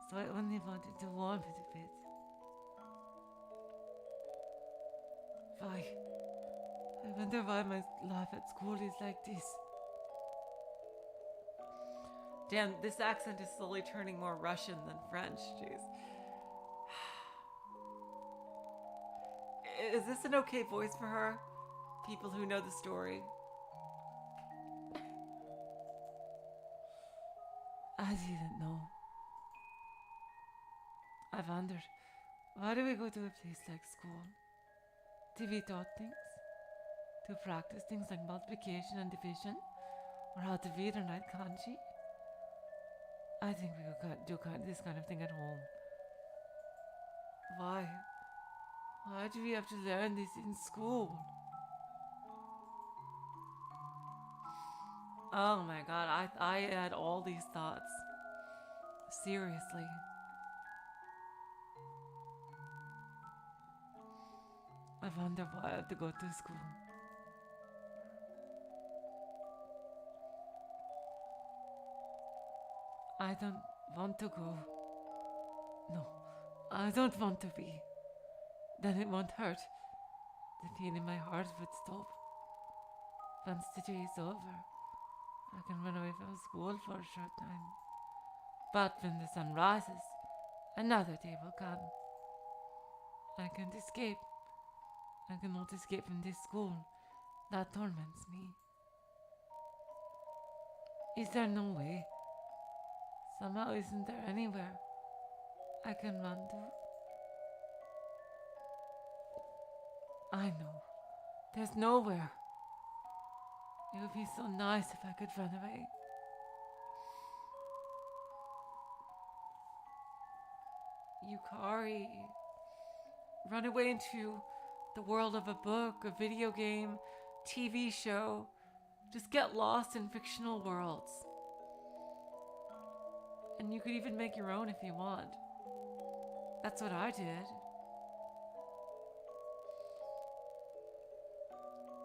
A: so I only wanted to warm it a bit. I wonder why my life at school is like this. Damn, this accent is slowly turning more Russian than French, jeez. Is this an okay voice for her? People who know the story. I didn't know. I wondered, why do we go to a place like school? To be taught things? To practice things like multiplication and division? Or how to read or write kanji? I think we could do this kind of thing at home. Why? Why do we have to learn this in school? Oh my god, I had all these thoughts. Seriously. I wonder why I have to go to school. I don't want to go. No, I don't want to be. Then it won't hurt. The pain in my heart would stop. Once the day is over, I can run away from school for a short time. But when the sun rises, another day will come. I can't escape. I cannot escape from this school. That torments me. Is there no way? Somehow isn't there anywhere I can run to? I know. There's nowhere. It would be so nice if I could run away. Yukari. Run away into the world of a book, a video game, TV show. Just get lost in fictional worlds. And you could even make your own if you want. That's what I did.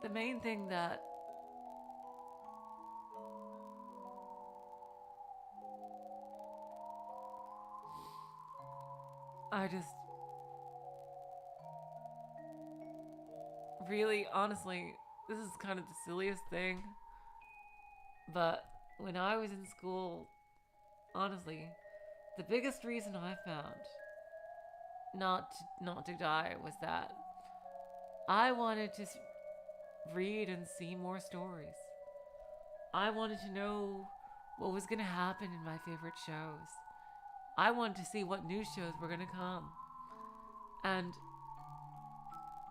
A: The main thing that I just really, honestly, this is kind of the silliest thing, but when I was in school, honestly, the biggest reason I found not to die was that I wanted to read and see more stories. I wanted to know what was going to happen in my favorite shows. I wanted to see what new shows were going to come. And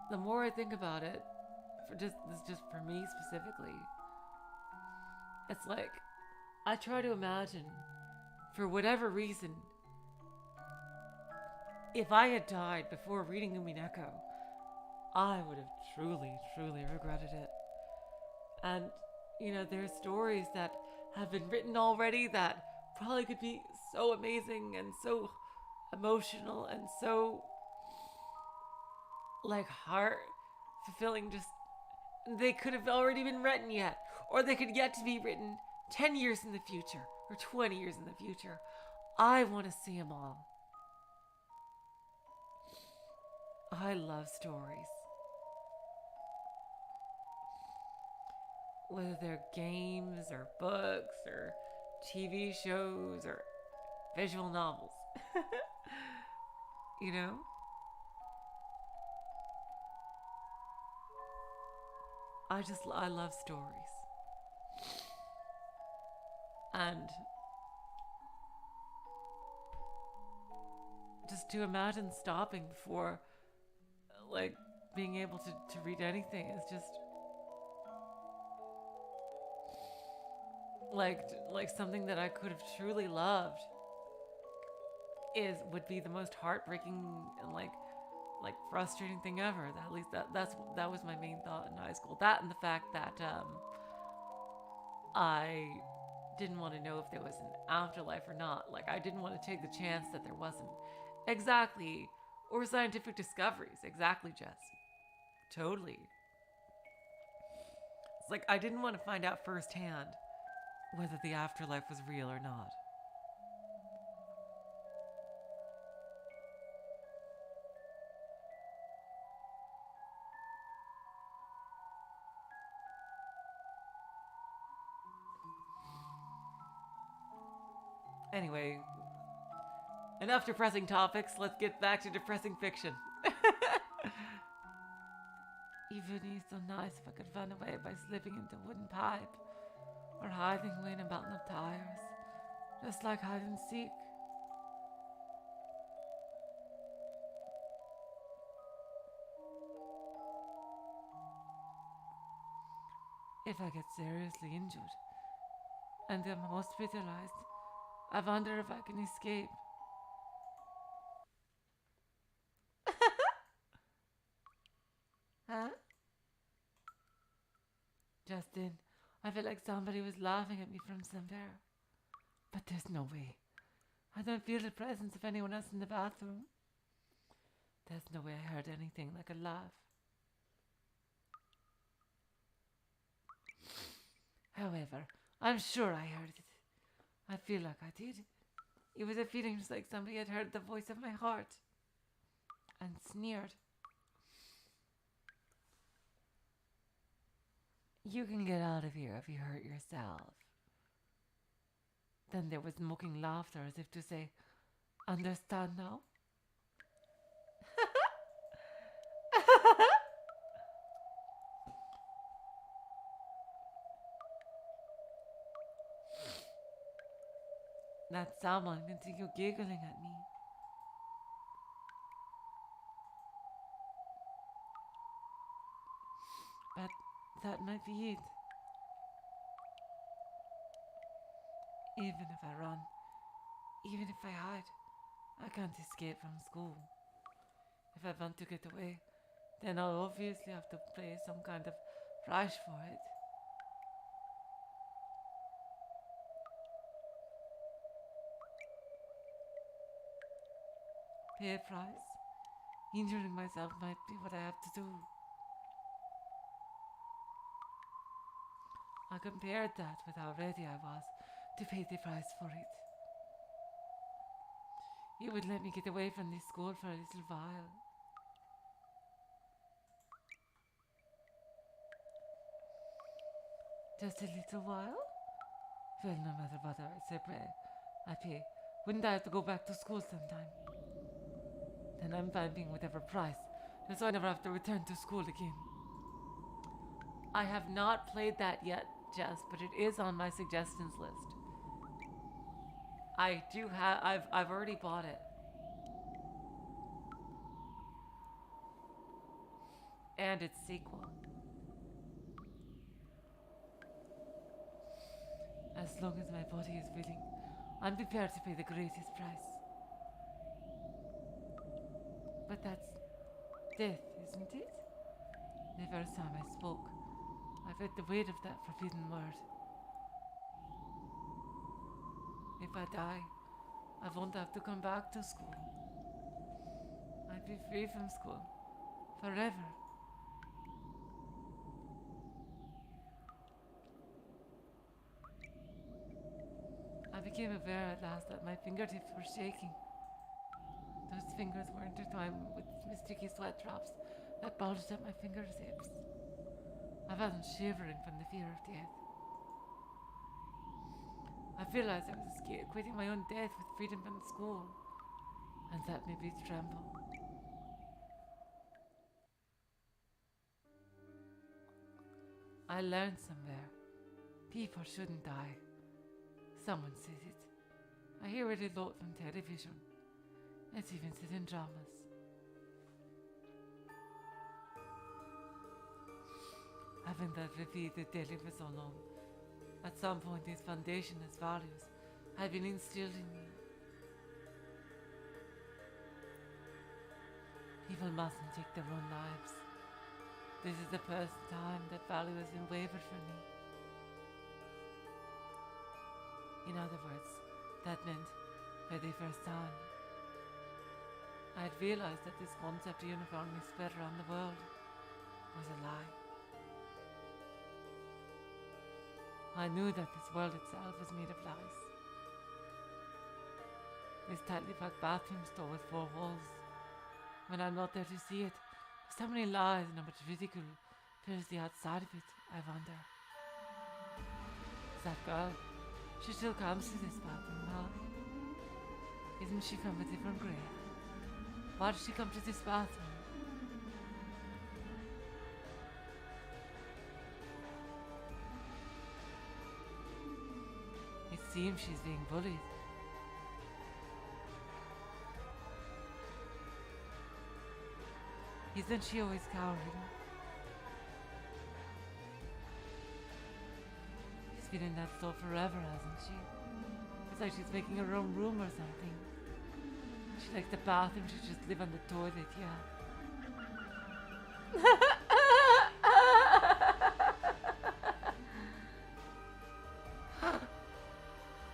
A: the more I think about it, this is just for me specifically, it's like I try to imagine, for whatever reason, if I had died before reading Umineko, I would have truly regretted it. And, you know, there's stories that have been written already that probably could be so amazing and so emotional and so, like, heart fulfilling. Just, they could have already been written yet, or they could yet to be written 10 years in the future or 20 years in the future. I want to see them all. I love stories. Whether they're games or books or TV shows or visual novels. You know? I love stories. And just to imagine stopping before, like, being able to read anything is just like something that I could have truly loved would be the most heartbreaking and like frustrating thing ever. At least that was my main thought in high school. That and the fact that I didn't want to know if there was an afterlife or not. Like, I didn't want to take the chance that there wasn't. Exactly. Or scientific discoveries. Exactly, Jess. Totally. It's like I didn't want to find out firsthand whether the afterlife was real or not. Anyway, enough depressing topics. Let's get back to depressing fiction. It would be so nice if I could run away by slipping into a wooden pipe or hiding away in a mountain of tires, just like hide and seek. If I get seriously injured and am hospitalized, I wonder if I can escape.
C: Huh?
A: Just then, I felt like somebody was laughing at me from somewhere. But there's no way. I don't feel the presence of anyone else in the bathroom. There's no way I heard anything like a laugh. However, I'm sure I heard it. I feel like I did. It was a feeling just like somebody had heard the voice of my heart and sneered. You can get out of here if you hurt yourself. Then there was mocking laughter as if to say, understand now? that someone can see you giggling at me. But that might be it. Even if I run, even if I hide, I can't escape from school. If I want to get away, then I'll obviously have to pay some kind of price for it. Pay a price? Injuring myself might be what I have to do. I compared that with how ready I was to pay the price for it. It would let me get away from this school for a little while. Just a little while? Well, no matter what I pay, wouldn't I have to go back to school sometime? Then I'm fine paying whatever price, just so I never have to return to school again. I have not played that yet, Jess, but it is on my suggestions list. I've already bought it. And its sequel. As long as my body is willing, I'm prepared to pay the greatest price. But that's death, isn't it? The first time I spoke, I felt the weight of that forbidden word. If I die, I won't have to come back to school. I'd be free from school. Forever. I became aware at last that my fingertips were shaking. Those fingers were intertwined with sticky sweat drops that bulged at my fingertips. I wasn't shivering from the fear of death. I realized I was quitting my own death with freedom from school, and that made me tremble. I learned somewhere, people shouldn't die. Someone said it. I hear it a lot from television. It's even said in dramas. Having that repeated daily for so long, at some point these foundationless values had been instilled in me. People mustn't take their own lives. This is the first time that value has been wavered from me. In other words, that meant, for the first time, I had realized that this concept of uniformly spread around the world was a lie. I knew that this world itself was made of lies. This tightly packed bathroom store with 4 walls. When I'm not there to see it, so many lies and how much ridicule fills the outside of it, I wonder. That girl, she still comes to this bathroom, huh? Isn't she from a different grave? Why does she come to this bathroom? It seems she's being bullied. Isn't she always cowering? She's been in that store forever, hasn't she? It's like she's making her own room or something. She likes the bathroom, she just live on the toilet, yeah.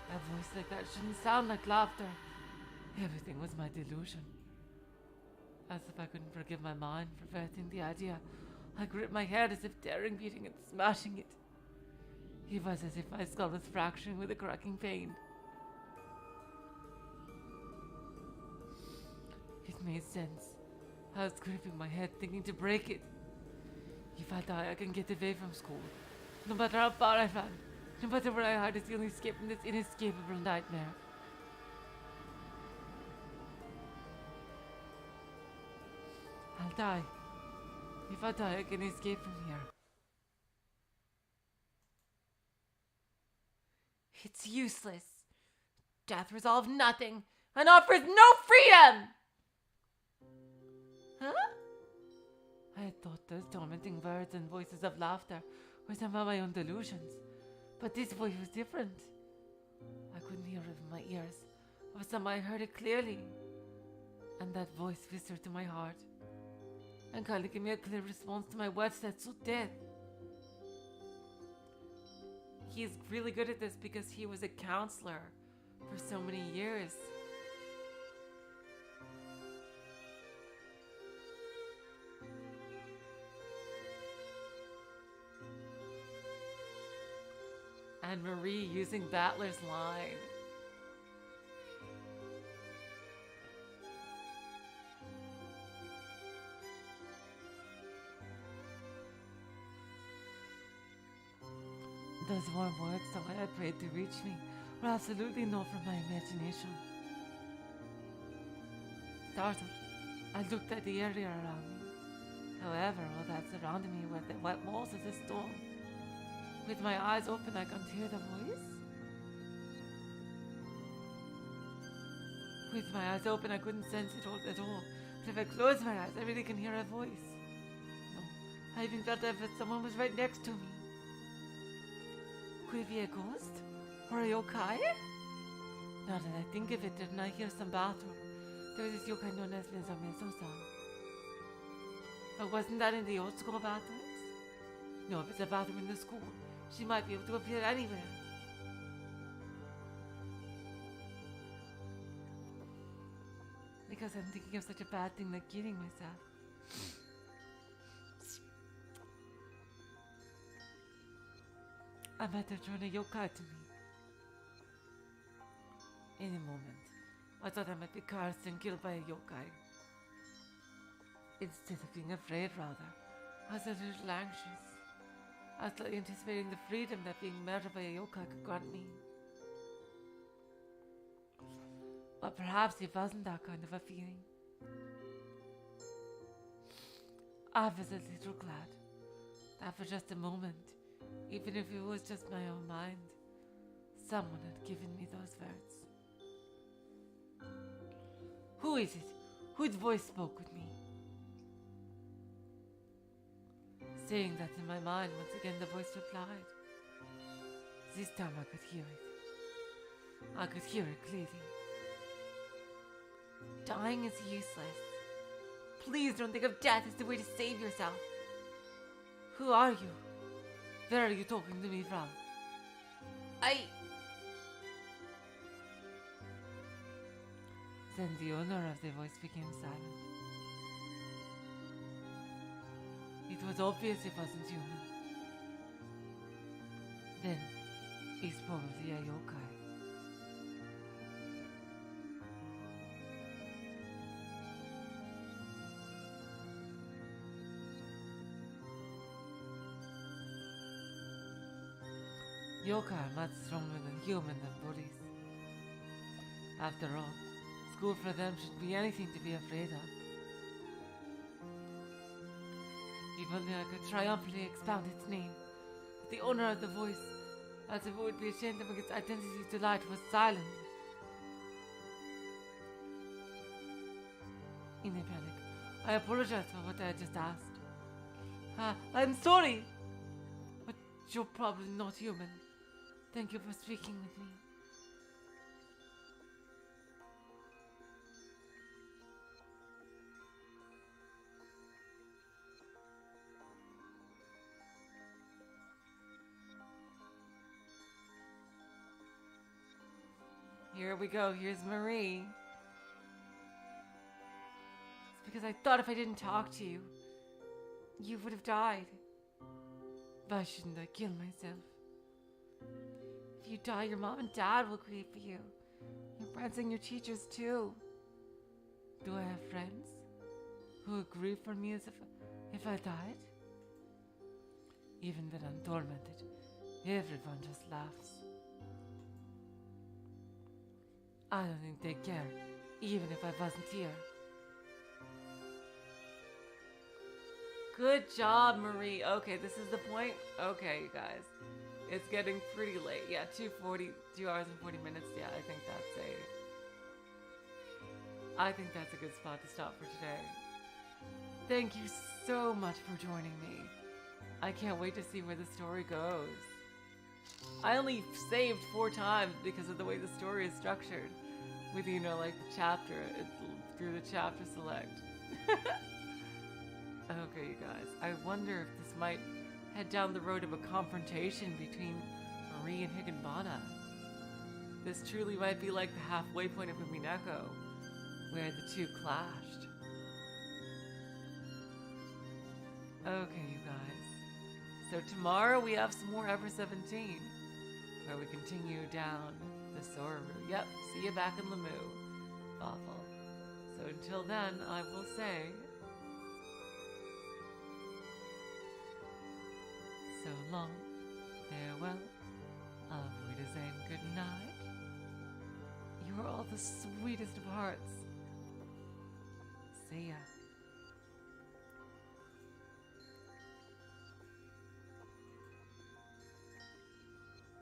A: A voice like that shouldn't sound like laughter. Everything was my delusion. As if I couldn't forgive my mind for birthing the idea, I gripped my head as if daring beating and smashing it. It was as if my skull was fracturing with a cracking pain. It made sense. I was gripping my head, thinking to break it. If I die, I can get away from school. No matter how far I run, no matter where I hide, it's the only escape from this inescapable nightmare. I'll die. If I die, I can escape from here.
C: It's useless. death resolve nothing and offers no freedom. Huh?
A: I had thought those tormenting words and voices of laughter were somehow my own delusions, but this voice was different. I couldn't hear it with my ears, but somehow I heard it clearly, and that voice whispered to my heart and kindly gave me a clear response to my words that so dead. He's really good at this because he was a counselor for so many years. And Marie using Battler's line. Those warm words that I had prayed to reach me were absolutely not from my imagination. Startled, I looked at the area around me. However, all that surrounded me were the white walls of the storm. With my eyes open, I could hear the voice. With my eyes open, I couldn't sense it all at all. But if I close my eyes, I really can hear a voice. No, I even felt as if someone was right next to me. Could it be a ghost? Or a yokai? Now that I think of it, didn't I hear some bathroom? There was this yokai known as Mizameso-san. But wasn't that in the old school bathrooms? No, if it's a bathroom in the school, she might be able to appear anywhere. Because I'm thinking of such a bad thing like killing myself. I might have drawn a yokai to me. In a moment, I thought I might be cursed and killed by a yokai. Instead of being afraid, rather, I was a little anxious. I was slightly anticipating the freedom that being murdered by a yokai could grant me. But perhaps it wasn't that kind of a feeling. I was a little glad that for just a moment, even if it was just my own mind, someone had given me those words. Who is it? Whose voice spoke with me? Saying that in my mind, once again the voice replied. This time I could hear it. I could hear it clearly. Dying is useless. Please don't think of death as the way to save yourself. Who are you? Where are you talking to me from? Then the owner of the voice became silent. It was obvious it wasn't human. Then, it's probably a yokai. Yokai are much stronger than human and bullies. After all, school for them shouldn't be anything to be afraid of. If only I could triumphantly expound its name, but the owner of the voice, as if it would be ashamed of its identity to light, was silent. In a panic, I apologized for what I had just asked. I'm sorry, but you're probably not human. Thank you for speaking with me. Here we go. Here's Marie. It's because I thought if I didn't talk to you, you would have died. Why shouldn't I kill myself? If you die, your mom and dad will grieve for you. Your friends and your teachers too. Do I have friends who would grieve for me as if I died? Even when I'm tormented, everyone just laughs. I don't think they care, even if I wasn't here. Good job, Marie. Okay, this is the point. Okay, you guys. It's getting pretty late. Yeah, 2 hours and 40 minutes. Yeah, I think that's a good spot to stop for today. Thank you so much for joining me. I can't wait to see where the story goes. I only saved 4 times because of the way the story is structured. With, you know, like the chapter, through the chapter select. Okay, you guys. I wonder if this might head down the road of a confrontation between Marie and Higanbana. This truly might be like the halfway point of Umineko, where the two clashed. Okay, you guys. So tomorrow we have some more Ever 17, where we continue down the Sora route. Yep, see you back in Lemu, Awful. So until then, I will say, so long, farewell, auf Wiedersehen, good night. You are all the sweetest of hearts. See ya.